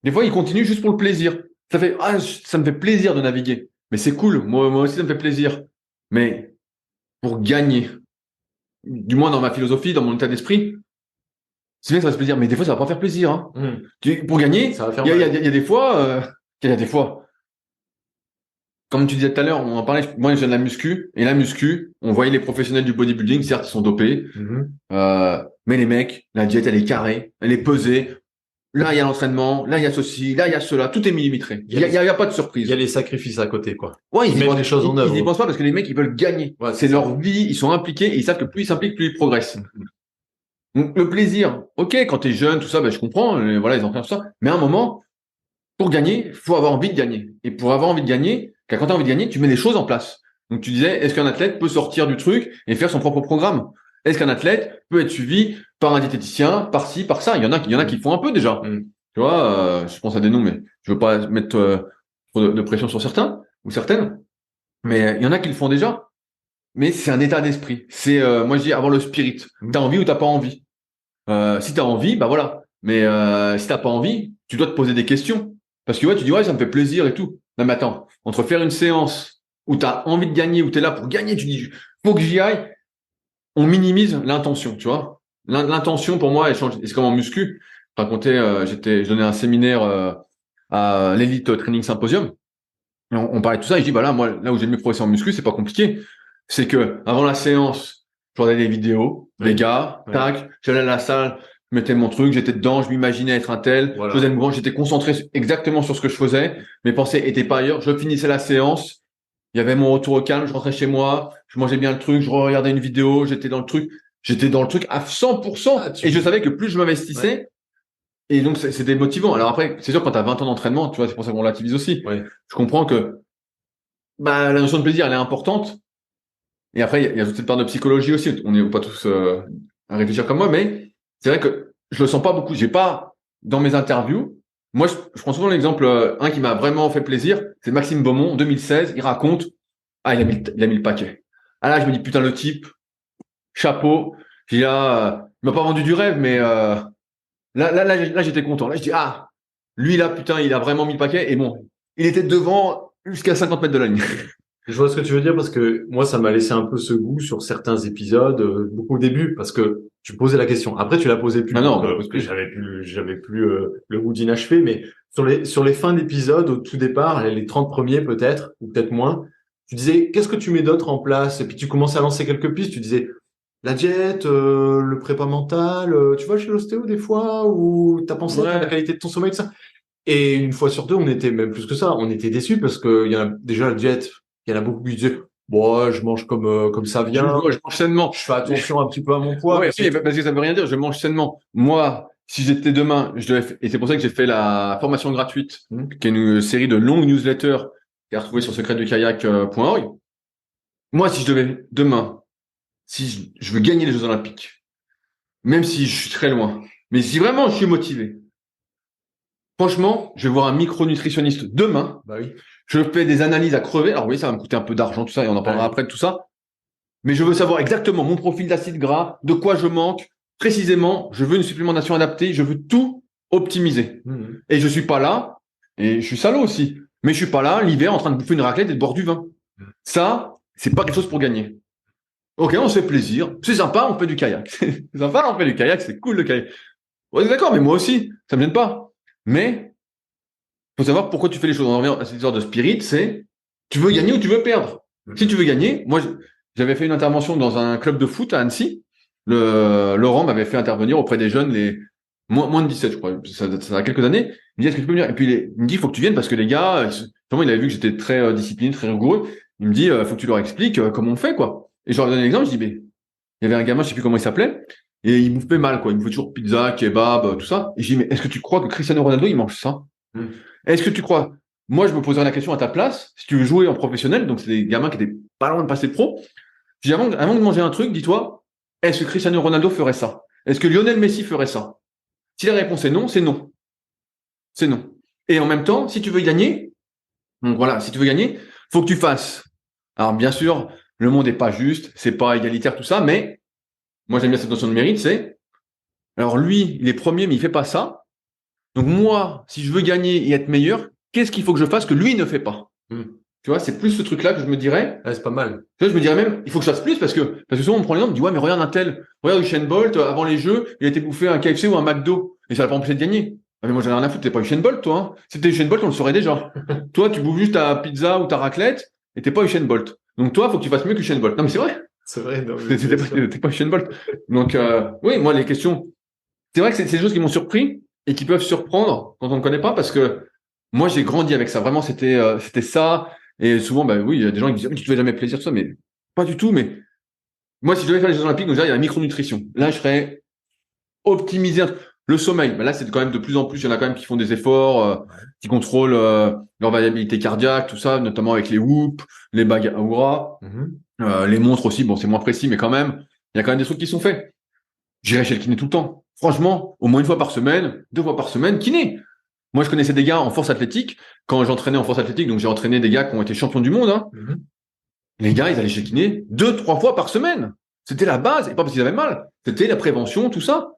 des fois, ils continuent juste pour le plaisir. ça me fait plaisir de naviguer. Mais c'est cool. Moi aussi, ça me fait plaisir. Mais pour gagner, du moins dans ma philosophie, dans mon état d'esprit, c'est bien que ça fasse plaisir. Mais des fois, ça va pas faire plaisir, hein. Pour gagner, Ça va faire il y a des fois, comme tu disais tout à l'heure, on en parlait, moi je viens de la muscu, et la muscu, on voyait les professionnels du bodybuilding, certes ils sont dopés, mais les mecs, la diète elle est carrée, elle est pesée, là il y a l'entraînement, là il y a ceci, là il y a cela, tout est millimétré, il y a pas de surprise. Il y a les sacrifices à côté, quoi. Ouais, ils mettent des choses en œuvre. Ils y pensent pas parce que les mecs ils veulent gagner, Ouais, c'est leur vie, ils sont impliqués, et ils savent que plus ils s'impliquent, plus ils progressent. Donc le plaisir, ok, quand t'es jeune, tout ça, ben, je comprends, voilà, ils entraînent tout ça, mais à un moment, pour gagner, il faut avoir envie de gagner. Et pour avoir envie de gagner, quand tu as envie de gagner, tu mets les choses en place. Donc tu disais, est-ce qu'un athlète peut sortir du truc et faire son propre programme? Est-ce qu'un athlète peut être suivi par un diététicien, par ci, par ça? Il y en a qui font un peu déjà. Tu vois, je pense à des noms, mais je veux pas mettre trop de pression sur certains ou certaines. Mais il y en a qui le font déjà. Mais c'est un état d'esprit. C'est, moi je dis, avoir le spirit. T'as envie ou t'as pas envie. Si t'as envie, bah voilà. Mais si t'as pas envie, tu dois te poser des questions. Parce que ouais, tu dis ouais, ça me fait plaisir et tout. Non mais attends, entre faire une séance où t'as envie de gagner, où t'es là pour gagner, tu dis faut que j'y aille, on minimise l'intention, tu vois. L'intention pour moi elle change. Et c'est comme en muscu. Je racontais, je donnais un séminaire à l'Elite Training Symposium. Et on parlait de tout ça. Et je dis bah là, moi, là où j'ai mieux progressé en muscu, c'est pas compliqué. C'est que avant la séance, je regardais des vidéos, les gars, tac, j'allais à la salle. Je mettais mon truc, j'étais dedans, je m'imaginais être un tel, je faisais le mouvement, j'étais concentré exactement sur ce que je faisais, mes pensées étaient pas ailleurs, je finissais la séance, il y avait mon retour au calme, je rentrais chez moi, je mangeais bien le truc, je regardais une vidéo, j'étais dans le truc à 100%, et je savais que plus je m'investissais, et donc c'était motivant. Alors après, c'est sûr, quand tu as 20 ans d'entraînement, tu vois, c'est pour ça qu'on relativise aussi. Je comprends que bah, la notion de plaisir, elle est importante, et après, il y a toute cette part de psychologie aussi, on n'est pas tous à réfléchir comme moi, mais c'est vrai que je le sens pas beaucoup. J'ai pas dans mes interviews. Moi, je prends souvent l'exemple, un qui m'a vraiment fait plaisir, c'est Maxime Beaumont, en 2016. Il raconte, il a mis le paquet. Ah là, je me dis putain le type, chapeau. Il m'a pas vendu du rêve, mais là, j'étais content. Là, je dis lui là, putain, il a vraiment mis le paquet. Et bon, il était devant jusqu'à 50 mètres de la ligne. Je vois ce que tu veux dire parce que moi, ça m'a laissé un peu ce goût sur certains épisodes, beaucoup au début, parce que tu posais la question. Après, tu la posais plus. Parce que j'avais plus le goût d'inachevé, mais sur les fins d'épisodes, au tout départ, les 30 premiers peut-être, ou peut-être moins, tu disais, qu'est-ce que tu mets d'autre en place? Et puis tu commençais à lancer quelques pistes, tu disais, la diète, le prépa mental, tu vois chez l'ostéo des fois, ou t'as pensé à la qualité de ton sommeil, tout ça. Et une fois sur deux, on était même plus que ça, on était déçus parce que il y a déjà la diète. Il y en a beaucoup qui disaient, bon, je mange comme ça vient. Je mange sainement. Je fais attention un petit peu à mon poids. Oui, parce que ça veut rien dire. Je mange sainement. Moi, si j'étais demain, et c'est pour ça que j'ai fait la formation gratuite, qui est une série de longues newsletters qui est retrouvée sur secretdukayak.org. Moi, si je devais demain, si je veux gagner les Jeux Olympiques, même si je suis très loin, mais si vraiment je suis motivé, franchement, je vais voir un micronutritionniste demain. Bah oui. Je fais des analyses à crever. Alors oui, ça va me coûter un peu d'argent, tout ça, et on en parlera après de tout ça. Mais je veux savoir exactement mon profil d'acide gras, de quoi je manque, précisément. Je veux une supplémentation adaptée. Je veux tout optimiser. Et je suis pas là, et je suis salaud aussi, mais je suis pas là l'hiver en train de bouffer une raclette et de boire du vin. Ça, c'est pas quelque chose pour gagner. Ok, on se fait plaisir. C'est sympa, on fait du kayak. C'est sympa, on fait du kayak, c'est cool le kayak. Ouais, d'accord, mais moi aussi, ça me gêne pas. Mais faut savoir pourquoi tu fais les choses. On revient à cette histoire de spirit, c'est tu veux gagner ou tu veux perdre. Si tu veux gagner, moi j'avais fait une intervention dans un club de foot à Annecy. Laurent m'avait fait intervenir auprès des jeunes, les moins de 17, je crois. Ça a quelques années. Il me dit est-ce que tu peux venir? Et puis il me dit il faut que tu viennes parce que les gars, vraiment il avait vu que j'étais très discipliné, très rigoureux. Il me dit faut que tu leur expliques comment on fait quoi. Et je leur donne l'exemple. Je dis mais il y avait un gamin, je sais plus comment il s'appelait, et il bouffait mal quoi. Il bouffait toujours pizza, kebab, tout ça. Et je dis mais est-ce que tu crois que Cristiano Ronaldo il mange ça? Est-ce que tu crois? Moi, je me poserais la question à ta place, si tu veux jouer en professionnel, donc c'est des gamins qui étaient pas loin de passer pro. Je dis, avant de manger un truc, dis-toi, est-ce que Cristiano Ronaldo ferait ça? Est-ce que Lionel Messi ferait ça? Si la réponse est non, c'est non. C'est non. Et en même temps, si tu veux gagner, donc voilà, si tu veux gagner, faut que tu fasses. Alors, bien sûr, le monde est pas juste, c'est pas égalitaire, tout ça, mais moi, j'aime bien cette notion de mérite, c'est, alors lui, il est premier, mais il fait pas ça. Donc moi, si je veux gagner et être meilleur, qu'est-ce qu'il faut que je fasse que lui ne fait pas? Tu vois, c'est plus ce truc-là que je me dirais. Ouais, c'est pas mal. Tu vois, je me dirais même, il faut que je fasse plus parce que souvent on prend l'exemple, on dit ouais, mais regarde un tel, regarde Usain Bolt, avant les Jeux, il a été bouffé un KFC ou un McDo et ça l'a pas empêché de gagner. Ah, mais moi j'en ai rien à foutre, t'es pas Usain Bolt, toi. Hein. Si t'étais Usain Bolt, on le saurait déjà. Toi, tu bouffes juste ta pizza ou ta raclette et t'es pas Usain Bolt. Donc toi, faut que tu fasses mieux que Usain Bolt. Non mais c'est vrai. C'est vrai. Non, T'es pas Usain Bolt. Donc oui, moi les questions, c'est vrai que c'est des choses qui m'ont surpris et qui peuvent surprendre quand on ne connaît pas parce que moi j'ai grandi avec ça. Vraiment, c'était ça. Et souvent, bah oui, il y a des gens qui disent, mais tu te fais jamais plaisir, tout ça, mais pas du tout. Mais moi, si je devais faire les Jeux Olympiques, déjà, il y a la micronutrition. Là, je serais optimisé le sommeil. Bah là, c'est quand même de plus en plus, il y en a quand même qui font des efforts, qui contrôlent leur variabilité cardiaque, tout ça, notamment avec les Whoop, les bagues à Oura, les montres aussi. Bon, c'est moins précis, mais quand même, il y a quand même des trucs qui sont faits. J'irai chez le kiné tout le temps. Franchement, au moins une fois par semaine, 2 fois par semaine, kiné. Moi, je connaissais des gars en force athlétique. Quand j'entraînais en force athlétique, donc j'ai entraîné des gars qui ont été champions du monde. Hein. Les gars, ils allaient chez le kiné 2-3 fois par semaine. C'était la base, et pas parce qu'ils avaient mal. C'était la prévention, tout ça.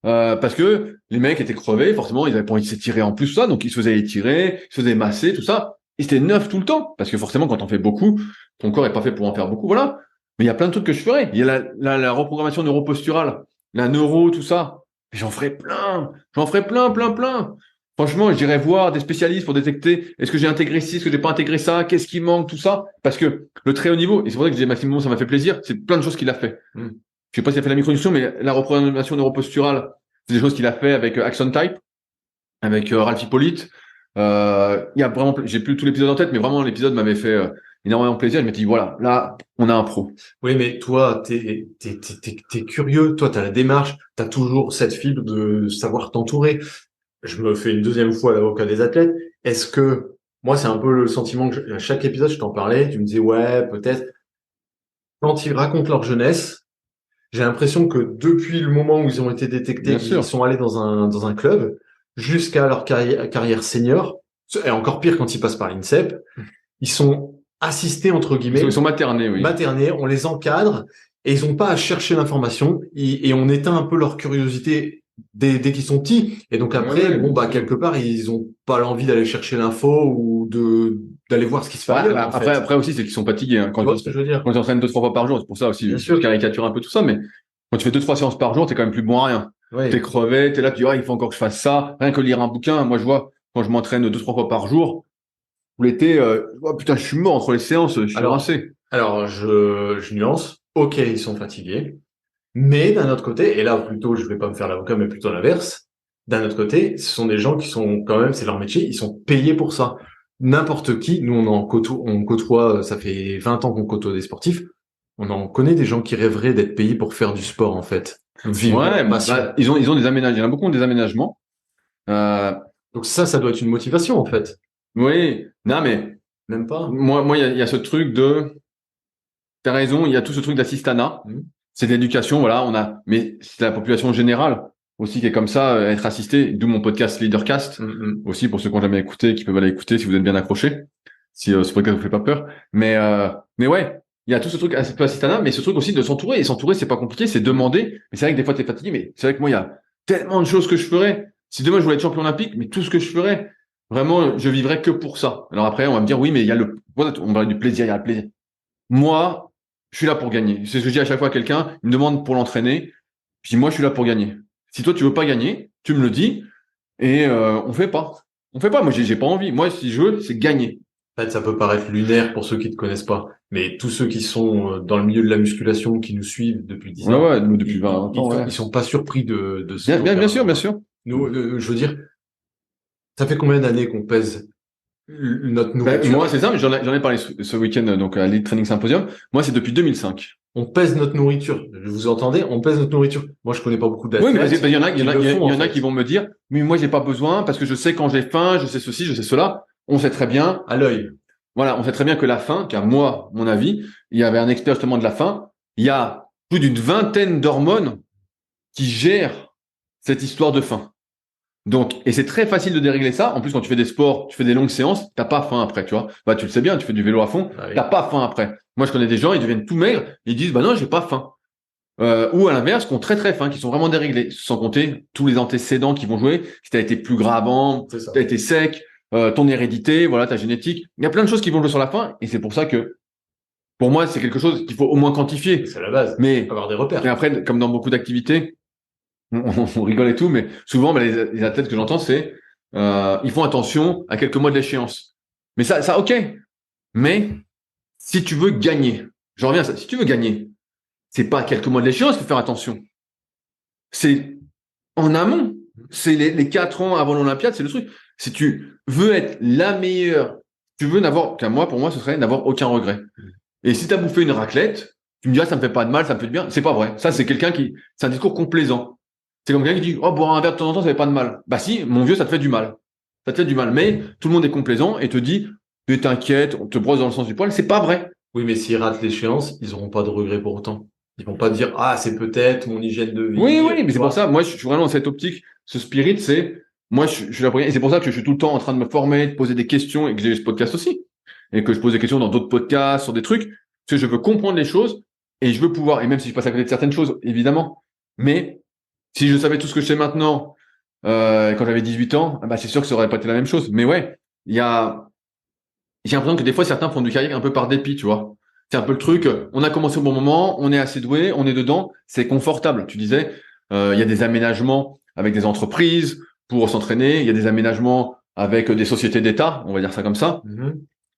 Parce que les mecs étaient crevés, forcément, ils avaient pas envie de s'étirer en plus, tout ça, donc ils se faisaient étirer, ils se faisaient masser, tout ça. Et c'était neuf tout le temps, parce que forcément, quand on fait beaucoup, ton corps est pas fait pour en faire beaucoup, voilà. Mais il y a plein de trucs que je ferais. Il y a la reprogrammation neuroposturale, la neuro, tout ça. Mais j'en ferai plein. J'en ferai plein, plein, plein. Franchement, j'irai voir des spécialistes pour détecter est-ce que j'ai intégré ci, est-ce que j'ai pas intégré ça, qu'est-ce qui manque, tout ça. Parce que le très haut niveau, et c'est pour ça que je disais Maxime, ça m'a fait plaisir, c'est plein de choses qu'il a fait. Je sais pas s'il a fait la micronutrition, mais la reprogrammation neuroposturale, c'est des choses qu'il a fait avec Action Type, avec Ralph Hippolyte. Il y a vraiment, j'ai plus tout l'épisode en tête, mais vraiment l'épisode m'avait fait énormément plaisir. Je m'étais dit voilà, là, on a un pro. Oui, mais toi, t'es curieux. Toi, t'as la démarche. T'as toujours cette fibre de savoir t'entourer. Je me fais une deuxième fois l'avocat des athlètes. Est-ce que, moi, c'est un peu le sentiment que à chaque épisode, je t'en parlais, tu me disais, ouais, peut-être. Quand ils racontent leur jeunesse, j'ai l'impression que depuis le moment où ils ont été détectés, qu'ils sont allés dans un club, jusqu'à leur carrière senior, et encore pire quand ils passent par l'INSEP, ils sont assistés, entre guillemets. Ils sont maternés, oui. Maternés, on les encadre, et ils ont pas à chercher l'information, et on éteint un peu leur curiosité dès qu'ils sont petits. Et donc après, quelque part, ils ont pas l'envie d'aller chercher l'info ou d'aller voir ce qui se fait ailleurs. Après aussi, c'est qu'ils sont fatigués. Hein. Tu vois ce que je veux dire? Quand tu entraînes 2-3 fois par jour, c'est pour ça aussi, je caricature un peu tout ça, mais quand tu fais 2-3 séances par jour, t'es quand même plus bon à rien. Ouais. T'es crevé, t'es là, tu dis, il faut encore que je fasse ça. Rien que lire un bouquin, moi je vois, quand je m'entraîne 2-3 fois par jour, l'été, putain, je suis mort entre les séances, je suis rincé. Alors, je nuance. Ok, ils sont fatigués. Mais d'un autre côté, et là plutôt, je vais pas me faire l'avocat, mais plutôt l'inverse. D'un autre côté, ce sont des gens qui sont quand même, c'est leur métier, ils sont payés pour ça. N'importe qui, nous on côtoie, ça fait 20 ans qu'on côtoie des sportifs, on en connaît des gens qui rêveraient d'être payés pour faire du sport en fait. Ils ont des aménagements, il y en a beaucoup des aménagements. Donc ça doit être une motivation en fait. Oui, non mais même pas. Moi il y a ce truc de, t'as raison, il y a tout ce truc d'assistanat. C'est de l'éducation, voilà, mais c'est la population générale aussi qui est comme ça, être assisté, d'où mon podcast Leadercast, aussi pour ceux qui n'ont jamais écouté, qui peuvent aller écouter si vous êtes bien accrochés, si ce podcast vous fait pas peur. Mais ouais, il y a tout ce truc assistanat, mais ce truc aussi de s'entourer, et s'entourer, c'est pas compliqué, c'est demander, mais c'est vrai que des fois t'es fatigué, mais c'est vrai que moi, il y a tellement de choses que je ferais. Si demain je voulais être champion olympique, mais tout ce que je ferais, vraiment, je vivrais que pour ça. Alors après, on va me dire, oui, mais il y a on parle du plaisir, il y a le plaisir. Moi, je suis là pour gagner. C'est ce que je dis à chaque fois à quelqu'un, il me demande pour l'entraîner. Je dis, moi, je suis là pour gagner. Si toi, tu veux pas gagner, tu me le dis et on fait pas. On fait pas. Moi, j'ai pas envie. Moi, si je veux, c'est gagner. En fait, ça peut paraître lunaire pour ceux qui ne connaissent pas, mais tous ceux qui sont dans le milieu de la musculation, qui nous suivent depuis 10 ans, depuis 20 ans, ils sont pas surpris de ce bien sûr. Nous, je veux dire, ça fait combien d'années qu'on pèse notre nourriture? Moi, c'est ça, mais j'en ai parlé ce week-end, donc à l'Elite Training Symposium. Moi, c'est depuis 2005. On pèse notre nourriture. Vous entendez? On pèse notre nourriture. Moi, je connais pas beaucoup d'athlètes. Oui, mais il y en a qui vont me dire, mais moi, j'ai pas besoin parce que je sais quand j'ai faim, je sais ceci, je sais cela. On sait très bien. À l'œil. Voilà, on sait très bien que la faim, car moi, mon avis, il y avait un expert justement de la faim. Il y a plus d'une vingtaine d'hormones qui gèrent cette histoire de faim. Donc, et c'est très facile de dérégler ça. En plus, quand tu fais des sports, tu fais des longues séances, t'as pas faim après, tu vois. Bah, tu le sais bien, tu fais du vélo à fond, t'as pas faim après. Moi, je connais des gens, ils deviennent tout maigres, ils disent, bah non, j'ai pas faim. Ou à l'inverse, qui ont très très faim, qui sont vraiment déréglés, sans compter tous les antécédents qui vont jouer. Si t'as été plus gras avant, t'as été sec, ton hérédité, voilà, ta génétique. Il y a plein de choses qui vont jouer sur la fin, et c'est pour ça que, pour moi, c'est quelque chose qu'il faut au moins quantifier. C'est la base. Mais Avoir des repères. et après, comme dans beaucoup d'activités, on rigole et tout, mais souvent, les athlètes que j'entends, c'est ils font attention à quelques mois de l'échéance. Mais ça, ok. Mais si tu veux gagner, je reviens à ça. Si tu veux gagner, c'est pas à quelques mois de l'échéance qu'il faut faire attention. C'est en amont. C'est les 4 ans avant l'Olympiade, c'est le truc. Si tu veux être la meilleure, tu veux n'avoir qu'à moi, pour moi, ce serait n'avoir aucun regret. Et si tu as bouffé une raclette, tu me dis, ça me fait pas de mal, ça me fait du bien. C'est pas vrai. Ça, c'est c'est un discours complaisant. C'est comme quelqu'un qui dit, oh, boire un verre de temps en temps, ça fait pas de mal. Bah si, mon vieux, ça te fait du mal. Ça te fait du mal. Mais tout le monde est complaisant et te dit, mais t'inquiète, on te brosse dans le sens du poil. C'est pas vrai. Oui, mais s'ils ratent l'échéance, ils n'auront pas de regret pour autant. Ils vont pas dire, ah, c'est peut-être mon hygiène de vie. Oui, mais c'est pour ça. Moi, je suis vraiment dans cette optique. Ce spirit, moi, je suis là pour gagner. Et c'est pour ça que je suis tout le temps en train de me former, de poser des questions et que j'ai eu ce podcast aussi. Et que je pose des questions dans d'autres podcasts, sur des trucs. Parce que je veux comprendre les choses et je veux pouvoir, et même si je passe à côté de certaines choses, évidemment. Mais si je savais tout ce que je sais maintenant, quand j'avais 18 ans, bah, c'est sûr que ça aurait pas été la même chose. Mais ouais, j'ai l'impression que des fois, certains font du kayak un peu par dépit, tu vois. C'est un peu le truc, on a commencé au bon moment, on est assez doué, on est dedans, c'est confortable. Tu disais, il y a des aménagements avec des entreprises pour s'entraîner, il y a des aménagements avec des sociétés d'État, on va dire ça comme ça,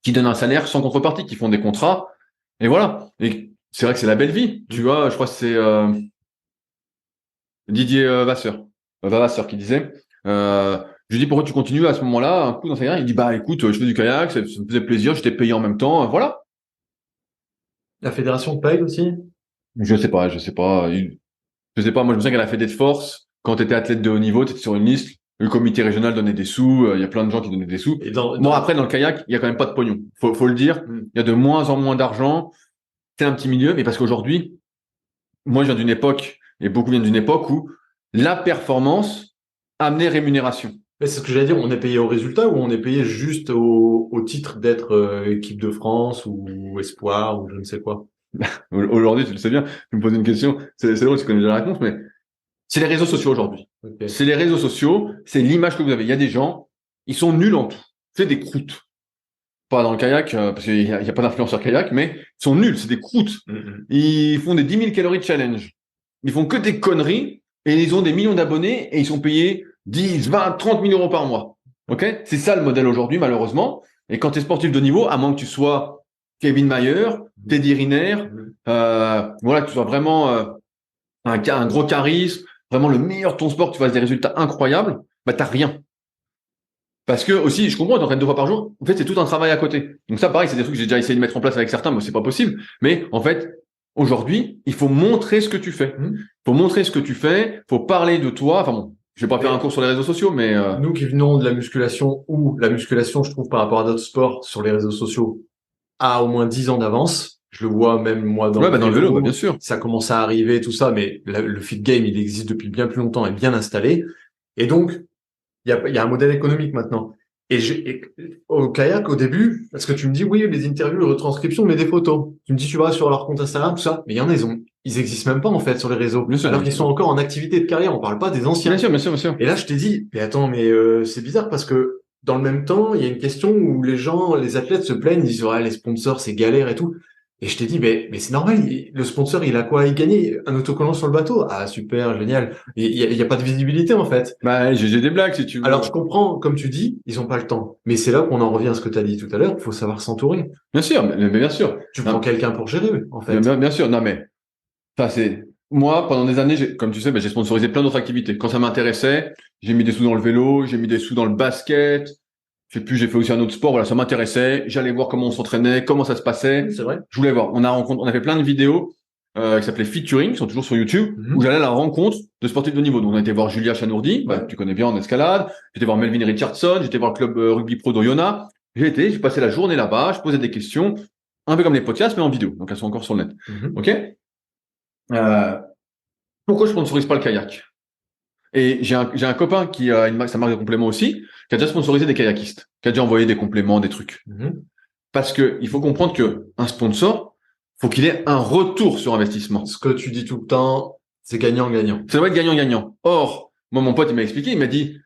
qui donnent un salaire sans contrepartie, qui font des contrats, et voilà. Et c'est vrai que c'est la belle vie, tu vois. Je crois que c'est Didier Vavasseur qui disait, je lui dis pourquoi tu continues à ce moment-là, un coup dans sa carrière, il dit bah écoute, je fais du kayak, ça me faisait plaisir, j'étais payé en même temps, voilà. La fédération paye aussi? Je sais pas. Je sais pas. Moi, je me souviens qu'à la Fédé de Force, quand tu étais athlète de haut niveau, tu étais sur une liste. Le comité régional donnait des sous. Il y a plein de gens qui donnaient des sous. Bon, après, dans le kayak, il y a quand même pas de pognon. Faut le dire. Il y a de moins en moins d'argent. C'est un petit milieu, mais parce qu'aujourd'hui, moi, je viens d'une époque, et beaucoup viennent d'une époque où la performance amenait rémunération. Mais c'est ce que j'allais dire, on est payé au résultat ou on est payé juste au titre d'être équipe de France ou espoir ou je ne sais quoi? Aujourd'hui, tu le sais bien, tu me poses une question, c'est drôle, tu connais déjà la réponse, mais c'est les réseaux sociaux aujourd'hui. Okay. C'est les réseaux sociaux, c'est l'image que vous avez. Il y a des gens, ils sont nuls en tout. C'est des croûtes. Pas dans le kayak, parce qu'il y a pas d'influenceurs kayak, mais ils sont nuls, c'est des croûtes. Ils font des 10 000 calories de challenge. Ils font que des conneries, et ils ont des millions d'abonnés, et ils sont payés 10, 20, 30 000 euros par mois. Ok? C'est ça le modèle aujourd'hui, malheureusement. Et quand tu es sportif de niveau, à moins que tu sois Kevin Mayer, Teddy Riner, voilà, que tu sois vraiment un gros charisme, vraiment le meilleur de ton sport, que tu fasses des résultats incroyables, bah t'as rien. Parce que aussi, je comprends, t'entraînes 2 fois par jour. En fait, c'est tout un travail à côté. Donc ça, pareil, c'est des trucs que j'ai déjà essayé de mettre en place avec certains, mais c'est pas possible. Mais en fait, aujourd'hui, il faut montrer ce que tu fais. Il faut montrer ce que tu fais. Faut parler de toi. Enfin bon, je vais pas faire un cours sur les réseaux sociaux, mais nous qui venons de la musculation, ou la musculation, je trouve, par rapport à d'autres sports sur les réseaux sociaux, a au moins 10 ans d'avance. Je le vois même moi dans dans le vélo, bien sûr. Ça commence à arriver, tout ça, mais le fit game, il existe depuis bien plus longtemps et bien installé. Et donc, il y a un modèle économique maintenant. Et au kayak, au début, parce que tu me dis, oui, les interviews, les retranscriptions, mais des photos. Tu me dis, tu vas sur leur compte Instagram, tout ça. Mais il y en a, ils existent même pas, en fait, sur les réseaux. Bien sûr, alors qu'ils sont encore en activité de carrière. On parle pas des anciens. Bien sûr. Et là, je t'ai dit, mais attends, mais c'est bizarre parce que dans le même temps, il y a une question où les athlètes se plaignent, ils disent, ouais, les sponsors, c'est galère et tout. Et je t'ai dit, mais c'est normal, le sponsor, il a quoi à y gagner? Un autocollant sur le bateau? Ah, super, génial. Il y a pas de visibilité, en fait. Bah, j'ai des blagues, si tu veux. Alors, je comprends, comme tu dis, ils ont pas le temps. Mais c'est là qu'on en revient à ce que tu as dit tout à l'heure, il faut savoir s'entourer. Bien sûr, mais bien sûr. Tu prends quelqu'un pour gérer, en fait. Bien sûr, non, mais, enfin, moi, pendant des années, comme tu sais, j'ai sponsorisé plein d'autres activités. Quand ça m'intéressait, j'ai mis des sous dans le vélo, j'ai mis des sous dans le basket. Je sais plus, j'ai fait aussi un autre sport, voilà, ça m'intéressait. J'allais voir comment on s'entraînait, comment ça se passait. C'est vrai. Je voulais voir. On a fait plein de vidéos qui s'appelaient Featuring, qui sont toujours sur YouTube, où j'allais à la rencontre de sportifs de niveau. Donc, on a été voir Julia Chanourdi, tu connais bien en escalade. J'étais voir Melvin Richardson, j'étais voir le club rugby pro d'Oyonnax. J'ai passé la journée là-bas, je posais des questions, un peu comme les podcasts, mais en vidéo. Donc, elles sont encore sur le net. Ok. Pourquoi je sponsorise pas le kayak? Et j'ai un copain qui a sa marque de compléments aussi, qui a déjà sponsorisé des kayakistes, qui a déjà envoyé des compléments, des trucs. Parce que il faut comprendre que un sponsor, faut qu'il ait un retour sur investissement. Ce que tu dis tout le temps, c'est gagnant-gagnant. Ça doit être gagnant-gagnant. Or, moi, mon pote, il m'a expliqué, il m'a dit,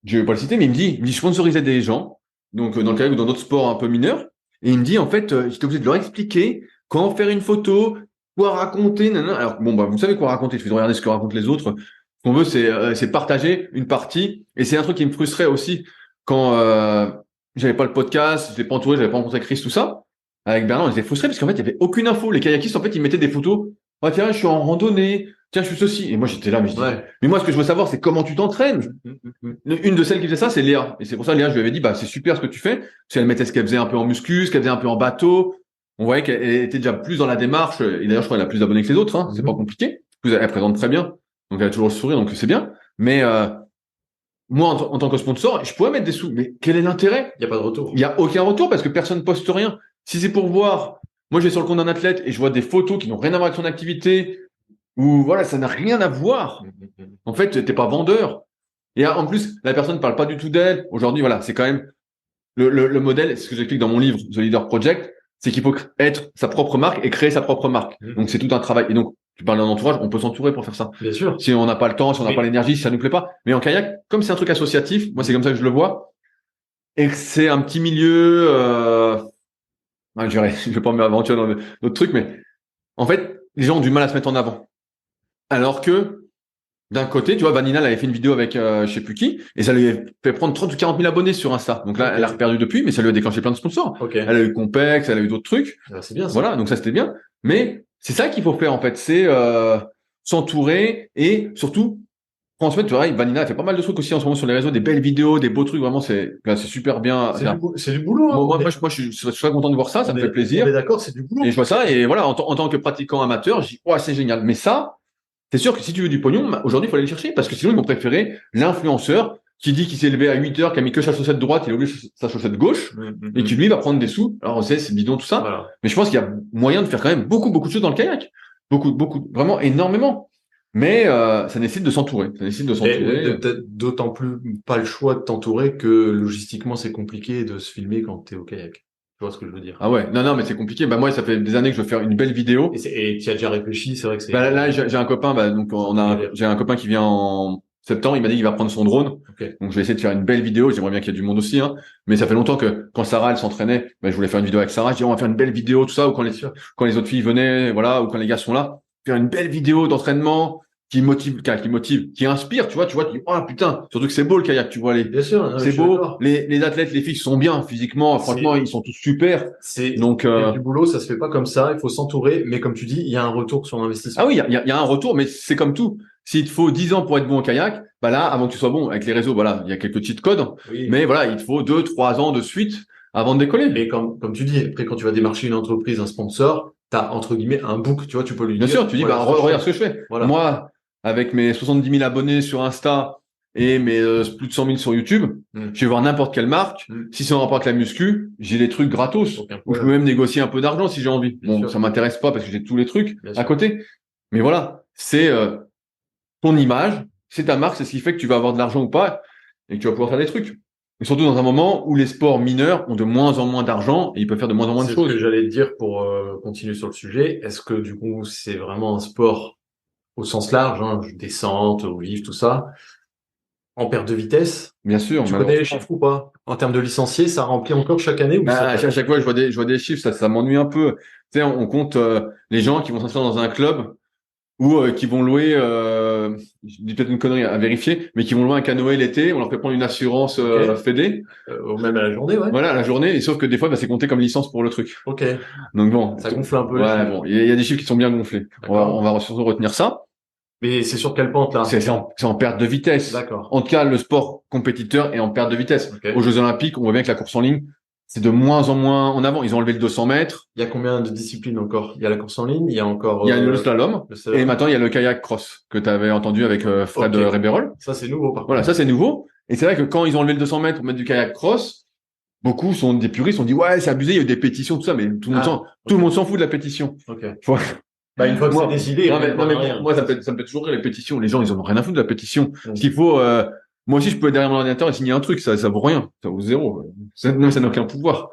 je vais pas le citer, mais il me dit, je sponsorisais des gens, donc dans le kayak ou dans d'autres sports un peu mineurs, et il me dit, en fait, j'étais obligé de leur expliquer comment faire une photo, quoi raconter, nanana. Alors, bon, bah, vous savez quoi raconter, il suffit de regarder ce que racontent les autres. Ce qu'on veut, c'est partager une partie, et c'est un truc qui me frustrait aussi quand j'avais pas le podcast, j'étais pas entouré, j'avais pas rencontré Chris, tout ça. Avec Bernard, j'étais frustré parce qu'en fait, il y avait aucune info. Les kayakistes, en fait, ils mettaient des photos. Ah, tiens, je suis en randonnée. Tiens, je suis ceci. Et moi, j'étais là, mais je dis, mais moi, ce que je veux savoir, c'est comment tu t'entraînes. Une de celles qui faisait ça, c'est Léa. Et c'est pour ça, Léa, je lui avais dit, bah, c'est super ce que tu fais. Parce qu'elle mettait ce qu'elle faisait un peu en muscu, ce qu'elle faisait un peu en bateau. On voyait qu'elle était déjà plus dans la démarche. Et d'ailleurs, je crois qu'elle a plus d'abonnés que les autres, hein. C'est pas compliqué. Elle présente très bien. Donc, elle a toujours le sourire, donc c'est bien. Mais, moi, en tant que sponsor, je pourrais mettre des sous. Mais quel est l'intérêt? Il n'y a pas de retour. Il y a aucun retour parce que personne poste rien. Si c'est pour voir, moi, je vais sur le compte d'un athlète et je vois des photos qui n'ont rien à voir avec son activité, ou voilà, ça n'a rien à voir. En fait, t'es pas vendeur. Et en plus, la personne ne parle pas du tout d'elle. Aujourd'hui, voilà, c'est quand même le modèle, c'est ce que j'explique dans mon livre, The Leader Project, c'est qu'il faut être sa propre marque et créer sa propre marque. Donc, c'est tout un travail. Et donc, tu parles d'un entourage, on peut s'entourer pour faire ça. Bien sûr. Si on n'a pas le temps, si on n'a pas l'énergie, si ça nous plaît pas. Mais en kayak, comme c'est un truc associatif, moi, c'est comme ça que je le vois. Et que c'est un petit milieu, je vais pas m'aventurer dans d'autres trucs, mais en fait, les gens ont du mal à se mettre en avant. Alors que, d'un côté, tu vois, Vanina, elle avait fait une vidéo avec, je sais plus qui, et ça lui a fait prendre 30 ou 40 000 abonnés sur Insta. Donc là, elle a reperdu depuis, mais ça lui a déclenché plein de sponsors. Elle a eu Compex, elle a eu d'autres trucs. C'est bien, ça. Voilà, donc ça, c'était bien. Mais c'est ça qu'il faut faire, en fait. C'est, s'entourer et surtout, transmettre. Tu vois, Vanina, elle fait pas mal de trucs aussi en ce moment sur les réseaux, des belles vidéos, des beaux trucs. Vraiment, c'est super bien. C'est du boulot, hein. Moi, je suis très content de voir ça. Ça me fait plaisir. On est d'accord, c'est du boulot. Et je vois ça. Et voilà, en tant que pratiquant amateur, je dis, ouais, c'est génial. Mais ça, c'est sûr que si tu veux du pognon, aujourd'hui, il faut aller le chercher parce que sinon, ils vont préférer l'influenceur qui dit qu'il s'est levé à 8 heures, qui a mis que sa chaussette droite, il a oublié sa chaussette gauche et qui, lui, va prendre des sous. Alors, on sait, c'est bidon, tout ça. Voilà. Mais je pense qu'il y a moyen de faire quand même beaucoup de choses dans le kayak. Beaucoup, vraiment énormément. Mais ça nécessite de s'entourer. Ça nécessite de s'entourer. D'autant plus pas le choix de t'entourer que logistiquement, c'est compliqué de se filmer quand tu es au kayak. Tu vois ce que je veux dire? Ah ouais, non, mais c'est compliqué. Bah moi, ça fait des années que je veux faire une belle vidéo. Et tu as déjà réfléchi, c'est vrai que c'est. Bah là, j'ai un copain. Bah donc j'ai un copain qui vient en septembre. Il m'a dit qu'il va prendre son drone. Donc je vais essayer de faire une belle vidéo. J'aimerais bien qu'il y ait du monde aussi, hein. Mais ça fait longtemps que quand Sarah elle s'entraînait, bah, je voulais faire une vidéo avec Sarah. Je dis on va faire une belle vidéo, tout ça. Ou quand les autres filles venaient, voilà, ou quand les gars sont là, faire une belle vidéo d'entraînement qui motive, qui inspire, tu vois, tu dis, oh putain, surtout que c'est beau le kayak, tu vois, bien sûr, c'est beau, les athlètes, les filles sont bien physiquement, franchement, ils sont tous super. Donc, du boulot, ça se fait pas comme ça, il faut s'entourer, mais comme tu dis, il y a un retour sur l'investissement. Ah oui, il y a un retour, mais c'est comme tout. S'il te faut 10 ans pour être bon au kayak, bah là, avant que tu sois bon, avec les réseaux, voilà, il y a quelques cheat codes, mais voilà, il te faut 2-3 ans de suite avant de décoller. Et comme tu dis, après, quand tu vas démarcher une entreprise, un sponsor, t'as, entre guillemets, un book, tu vois, tu peux lui dire. Bien sûr, tu dis, bah, regarde ce que je fais. Voilà. Moi, avec mes 70 000 abonnés sur Insta et mes plus de 100 000 sur YouTube, je vais voir n'importe quelle marque. Si c'est en rapport avec la muscu, j'ai des trucs gratos. Ou je peux même négocier un peu d'argent si j'ai envie. Bon, ça m'intéresse pas parce que j'ai tous les trucs à côté. Mais voilà, c'est ton image, c'est ta marque, c'est ce qui fait que tu vas avoir de l'argent ou pas et que tu vas pouvoir faire des trucs. Et surtout dans un moment où les sports mineurs ont de moins en moins d'argent et ils peuvent faire de moins en moins de choses. C'est ce que j'allais te dire pour continuer sur le sujet. Est-ce que du coup, c'est vraiment un sport au sens large, hein, descente, au vif, tout ça, en perte de vitesse? Bien sûr. Tu connais les chiffres ou pas? En termes de licenciés, ça remplit encore chaque année ou à chaque fois, je vois des chiffres, ça m'ennuie un peu. Tu sais, on compte les gens qui vont s'inscrire dans un club ou qui vont louer, je dis peut-être une connerie à vérifier, mais qui vont louer un canoë l'été, on leur fait prendre une assurance fédé. Même à la journée, ouais. Voilà, à la journée, et sauf que des fois, bah, c'est compté comme licence pour le truc. Ok. Donc bon. Ça gonfle un peu. Ouais, bon, il y a des chiffres qui sont bien gonflés. On va surtout retenir ça. Mais c'est sur quelle pente, là? C'est en perte de vitesse. D'accord. En tout cas, le sport compétiteur est en perte de vitesse. Aux Jeux Olympiques, on voit bien que la course en ligne, c'est de moins en moins en avant. Ils ont enlevé le 200 mètres. Il y a combien de disciplines encore? Il y a la course en ligne, il y a encore... Il y a le slalom. Et maintenant, il y a le kayak cross que tu avais entendu avec Fred Reberol. Ça, c'est nouveau, par contre. Voilà, ça, c'est nouveau. Et c'est vrai que quand ils ont enlevé le 200 mètres pour mettre du kayak cross, beaucoup sont des puristes, ont dit, ouais, c'est abusé, il y a eu des pétitions, tout ça, mais tout le monde s'en fout de la pétition. Bah, une fois que c'est décidé. Moi, ça me fait toujours rire les pétitions. Les gens, ils en ont rien à foutre de la pétition. Ce qu'il faut, moi aussi, je peux être derrière mon ordinateur et signer un truc, ça vaut rien. Ça vaut zéro. Ça n'a aucun pouvoir.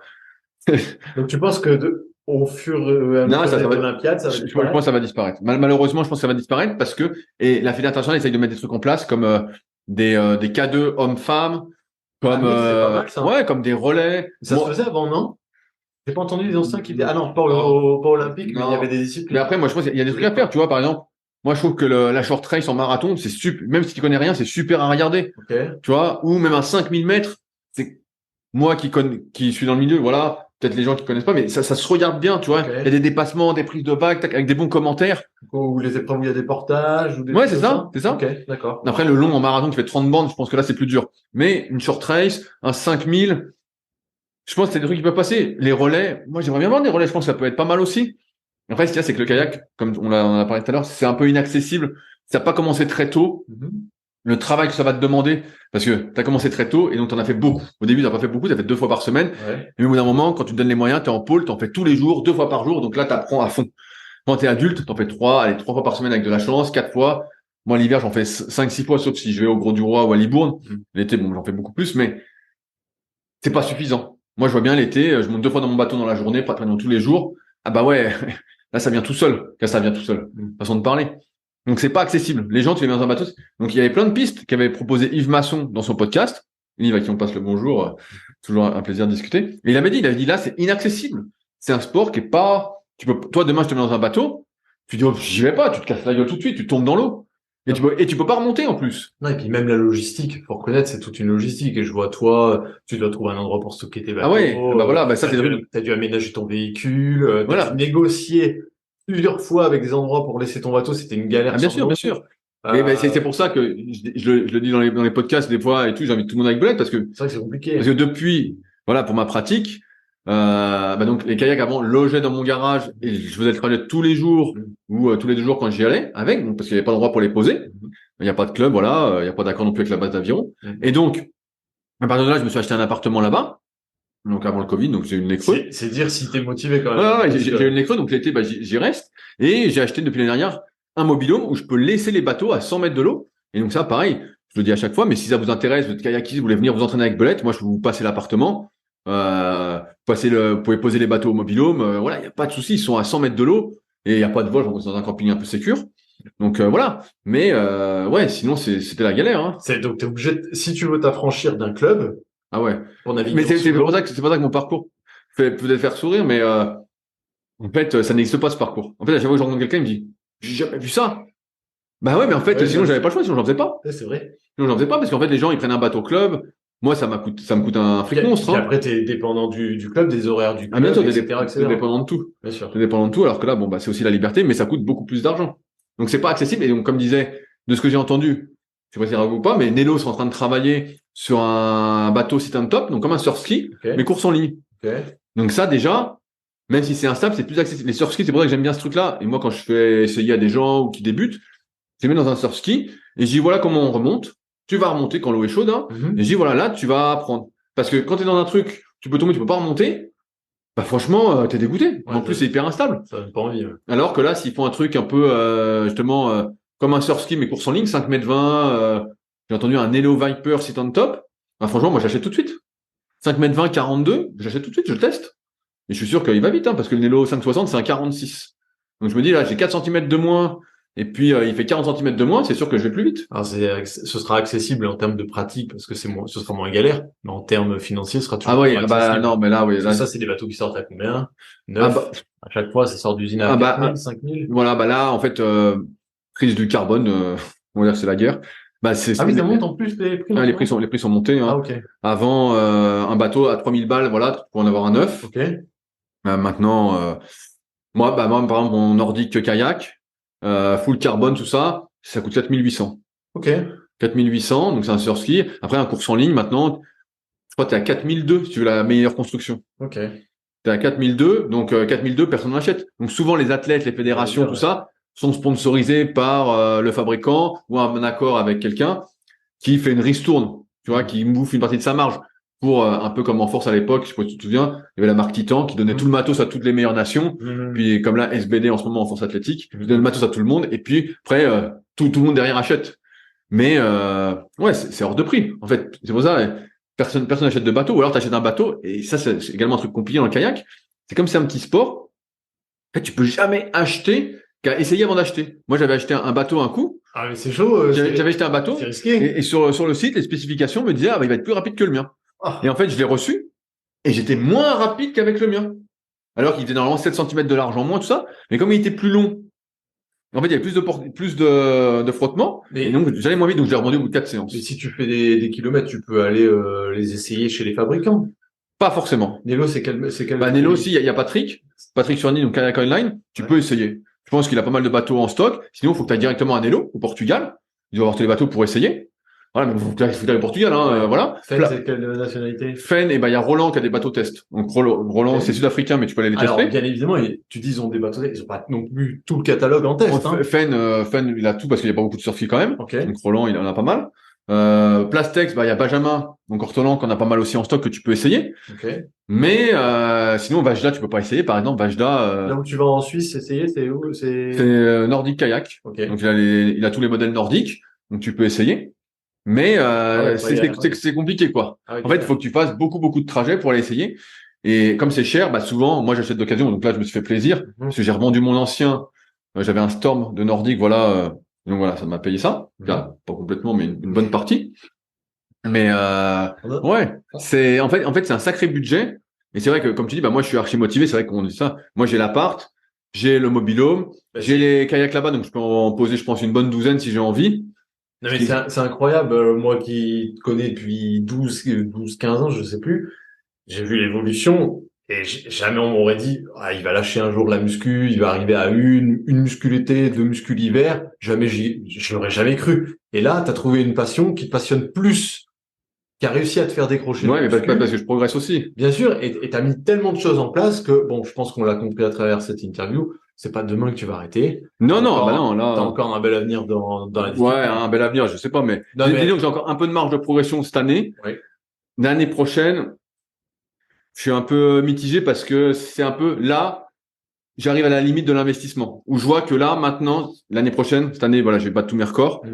Donc, tu penses que au fur et à mesure de l'Olympiade, ça va disparaître? Je pense que ça va disparaître. Malheureusement, je pense que ça va disparaître parce que, et la Fédération internationale essaye de mettre des trucs en place comme, des K2 hommes-femmes, comme c'est pas mal, ça. ouais, comme des relais. Ça se faisait avant, non? J'ai pas entendu des anciens qui disaient, ah non, pas olympique, mais il y avait des disciplines. Mais après, moi, je pense qu'il y a des trucs à faire, tu vois, par exemple. Moi, je trouve que la short race en marathon, c'est super, même si tu connais rien, c'est super à regarder. Okay. Tu vois, ou même un 5000 mètres, c'est moi qui suis dans le milieu, voilà, peut-être les gens qui connaissent pas, mais ça se regarde bien, tu vois. Okay. Il y a des dépassements, des prises de vagues, tac, avec des bons commentaires. Ou les épreuves où il y a des portages, ou des Ouais, c'est ça. Ok, d'accord. Après, le long en marathon qui fait 30 bandes, je pense que là, c'est plus dur. Mais une short race, un 5000, je pense que c'est des trucs qui peuvent passer. Les relais, moi, j'aimerais bien voir des relais, je pense que ça peut être pas mal aussi. Après, ce qu'il y a, c'est que le kayak, comme on en a parlé tout à l'heure, c'est un peu inaccessible. Ça n'a pas commencé très tôt. Le travail que ça va te demander, parce que tu as commencé très tôt et donc tu en as fait beaucoup. Au début, tu n'as pas fait beaucoup, tu as fait 2 fois par semaine. Ouais. Mais au bout d'un moment, quand tu te donnes les moyens, tu es en pôle, tu en fais tous les jours, 2 fois par jour. Donc là, tu apprends à fond. Quand tu es adulte, tu en fais 3 fois par semaine avec de la chance, 4 fois. Moi, l'hiver, j'en fais 5-6 fois, sauf si je vais au Gros du Roi ou à Libourne. L'été, bon, j'en fais beaucoup plus, mais c'est pas suffisant. Moi, je vois bien l'été, je monte 2 fois dans mon bateau dans la journée, pratiquement tous les jours. Ah bah ouais, là, ça vient tout seul. Là, ça vient tout seul. Façon de parler. Donc, c'est pas accessible. Les gens, tu les mets dans un bateau. Donc, il y avait plein de pistes qu'avait proposé Yves Masson dans son podcast. Yves, à qui on passe le bonjour. Toujours un plaisir de discuter. Et il avait dit là, c'est inaccessible. C'est un sport qui est pas, toi, demain, je te mets dans un bateau. Tu dis, oh, j'y vais pas. Tu te casses la gueule tout de suite. Tu tombes dans l'eau. Et tu peux pas remonter, en plus. Non, et puis même la logistique, faut reconnaître, c'est toute une logistique. Et je vois, toi, tu dois trouver un endroit pour stocker tes bateaux. Ah ouais, bah voilà, bah ça, t'as dû aménager ton véhicule, voilà. T'as dû négocier plusieurs fois avec des endroits pour laisser ton bateau, c'était une galère. Ah, bien sûr, bien sûr. Mais c'est pour ça que je le dis dans les podcasts des fois et tout, j'invite tout le monde avec belette parce que c'est vrai que c'est compliqué. Parce que depuis, voilà, pour ma pratique, donc les kayaks avant logeaient dans mon garage et je faisais le trajet tous les jours ou tous les 2 jours quand j'y allais avec, donc, parce qu'il n'y avait pas d'endroit pour les poser. Il n'y a pas de club, voilà, il n'y a pas d'accord non plus avec la base d'aviron. Et donc, à partir de là, je me suis acheté un appartement là-bas. Donc avant le Covid, donc j'ai une nez creux. C'est dire si t'es motivé quand même. Ouais, j'ai une nez creux, donc l'été, bah, j'y reste. Et j'ai acheté depuis l'année dernière un mobil-home où je peux laisser les bateaux à 100 mètres de l'eau. Et donc ça, pareil, je le dis à chaque fois, mais si ça vous intéresse, vous êtes kayakiste, vous voulez venir vous entraîner avec belette, moi je peux vous passer l'appartement. Vous pouvez poser les bateaux au mobil-home. Voilà, il n'y a pas de souci, ils sont à 100 mètres de l'eau et il n'y a pas de vol, c'est dans un camping un peu sécure. Donc voilà. Mais ouais, sinon c'était la galère. Hein. Donc t'es obligé, si tu veux t'affranchir d'un club. Ah ouais. Pour naviguer. Mais c'est pour ça que mon parcours fait peut-être faire sourire, mais en fait, ça n'existe pas ce parcours. En fait, à chaque fois que je rencontre quelqu'un, il me dit, j'ai jamais vu ça. Bah ouais, mais en fait, sinon j'avais pas le choix, sinon j'en faisais pas. Ouais, c'est vrai. Sinon j'en faisais pas parce qu'en fait, les gens ils prennent un bateau club. Moi, ça me coûte un fric monstre. Et après, t'es dépendant du club, des horaires du club, bien sûr, etc. T'es dépendant de tout. Bien sûr. T'es dépendant de tout, alors que là, bon, bah, c'est aussi la liberté, mais ça coûte beaucoup plus d'argent. Donc, c'est pas accessible. Et donc, comme disait, de ce que j'ai entendu, je sais pas si c'est vrai ou pas, mais Nelo sont en train de travailler sur un bateau sit-on top, donc comme un surf ski, mais course en ligne. Donc, ça, déjà, même si c'est instable, c'est plus accessible. Les surf skis, c'est pour ça que j'aime bien ce truc-là. Et moi, quand je fais essayer à des gens ou qui débutent, je les mets dans un surf ski et je dis, voilà comment on remonte. Tu vas remonter quand l'eau est chaude, hein. Et je dis, voilà, là, tu vas apprendre. Parce que quand tu es dans un truc, tu peux tomber, tu peux pas remonter. Bah franchement, t'es dégoûté. En plus, c'est hyper instable. Ça donne pas envie. Ouais. Alors que là, s'ils font un truc un peu justement comme un surf ski mais course en ligne, 5 mètres 20, j'ai entendu un Nelo Viper sit on top. Bah franchement, moi j'achète tout de suite. 5 mètres 20, 42, j'achète tout de suite, je le teste. Et je suis sûr qu'il va vite, hein, parce que le Nelo 560, c'est un 46. Donc je me dis là, j'ai 4 cm de moins. Et puis il fait 40 cm de moins, c'est sûr que je vais plus vite. Alors ce sera accessible en termes de pratique parce que ce sera moins galère, mais en termes financiers, ce sera toujours accessible. Bah non, mais là oui, là ça c'est des bateaux qui sortent à combien? 9. À chaque fois, ça sort d'usine à 4 000, 5 000. Voilà, bah là en fait crise du carbone, on va dire que c'est la guerre. Bah ça monte en plus les prix. Les prix sont montés hein. Avant un bateau à 3000 balles, voilà, pour en avoir un neuf. Maintenant moi par exemple mon nordique kayak full carbone, tout ça, ça coûte 4800. 4800, donc c'est un surf ski. Après, un course en ligne, maintenant, je crois que t'es à 4002 si tu veux la meilleure construction. T'es à 4002, donc 4002, personne n'en achète. Donc souvent, les athlètes, les fédérations, tout ça, sont sponsorisés par le fabricant ou un accord avec quelqu'un qui fait une ristourne, tu vois, qui bouffe une partie de sa marge. Pour un peu comme en force à l'époque, je sais pas si tu te souviens, il y avait la marque Titan qui donnait tout le matos à toutes les meilleures nations. Puis comme là, SBD en ce moment en force athlétique, qui donne le matos à tout le monde. Et puis après, tout le monde derrière achète. Mais ouais, c'est hors de prix. En fait, c'est pour ça, personne n'achète de bateau. Ou alors t'achètes un bateau. Et ça, c'est également un truc compliqué dans le kayak. C'est comme c'est un petit sport. En fait, tu peux jamais acheter qui a essayé avant d'acheter. Moi, j'avais acheté un bateau un coup. Ah, mais c'est chaud. J'avais acheté un bateau. C'est risqué. Et sur le site, les spécifications me disaient, ah, bah, il va être plus rapide que le mien. Ah. Et en fait, je l'ai reçu. Et j'étais moins rapide qu'avec le mien. Alors qu'il faisait normalement 7 cm de large en moins, tout ça. Mais comme il était plus long, en fait, il y avait plus de frottement. Et donc, j'allais moins vite. Donc, je l'ai revendu au bout de 4 séances. Mais si tu fais des kilomètres, tu peux aller les essayer chez les fabricants. Pas forcément. Nello, c'est quel Nello aussi, il y a Patrick Surny, donc Kayak Online. Tu peux essayer. Je pense qu'il a pas mal de bateaux en stock. Sinon, il faut que tu ailles directement à Nello, au Portugal. Il doit avoir tous les bateaux pour essayer. Voilà, mais il faut que tu ailles au Portugal, hein, voilà. Fen, c'est quelle nationalité? Fen, il y a Roland qui a des bateaux test. Donc, Roland, c'est sud-africain, mais tu peux aller les tester. Alors, bien évidemment, tu dis, ils ont des bateaux test. Ils ont pas non plus tout le catalogue en test, hein. Fen, il a tout parce qu'il y a pas beaucoup de surfis quand même. Okay. Donc, Roland, il en a pas mal. Plastex, il y a Benjamin, donc Ortolan, qu'on a pas mal aussi en stock que tu peux essayer. Okay. Mais sinon Vajda, tu peux pas essayer. Par exemple, Vajda. Là où tu vas en Suisse essayer, c'est où? C'est Nordic Kayak. Okay. Donc il a tous les modèles nordiques, donc tu peux essayer. Mais c'est compliqué quoi. En fait, il faut que tu fasses beaucoup de trajets pour aller essayer. Et comme c'est cher, souvent, moi j'achète d'occasion. Donc là, je me suis fait plaisir parce que j'ai revendu mon ancien. J'avais un Storm de Nordic, voilà. Donc voilà, ça m'a payé ça. Pas complètement, mais une bonne partie. Mais ouais, c'est en fait c'est un sacré budget. Et c'est vrai que comme tu dis, moi je suis archi motivé. C'est vrai qu'on dit ça. Moi j'ai l'appart, j'ai le mobilhome, j'ai les kayaks là-bas, donc je peux en poser, je pense, une bonne douzaine si j'ai envie. Non mais c'est incroyable. Moi qui te connais depuis 15 ans, je sais plus. J'ai vu l'évolution. Et jamais on m'aurait dit, il va lâcher un jour la muscu, il va arriver à une muscu l'été, 2 muscu l'hiver. Jamais je l'aurais jamais cru. Et là, t'as trouvé une passion qui te passionne plus, qui a réussi à te faire décrocher. Ouais, mais parce que je progresse aussi. Bien sûr. Et t'as mis tellement de choses en place que, bon, je pense qu'on l'a compris à travers cette interview. C'est pas demain que tu vas arrêter. Non, non, là. T'as encore un bel avenir dans la discipline. Ouais, un bel avenir, je sais pas, mais disons que j'ai encore un peu de marge de progression cette année. Oui. L'année prochaine, je suis un peu mitigé parce que c'est un peu là, j'arrive à la limite de l'investissement. Où je vois que là, maintenant, l'année prochaine, cette année, voilà, je vais battre tous mes records.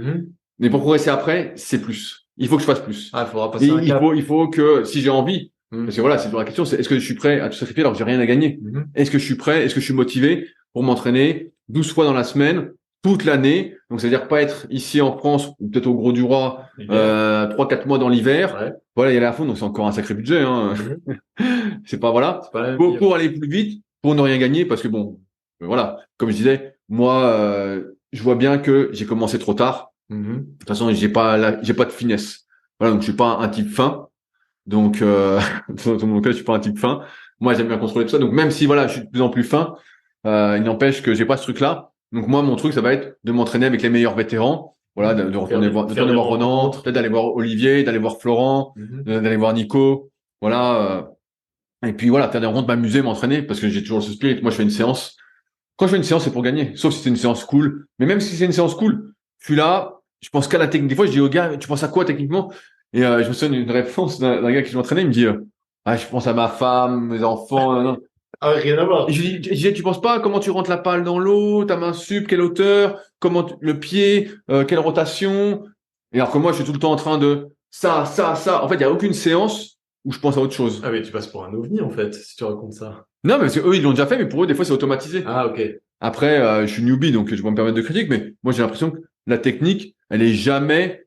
Mais pour progresser après, c'est plus. Il faut que je fasse plus. Il faudra passer un cap. Il faut que, si j'ai envie, parce que voilà, c'est toujours la question, c'est est-ce que je suis prêt à tout sacrifier alors que j'ai rien à gagner? Est-ce que je suis prêt? Est-ce que je suis motivé pour m'entraîner 12 fois dans la semaine, toute l'année? Donc, c'est-à-dire pas être ici en France ou peut-être au Gros du Roi, 3-4 mois dans l'hiver. Ouais. Voilà, y aller à fond. Donc, c'est encore un sacré budget, hein. C'est pas, voilà. Pour aller plus vite, pour ne rien gagner, parce que bon, voilà. Comme je disais, moi, je vois bien que j'ai commencé trop tard. De toute façon, j'ai pas de finesse. Voilà, donc je suis pas un type fin. Donc, dans mon cas, je suis pas un type fin. Moi, j'aime bien contrôler tout ça. Donc, même si voilà, je suis de plus en plus fin, il n'empêche que j'ai pas ce truc-là. Donc, moi, mon truc, ça va être de m'entraîner avec les meilleurs vétérans. Voilà, de retourner voir Ronan, peut-être d'aller voir Olivier, d'aller voir Florent, d'aller voir Nico. Voilà. Et puis voilà, faire des rencontres, m'amuser, m'entraîner, parce que j'ai toujours ce spirit. Moi, je fais une séance. Quand je fais une séance, c'est pour gagner. Sauf si c'est une séance cool. Mais même si c'est une séance cool, je suis là, je pense qu'à la technique. Des fois, je dis au gars, tu penses à quoi techniquement? Et je me souviens d'une réponse d'un gars qui m'entraînait, il me dit, je pense à ma femme, mes enfants. Non. Ah, rien à voir. Et je lui dis, tu penses pas à comment tu rentres la palle dans l'eau, ta main sup, quelle hauteur, le pied, quelle rotation. Et alors que moi, je suis tout le temps en train de ça. En fait, il y a aucune séance où je pense à autre chose. Ah, mais tu passes pour un ovni, en fait, si tu racontes ça. Non, mais parce que eux, ils l'ont déjà fait, mais pour eux, des fois, c'est automatisé. Ah, ok. Après, je suis newbie, donc je vais me permettre de critiquer, mais moi, j'ai l'impression que la technique, elle est jamais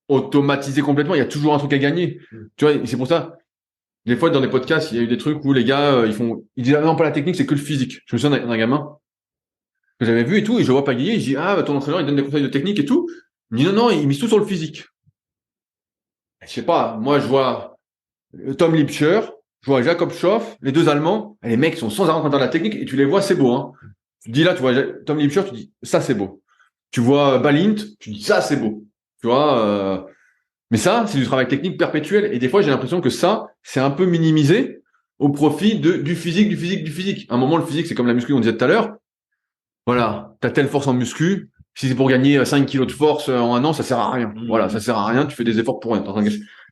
automatisée complètement. Il y a toujours un truc à gagner. Tu vois, c'est pour ça. Des fois, dans des podcasts, il y a eu des trucs où les gars, ils disent, non, pas la technique, c'est que le physique. Je me souviens d'un gamin que j'avais vu et tout, et je le vois pagayer, je dis, ton entraîneur, il donne des conseils de technique et tout. Il me dit, non, il mise tout sur le physique. Je sais pas, moi, je vois Tom Lipscher, je vois Jacob Schoff, les deux Allemands, et les mecs sont sans arrêt dans la technique, et tu les vois, c'est beau, hein. Tu dis là, tu vois Tom Lipscher, tu dis, ça, c'est beau. Tu vois Balint, tu dis, ça, c'est beau. Tu vois, mais ça, c'est du travail technique perpétuel. Et des fois, j'ai l'impression que ça, c'est un peu minimisé au profit du physique. À un moment, le physique, c'est comme la muscu, on disait tout à l'heure. Voilà, t'as telle force en muscu. Si c'est pour gagner 5 kilos de force en un an, ça sert à rien. Voilà, ça sert à rien. Tu fais des efforts pour rien.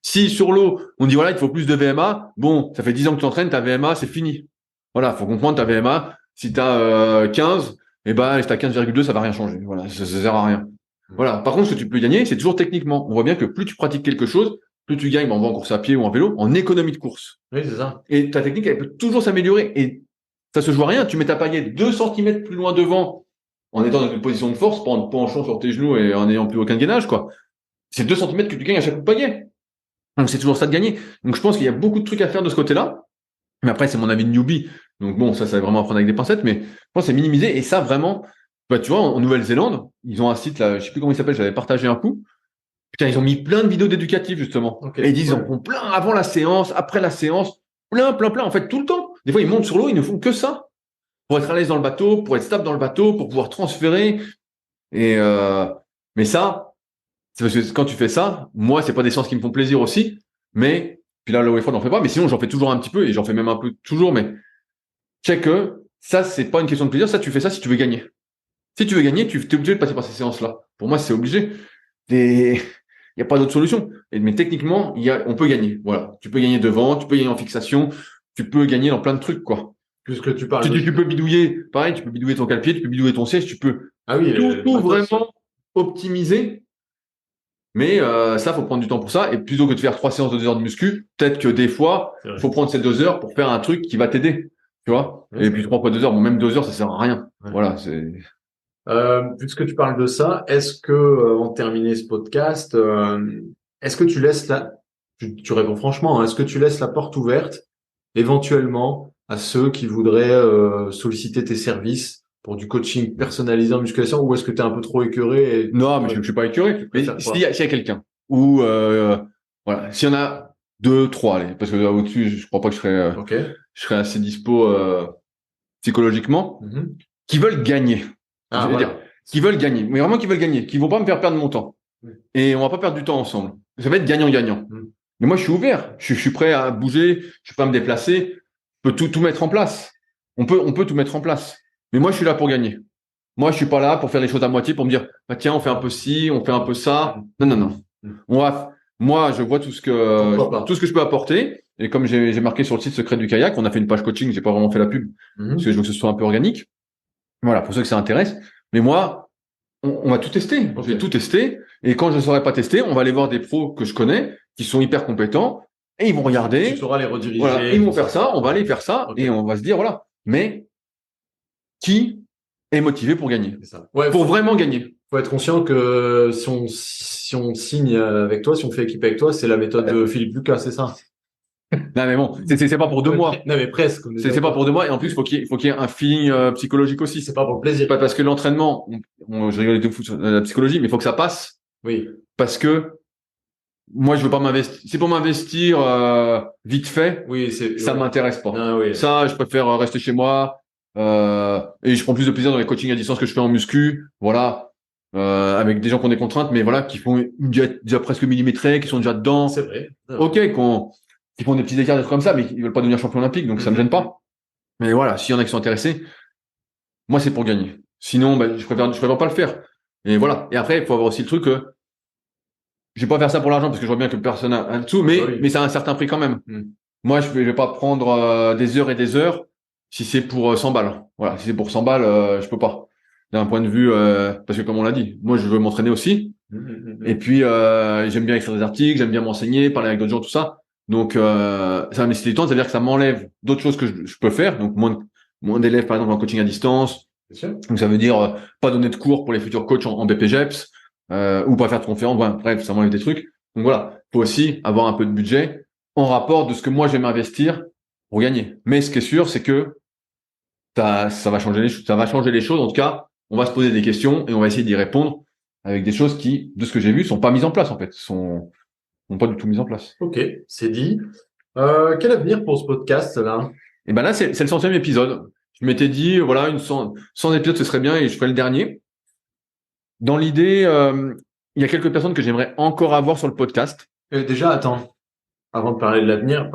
Si sur l'eau, on dit voilà, il faut plus de VMA. Bon, ça fait 10 ans que tu t'entraînes, ta VMA, c'est fini. Voilà, faut comprendre ta VMA. Si t'as 15, si t'as 15,2, ça va rien changer. Voilà, ça sert à rien. Voilà. Par contre, ce que tu peux gagner, c'est toujours techniquement. On voit bien que plus tu pratiques quelque chose, plus tu gagnes, on va en course à pied ou en vélo, en économie de course. Oui, c'est ça. Et ta technique, elle peut toujours s'améliorer. Et ça se joue à rien. Tu mets ta paillette 2 cm plus loin devant en étant dans une position de force, pas en penchant sur tes genoux et en n'ayant plus aucun gainage, quoi. C'est 2 centimètres que tu gagnes à chaque coup de pagaie. Donc c'est toujours ça de gagner. Donc je pense qu'il y a beaucoup de trucs à faire de ce côté-là. Mais après, c'est mon avis de newbie. Donc bon, ça va vraiment à prendre avec des pincettes, mais je pense que c'est minimisé. Et ça, vraiment, bah, tu vois, en Nouvelle-Zélande, ils ont un site, là, je sais plus comment il s'appelle, j'avais partagé un coup. Putain, ils ont mis plein de vidéos d'éducatives, justement. Okay. Et ils disent, ils en font plein avant la séance, après la séance, plein. En fait, tout le temps. Des fois, ils montent sur l'eau, ils ne font que ça. Pour être à l'aise dans le bateau, pour être stable dans le bateau, pour pouvoir transférer. Et, mais ça, c'est parce que quand tu fais ça, moi, c'est pas des séances qui me font plaisir aussi, mais, puis là, le Wayford, j'en fais pas, mais sinon, j'en fais toujours un petit peu, et j'en fais même un peu toujours, mais, check que, ça, c'est pas une question de plaisir, ça, tu fais ça si tu veux gagner. Si tu veux gagner, tu es obligé de passer par ces séances-là. Pour moi, c'est obligé. Il n'y a pas d'autre solution. Mais techniquement, on peut gagner. Voilà. Tu peux gagner devant, tu peux gagner en fixation, tu peux gagner dans plein de trucs, quoi. Puisque tu parles. Tu peux bidouiller, pareil, tu peux bidouiller ton cale-pied, tu peux bidouiller ton siège, tu peux tout vraiment optimiser. Mais ça, faut prendre du temps pour ça. Et plutôt que de faire 3 séances de 2 heures de muscu, peut-être que des fois, faut prendre ces 2 heures pour faire un truc qui va t'aider. Tu vois? Et puis 2 heures, bon, même 2 heures, ça sert à rien. Ouais. Voilà, c'est. Puisque tu parles de ça, est-ce que, avant de terminer ce podcast, est-ce que tu laisses tu réponds franchement, hein, est-ce que tu laisses la porte ouverte, éventuellement, à ceux qui voudraient solliciter tes services pour du coaching personnalisé en musculation, ou est-ce que tu es un peu trop écœuré Non, mais je suis pas écœuré. Mais s'il y a quelqu'un, ou voilà, s'il y en a 2, 3, allez, parce que au-dessus, je crois pas que je serais assez dispo psychologiquement, qui veulent gagner. Dire, qui veulent gagner, mais vraiment qui veulent gagner, qui vont pas me faire perdre mon temps. Et on va pas perdre du temps ensemble. Ça va être gagnant-gagnant. Mais moi, je suis ouvert. Je suis prêt à bouger. Je suis prêt à me déplacer. Je peux tout mettre en place. On peut tout mettre en place. Mais moi, je suis là pour gagner. Moi, je suis pas là pour faire les choses à moitié, pour me dire, bah, tiens, on fait un peu ci, on fait un peu ça. Non. Moi, je vois tout ce que je peux apporter. Et comme j'ai marqué sur le site Secret du kayak, on a fait une page coaching, j'ai pas vraiment fait la pub, parce que je veux que ce soit un peu organique. Voilà, pour ceux que ça intéresse. Mais moi, on va tout tester. Je vais tout tester. Et quand je ne saurais pas tester, on va aller voir des pros que je connais, qui sont hyper compétents, et ils vont regarder. Tu sauras les rediriger. Voilà, ils vont faire ça, on va aller faire ça, et on va se dire, voilà. Mais, qui est motivé pour gagner? C'est ça. Ouais, pour vraiment gagner. Faut être conscient que si on signe avec toi, si on fait équipe avec toi, c'est la méthode de Philippe Lucas, c'est ça? Non mais bon, c'est pas pour 2 mois. Non mais presque. C'est pas pour 2 mois, et en plus faut qu'il y ait un feeling psychologique aussi. C'est pas pour le plaisir. Pas parce que l'entraînement, je rigole de fou sur la psychologie, mais il faut que ça passe. Oui. Parce que moi je veux pas m'investir. C'est pour m'investir vite fait. Oui, ça m'intéresse pas. Ah, oui. Ça, je préfère rester chez moi et je prends plus de plaisir dans les coachings à distance que je fais en muscu. Voilà. Avec des gens qui ont des contraintes, mais voilà, qui font déjà presque millimétrés, qui sont déjà dedans. C'est vrai. Ok, qui font des petits écarts, des trucs comme ça, mais ils veulent pas devenir champion olympique, donc ça me gêne pas. Mais voilà, s'il y en a qui sont intéressés, moi c'est pour gagner. Sinon, je préfère pas le faire. Et voilà. Et après, il faut avoir aussi le truc que je vais pas faire ça pour l'argent parce que je vois bien que personne a un dessous, mais ça a un certain prix quand même. Moi, je vais pas prendre des heures et des heures si c'est pour 100 balles. Voilà, si c'est pour 100 balles, je peux pas. D'un point de vue, parce que comme on l'a dit, moi je veux m'entraîner aussi. Et puis j'aime bien écrire des articles, j'aime bien m'enseigner, parler avec d'autres gens, tout ça. Donc ça va me nécessiter du temps, c'est-à-dire que ça m'enlève d'autres choses que je peux faire. Donc moins d'élèves par exemple en coaching à distance. Donc ça veut dire pas donner de cours pour les futurs coachs en BPGEPS ou pas faire de conférences. Bref, ça m'enlève des trucs. Donc voilà, faut aussi avoir un peu de budget en rapport de ce que moi je vais m'investir pour gagner. Mais ce qui est sûr, c'est que ça va changer les choses. Ça va changer les choses. En tout cas, on va se poser des questions et on va essayer d'y répondre avec des choses qui, de ce que j'ai vu, sont pas mises en place en fait. Sont pas du tout mises en place. Ok, c'est dit. Quel avenir pour ce podcast là? Et ben là, c'est le 100e épisode. Je m'étais dit, voilà, 100 épisodes, ce serait bien et je ferai le dernier. Dans l'idée, il y a quelques personnes que j'aimerais encore avoir sur le podcast. Déjà, attends. Avant de parler de l'avenir,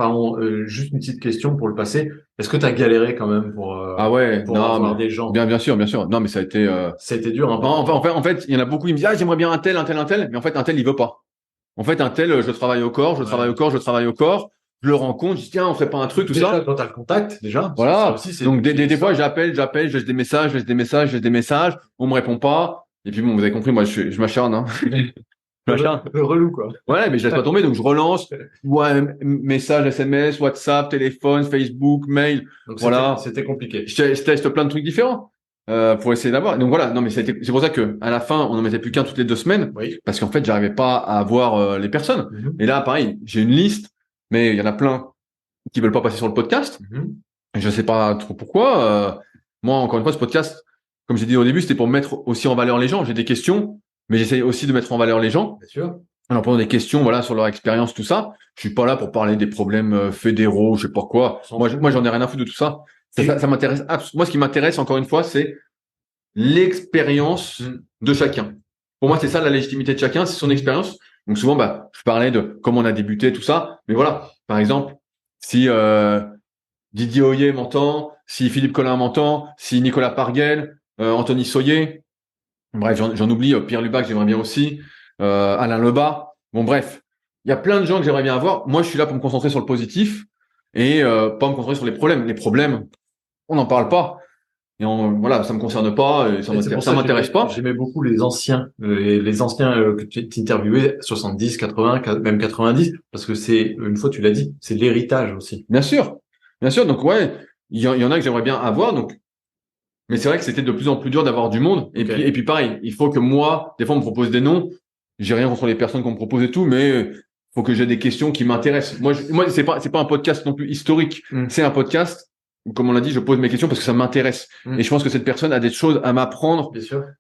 juste une petite question pour le passé. Est-ce que tu as galéré quand même pour avoir des gens? Bien sûr. Non, mais ça a été dur. Hein, en fait, il y en a beaucoup qui me disent j'aimerais bien un tel, mais en fait un tel il veut pas. En fait un tel, je travaille au corps. Je le rencontre, je dis tiens, on ferait pas un truc, tout déjà, ça. Quand t'as le contact, déjà. Voilà. Donc des fois j'appelle, je laisse des messages, on me répond pas. Et puis bon, vous avez compris, moi je m'acharne. Hein. Le relou, quoi. Ouais, mais je laisse pas tomber, donc je relance. Ouais, message, SMS, WhatsApp, téléphone, Facebook, mail. Donc voilà. C'était compliqué. Je teste plein de trucs différents. pour essayer d'avoir. Donc voilà, non mais c'est pour ça que à la fin on en mettait plus qu'un toutes les 2 semaines, parce qu'en fait j'arrivais pas à avoir les personnes. Et là pareil, j'ai une liste, mais il y en a plein qui veulent pas passer sur le podcast. Je sais pas trop pourquoi. Moi encore une fois ce podcast, comme j'ai dit au début, c'était pour mettre aussi en valeur les gens. J'ai des questions, mais j'essaye aussi de mettre en valeur les gens. Bien sûr. En posant des questions, voilà, sur leur expérience, tout ça. Je suis pas là pour parler des problèmes fédéraux, je sais pas quoi. Moi, j'en ai rien à foutre de tout ça. Ça m'intéresse. Moi, ce qui m'intéresse, encore une fois, c'est l'expérience de chacun. Pour moi, c'est ça la légitimité de chacun, c'est son expérience. Donc souvent, je parlais de comment on a débuté, tout ça. Mais voilà, par exemple, si Didier Hoyer m'entend, si Philippe Collin m'entend, si Nicolas Parguel, Anthony Soyer, bref, j'en oublie, Pierre Lubac, j'aimerais bien aussi, Alain Lebas. Bon, bref, il y a plein de gens que j'aimerais bien avoir. Moi, je suis là pour me concentrer sur le positif et pas me concentrer sur les problèmes. Les problèmes, on n'en parle pas. Et voilà, ça me concerne pas, et ça m'intéresse pas. J'aimais beaucoup les anciens que tu interviewais, 70, 80, même 90, parce que c'est, une fois tu l'as dit, c'est l'héritage aussi. Bien sûr. Donc ouais, il y en a que j'aimerais bien avoir, donc. Mais c'est vrai que c'était de plus en plus dur d'avoir du monde. Et puis pareil, il faut que moi, des fois on me propose des noms. J'ai rien contre les personnes qu'on me propose et tout, mais faut que j'ai des questions qui m'intéressent. Moi, c'est pas un podcast non plus historique. C'est un podcast, comme on l'a dit, je pose mes questions parce que ça m'intéresse. Et je pense que cette personne a des choses à m'apprendre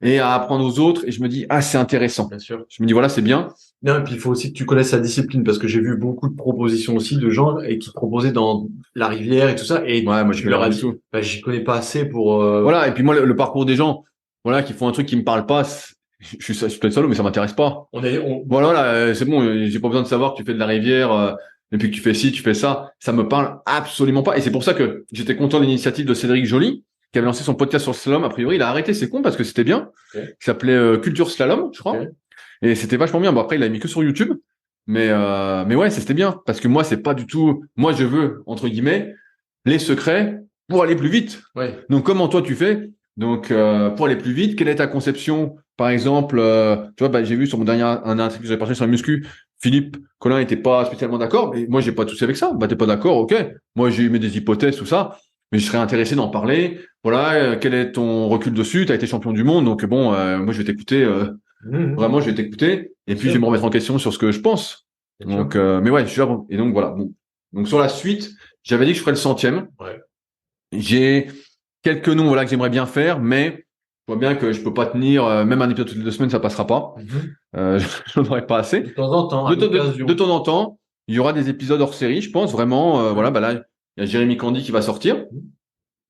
et à apprendre aux autres. Et je me dis, c'est intéressant. Bien sûr. Je me dis, voilà, c'est bien. Non, et puis il faut aussi que tu connaisses sa discipline, parce que j'ai vu beaucoup de propositions aussi de gens et qui proposaient dans la rivière et tout ça. Et ouais, moi, je leur ai dit, j'y connais pas assez pour. Voilà. Et puis moi, le parcours des gens, voilà, qui font un truc qui me parle pas. Je suis peut-être salaud, mais ça m'intéresse pas. Voilà, c'est bon. J'ai pas besoin de savoir que tu fais de la rivière. Et puis que tu fais ci, tu fais ça, ça me parle absolument pas. Et c'est pour ça que j'étais content de l'initiative de Cédric Joly, qui avait lancé son podcast sur le slalom. A priori, il a arrêté, c'est con parce que c'était bien. Qui s'appelait Culture Slalom, je crois. Et c'était vachement bien. Bon, après, il a mis que sur YouTube. Mais ouais, c'était bien. Parce que moi, c'est pas du tout, moi, je veux, entre guillemets, les secrets pour aller plus vite. Donc, comment toi, tu fais? Donc, pour aller plus vite, quelle est ta conception? Par exemple, tu vois, j'ai vu sur mon dernier, un article que j'avais partagé sur la muscu, Philippe Collin était pas spécialement d'accord, mais moi, j'ai pas touché avec ça. T'es pas d'accord, ok. Moi, j'ai mis des hypothèses, tout ça, mais je serais intéressé d'en parler. Voilà, quel est ton recul dessus? T'as été champion du monde, donc bon, moi, je vais t'écouter. Vraiment, je vais t'écouter, et puis je vais me remettre en question sur ce que je pense. Donc, mais ouais, je suis là. Et donc voilà. Bon. Donc sur la suite, j'avais dit que je ferais le 100e. J'ai quelques noms, voilà, que j'aimerais bien faire, mais je vois bien que je peux pas tenir, même un épisode toutes les 2 semaines, ça passera pas. Je n'en aurai pas assez. De temps en temps. De temps en temps, il y aura des épisodes hors série, je pense vraiment. Voilà, là, il y a Jérémy Candy qui va sortir.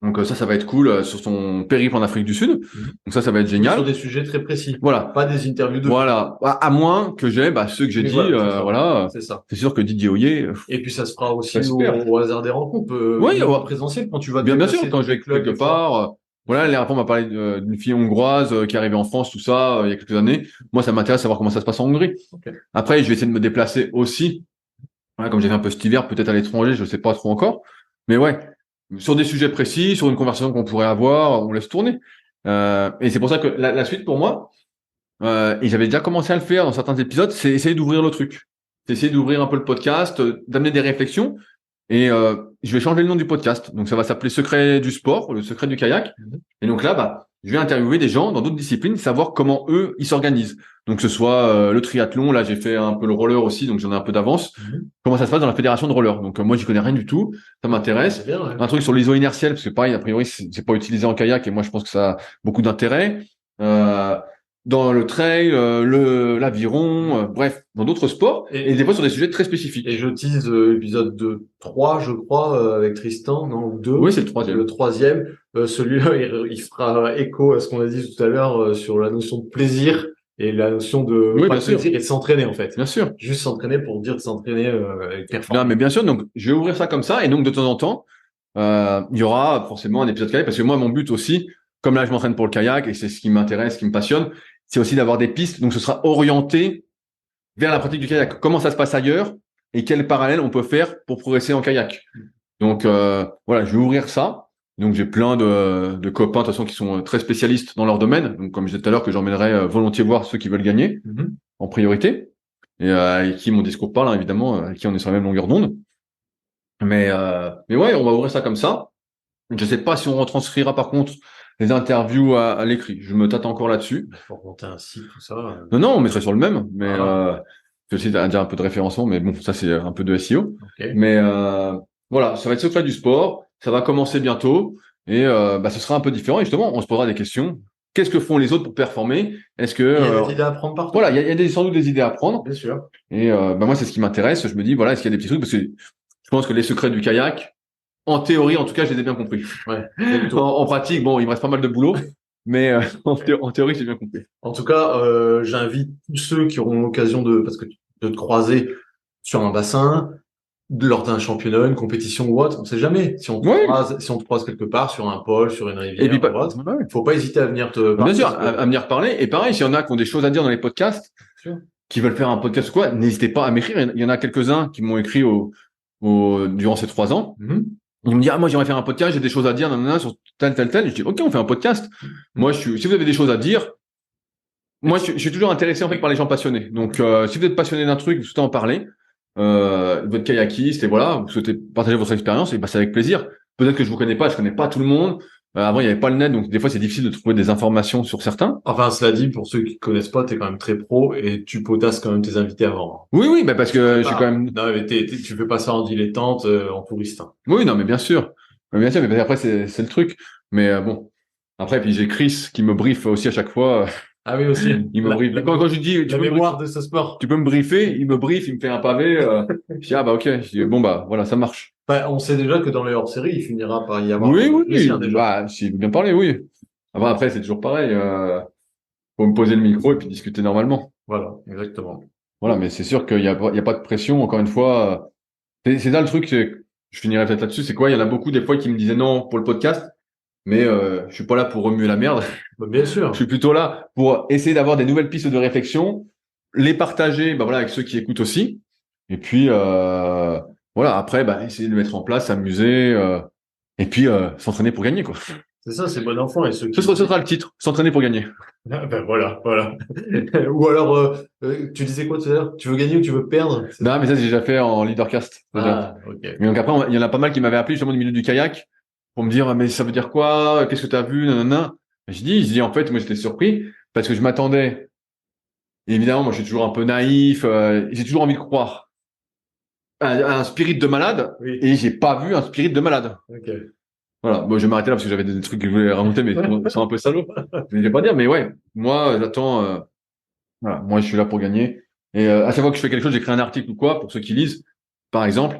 Donc ça va être cool sur son périple en Afrique du Sud. Donc ça va être génial. Sur des sujets très précis. Voilà. Pas des interviews de. Voilà. À moins que j'ai ceux que j'ai dit. Voilà. C'est ça. C'est sûr que Didier Hoyer. Et puis ça se fera aussi au hasard des rencontres. Oui, en présentiel quand tu vas. Bien sûr. Quand je vais quelque part. Voilà, les rapports m'a parlé d'une fille hongroise qui est arrivée en France, tout ça, il y a quelques années. Moi, ça m'intéresse de savoir comment ça se passe en Hongrie. Après, je vais essayer de me déplacer aussi. Voilà, comme j'ai fait un peu cet hiver, peut-être à l'étranger, je sais pas trop encore. Mais ouais. Sur des sujets précis, sur une conversation qu'on pourrait avoir, on laisse tourner. Et c'est pour ça que la suite pour moi, et j'avais déjà commencé à le faire dans certains épisodes, c'est essayer d'ouvrir le truc. C'est essayer d'ouvrir un peu le podcast, d'amener des réflexions. Et je vais changer le nom du podcast. Donc ça va s'appeler Secret du sport, le secret du kayak. Et donc là, je vais interviewer des gens dans d'autres disciplines, savoir comment eux, ils s'organisent. Donc que ce soit le triathlon, là j'ai fait un peu le roller aussi, donc j'en ai un peu d'avance. Comment ça se passe dans la fédération de roller. Donc moi j'y connais rien du tout, ça m'intéresse. Un truc sur l'iso inertiel, parce que pareil, a priori c'est pas utilisé en kayak et moi je pense que ça a beaucoup d'intérêt. Dans le trail, l'aviron, bref, dans d'autres sports, et des fois sur des sujets très spécifiques. Et je tease l'épisode 3, je crois, avec Tristan, non, 2. Oui, c'est le 3e. Le 3e. Celui-là, il fera écho à ce qu'on a dit tout à l'heure sur la notion de plaisir et la notion de plaisir et de s'entraîner, en fait. Bien sûr. Juste s'entraîner pour dire de s'entraîner avec performance. Non, mais bien sûr, donc je vais ouvrir ça comme ça, et donc de temps en temps, il y aura forcément un épisode kayak, parce que moi, mon but aussi, comme là je m'entraîne pour le kayak, et c'est ce qui m'intéresse, ce qui me passionne, c'est aussi d'avoir des pistes. Donc, ce sera orienté vers la pratique du kayak. Comment ça se passe ailleurs et quel parallèle on peut faire pour progresser en kayak. Donc, voilà, je vais ouvrir ça. Donc, j'ai plein de copains, de toute façon, qui sont très spécialistes dans leur domaine. Donc, comme je disais tout à l'heure, que j'emmènerai volontiers voir ceux qui veulent gagner en priorité et avec qui mon discours parle, hein, évidemment, avec qui on est sur la même longueur d'onde. Mais ouais, on va ouvrir ça comme ça. Je sais pas si on retranscrira, par contre, les interviews à l'écrit. Je me tâte encore là-dessus. Il faut monter un site, tout ça. Non, on mettrait sur le même, mais je sais déjà un peu de référencement, mais bon, ça c'est un peu de SEO. Okay. Mais voilà, ça va être secret du sport, ça va commencer bientôt et ce sera un peu différent. Et justement, on se posera des questions. Qu'est-ce que font les autres pour performer? Est-ce que il y a des idées à prendre partout? Voilà, il y a sans doute des idées à prendre. Bien sûr. Et moi, c'est ce qui m'intéresse. Je me dis, voilà, est-ce qu'il y a des petits trucs? Parce que je pense que les secrets du kayak, en théorie, en tout cas, je les ai bien compris. Ouais. En pratique, bon, il me reste pas mal de boulot, mais en théorie, j'ai bien compris. En tout cas, j'invite tous ceux qui auront l'occasion de te croiser sur un bassin, lors d'un championnat, une compétition ou autre, on sait jamais. Si on te croise quelque part sur un pôle, sur une rivière, et puis, faut pas hésiter à venir te parler. Bien sûr, à venir parler. Et pareil, s'il y en a qui ont des choses à dire dans les podcasts, qui veulent faire un podcast ou quoi, n'hésitez pas à m'écrire. Il y en a quelques-uns qui m'ont écrit durant ces 3 ans. Ils me disent, moi, j'aimerais faire un podcast, j'ai des choses à dire, sur tel. Je dis, OK, on fait un podcast. Moi, si vous avez des choses à dire, moi, je suis toujours intéressé, en fait, par les gens passionnés. Donc, si vous êtes passionné d'un truc, vous souhaitez en parler, votre kayakiste, et voilà, vous souhaitez partager votre expérience, et c'est avec plaisir. Peut-être que je connais pas tout le monde. Avant, il n'y avait pas le net, donc des fois, c'est difficile de trouver des informations sur certains. Enfin, cela dit, pour ceux qui connaissent pas, t'es quand même très pro et tu potasses quand même tes invités avant. Oui, parce que je suis quand même... Non, mais tu fais pas ça en dilettante, en touriste. Hein. Oui, non, mais bien sûr. Mais après, c'est le truc. Mais bon. Après, puis j'ai Chris qui me briefe aussi à chaque fois. Ah oui, aussi. Il me briefe. Quand je dis, la mémoire de ce sport. Tu peux me briefer, il me briefe, il me fait un pavé. Je dis, OK. Je dis, bon, voilà, ça marche. On sait déjà que dans les hors-séries, il finira par y avoir. Oui. Déjà. S'il veut bien parler, oui. Après, c'est toujours pareil. Faut me poser le micro et puis discuter normalement. Voilà, exactement. Voilà, mais c'est sûr qu'il y a pas de pression. Encore une fois, c'est ça le truc. Je finirai peut-être là-dessus. C'est quoi? Il y en a beaucoup des fois qui me disaient non pour le podcast. Mais je suis pas là pour remuer la merde. Bien sûr. Je suis plutôt là pour essayer d'avoir des nouvelles pistes de réflexion, les partager avec ceux qui écoutent aussi. Et puis voilà, après essayer de mettre en place, s'amuser et puis s'entraîner pour gagner quoi. C'est ça, c'est bon enfant. Et ce sera le titre, s'entraîner pour gagner. Voilà. Ou alors tu disais quoi tout à l'heure? Tu veux gagner ou tu veux perdre? Non, mais ça j'ai déjà fait en leadercast. OK. Mais donc après il y en a pas mal qui m'avaient appelé justement du milieu du kayak pour me dire mais ça veut dire quoi? Qu'est-ce que tu as vu? Nanana. Je dis en fait moi j'étais surpris parce que je m'attendais. Évidemment, moi je suis toujours un peu naïf, j'ai toujours envie de croire à un spirit de malade et j'ai pas vu un spirit de malade. OK. Voilà, bon, je vais m'arrêter là parce que j'avais des trucs que je voulais raconter mais c'est un peu salaud. Je vais pas dire mais ouais, moi j'attends voilà, moi je suis là pour gagner et à chaque fois que je fais quelque chose, j'écris un article ou quoi pour ceux qui lisent. Par exemple,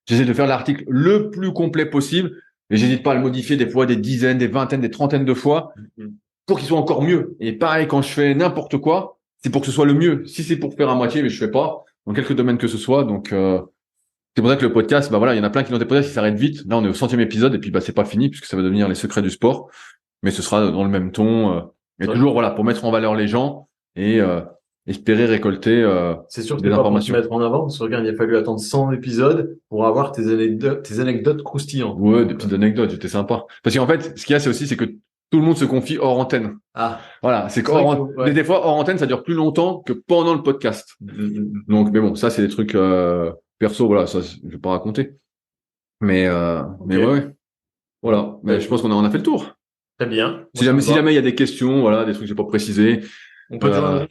j'essaie de faire l'article le plus complet possible. Et j'hésite pas à le modifier des fois des dizaines, des vingtaines, des trentaines de fois pour qu'il soit encore mieux. Et pareil, quand je fais n'importe quoi, c'est pour que ce soit le mieux. Si c'est pour faire à moitié, mais je fais pas dans quelques domaines que ce soit. Donc c'est pour ça que le podcast, voilà, il y en a plein qui l'ont des podcasts qui s'arrêtent vite. Là, on est au 100e épisode et puis c'est pas fini puisque ça va devenir les secrets du sport. Mais ce sera dans le même ton. Et toujours voilà pour mettre en valeur les gens et espérer récolter c'est sûr que des informations. Pour te mettre en avant, parce que regarde, il a fallu attendre 100 épisodes pour avoir tes anecdotes croustillantes. Ouais, des petites anecdotes, c'était sympa. Parce qu'en fait, ce qu'il y a, c'est aussi, c'est que tout le monde se confie hors antenne. Voilà, c'est des fois hors antenne, ça dure plus longtemps que pendant le podcast. Donc, mais bon, ça c'est des trucs perso, voilà, ça je vais pas raconter. Mais ouais. Voilà, mais je pense qu'on a fait le tour. Très bien. Si jamais il y a des questions, voilà, des trucs que j'ai pas précisé, on peut te joindre.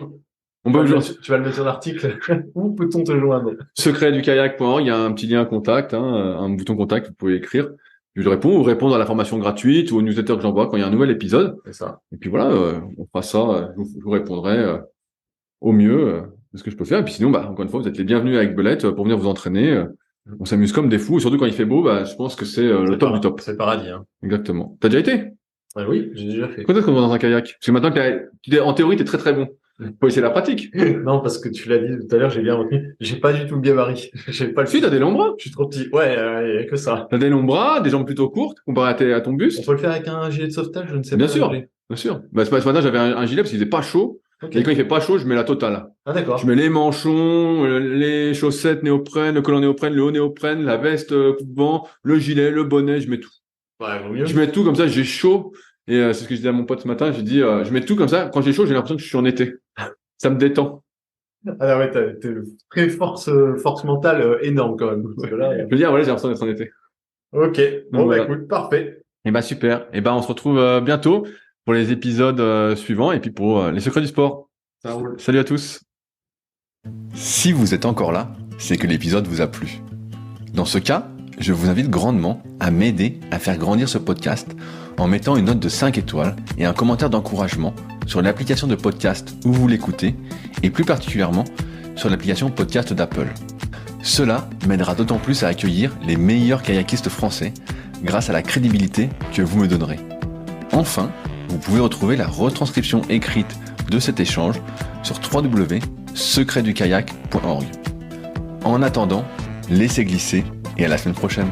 Tu vas le mettre en article. Où peut-on te joindre? Secretdukayak.org, il y a un petit lien contact, un bouton contact, vous pouvez écrire. Je réponds ou répondre à la formation gratuite ou au newsletter que j'envoie quand il y a un nouvel épisode. C'est ça. Et puis voilà, on fera ça, je vous répondrai au mieux de ce que je peux faire. Et puis sinon, encore une fois, vous êtes les bienvenus avec Belette pour venir vous entraîner. On s'amuse comme des fous, et surtout quand il fait beau, je pense que c'est le top du top. C'est le paradis. Hein. Exactement. T'as déjà été? Oui, j'ai déjà fait. Quand est-ce qu'on va dans un kayak? Parce que maintenant, en théorie, t'es très très bon. Faut essayer la pratique. Non, parce que tu l'as dit tout à l'heure, j'ai bien retenu. J'ai pas du tout le gabarit. J'ai pas le. Si, t'as des longs bras. Je suis trop petit. Ouais, il y a que ça. T'as des longs bras, des jambes plutôt courtes, comparé à ton buste. On peut le faire avec un gilet de sauvetage, je ne sais pas. Bien sûr. Ce matin, j'avais un gilet parce qu'il faisait pas chaud. Okay. Et quand il fait pas chaud, je mets la totale. Ah, d'accord. Je mets les manchons, les chaussettes néoprène, le collant néoprène, le haut néoprène, la veste coupe-vent, le gilet, le bonnet, je mets tout. Ouais, vaut mieux. Je mets tout comme ça, j'ai chaud. Et c'est ce que je disais à mon pote ce matin, j'ai dit, je mets tout comme ça. Quand j'ai chaud, j'ai l'impression que je suis en été. Ça me détend. Ah ouais, t'as une très force mentale énorme quand même. Parce que là, je veux dire, voilà, j'ai l'impression d'être en été. Ok. Bon, écoute, parfait. Et bah super. Et ben on se retrouve bientôt pour les épisodes suivants et puis pour les secrets du sport. Ça roule. Salut à tous. Si vous êtes encore là, c'est que l'épisode vous a plu. Dans ce cas, je vous invite grandement à m'aider à faire grandir ce podcast en mettant une note de 5 étoiles et un commentaire d'encouragement sur l'application de podcast où vous l'écoutez et plus particulièrement sur l'application podcast d'Apple. Cela m'aidera d'autant plus à accueillir les meilleurs kayakistes français grâce à la crédibilité que vous me donnerez. Enfin, vous pouvez retrouver la retranscription écrite de cet échange sur www.secretdukayak.org. En attendant, laissez glisser et à la semaine prochaine.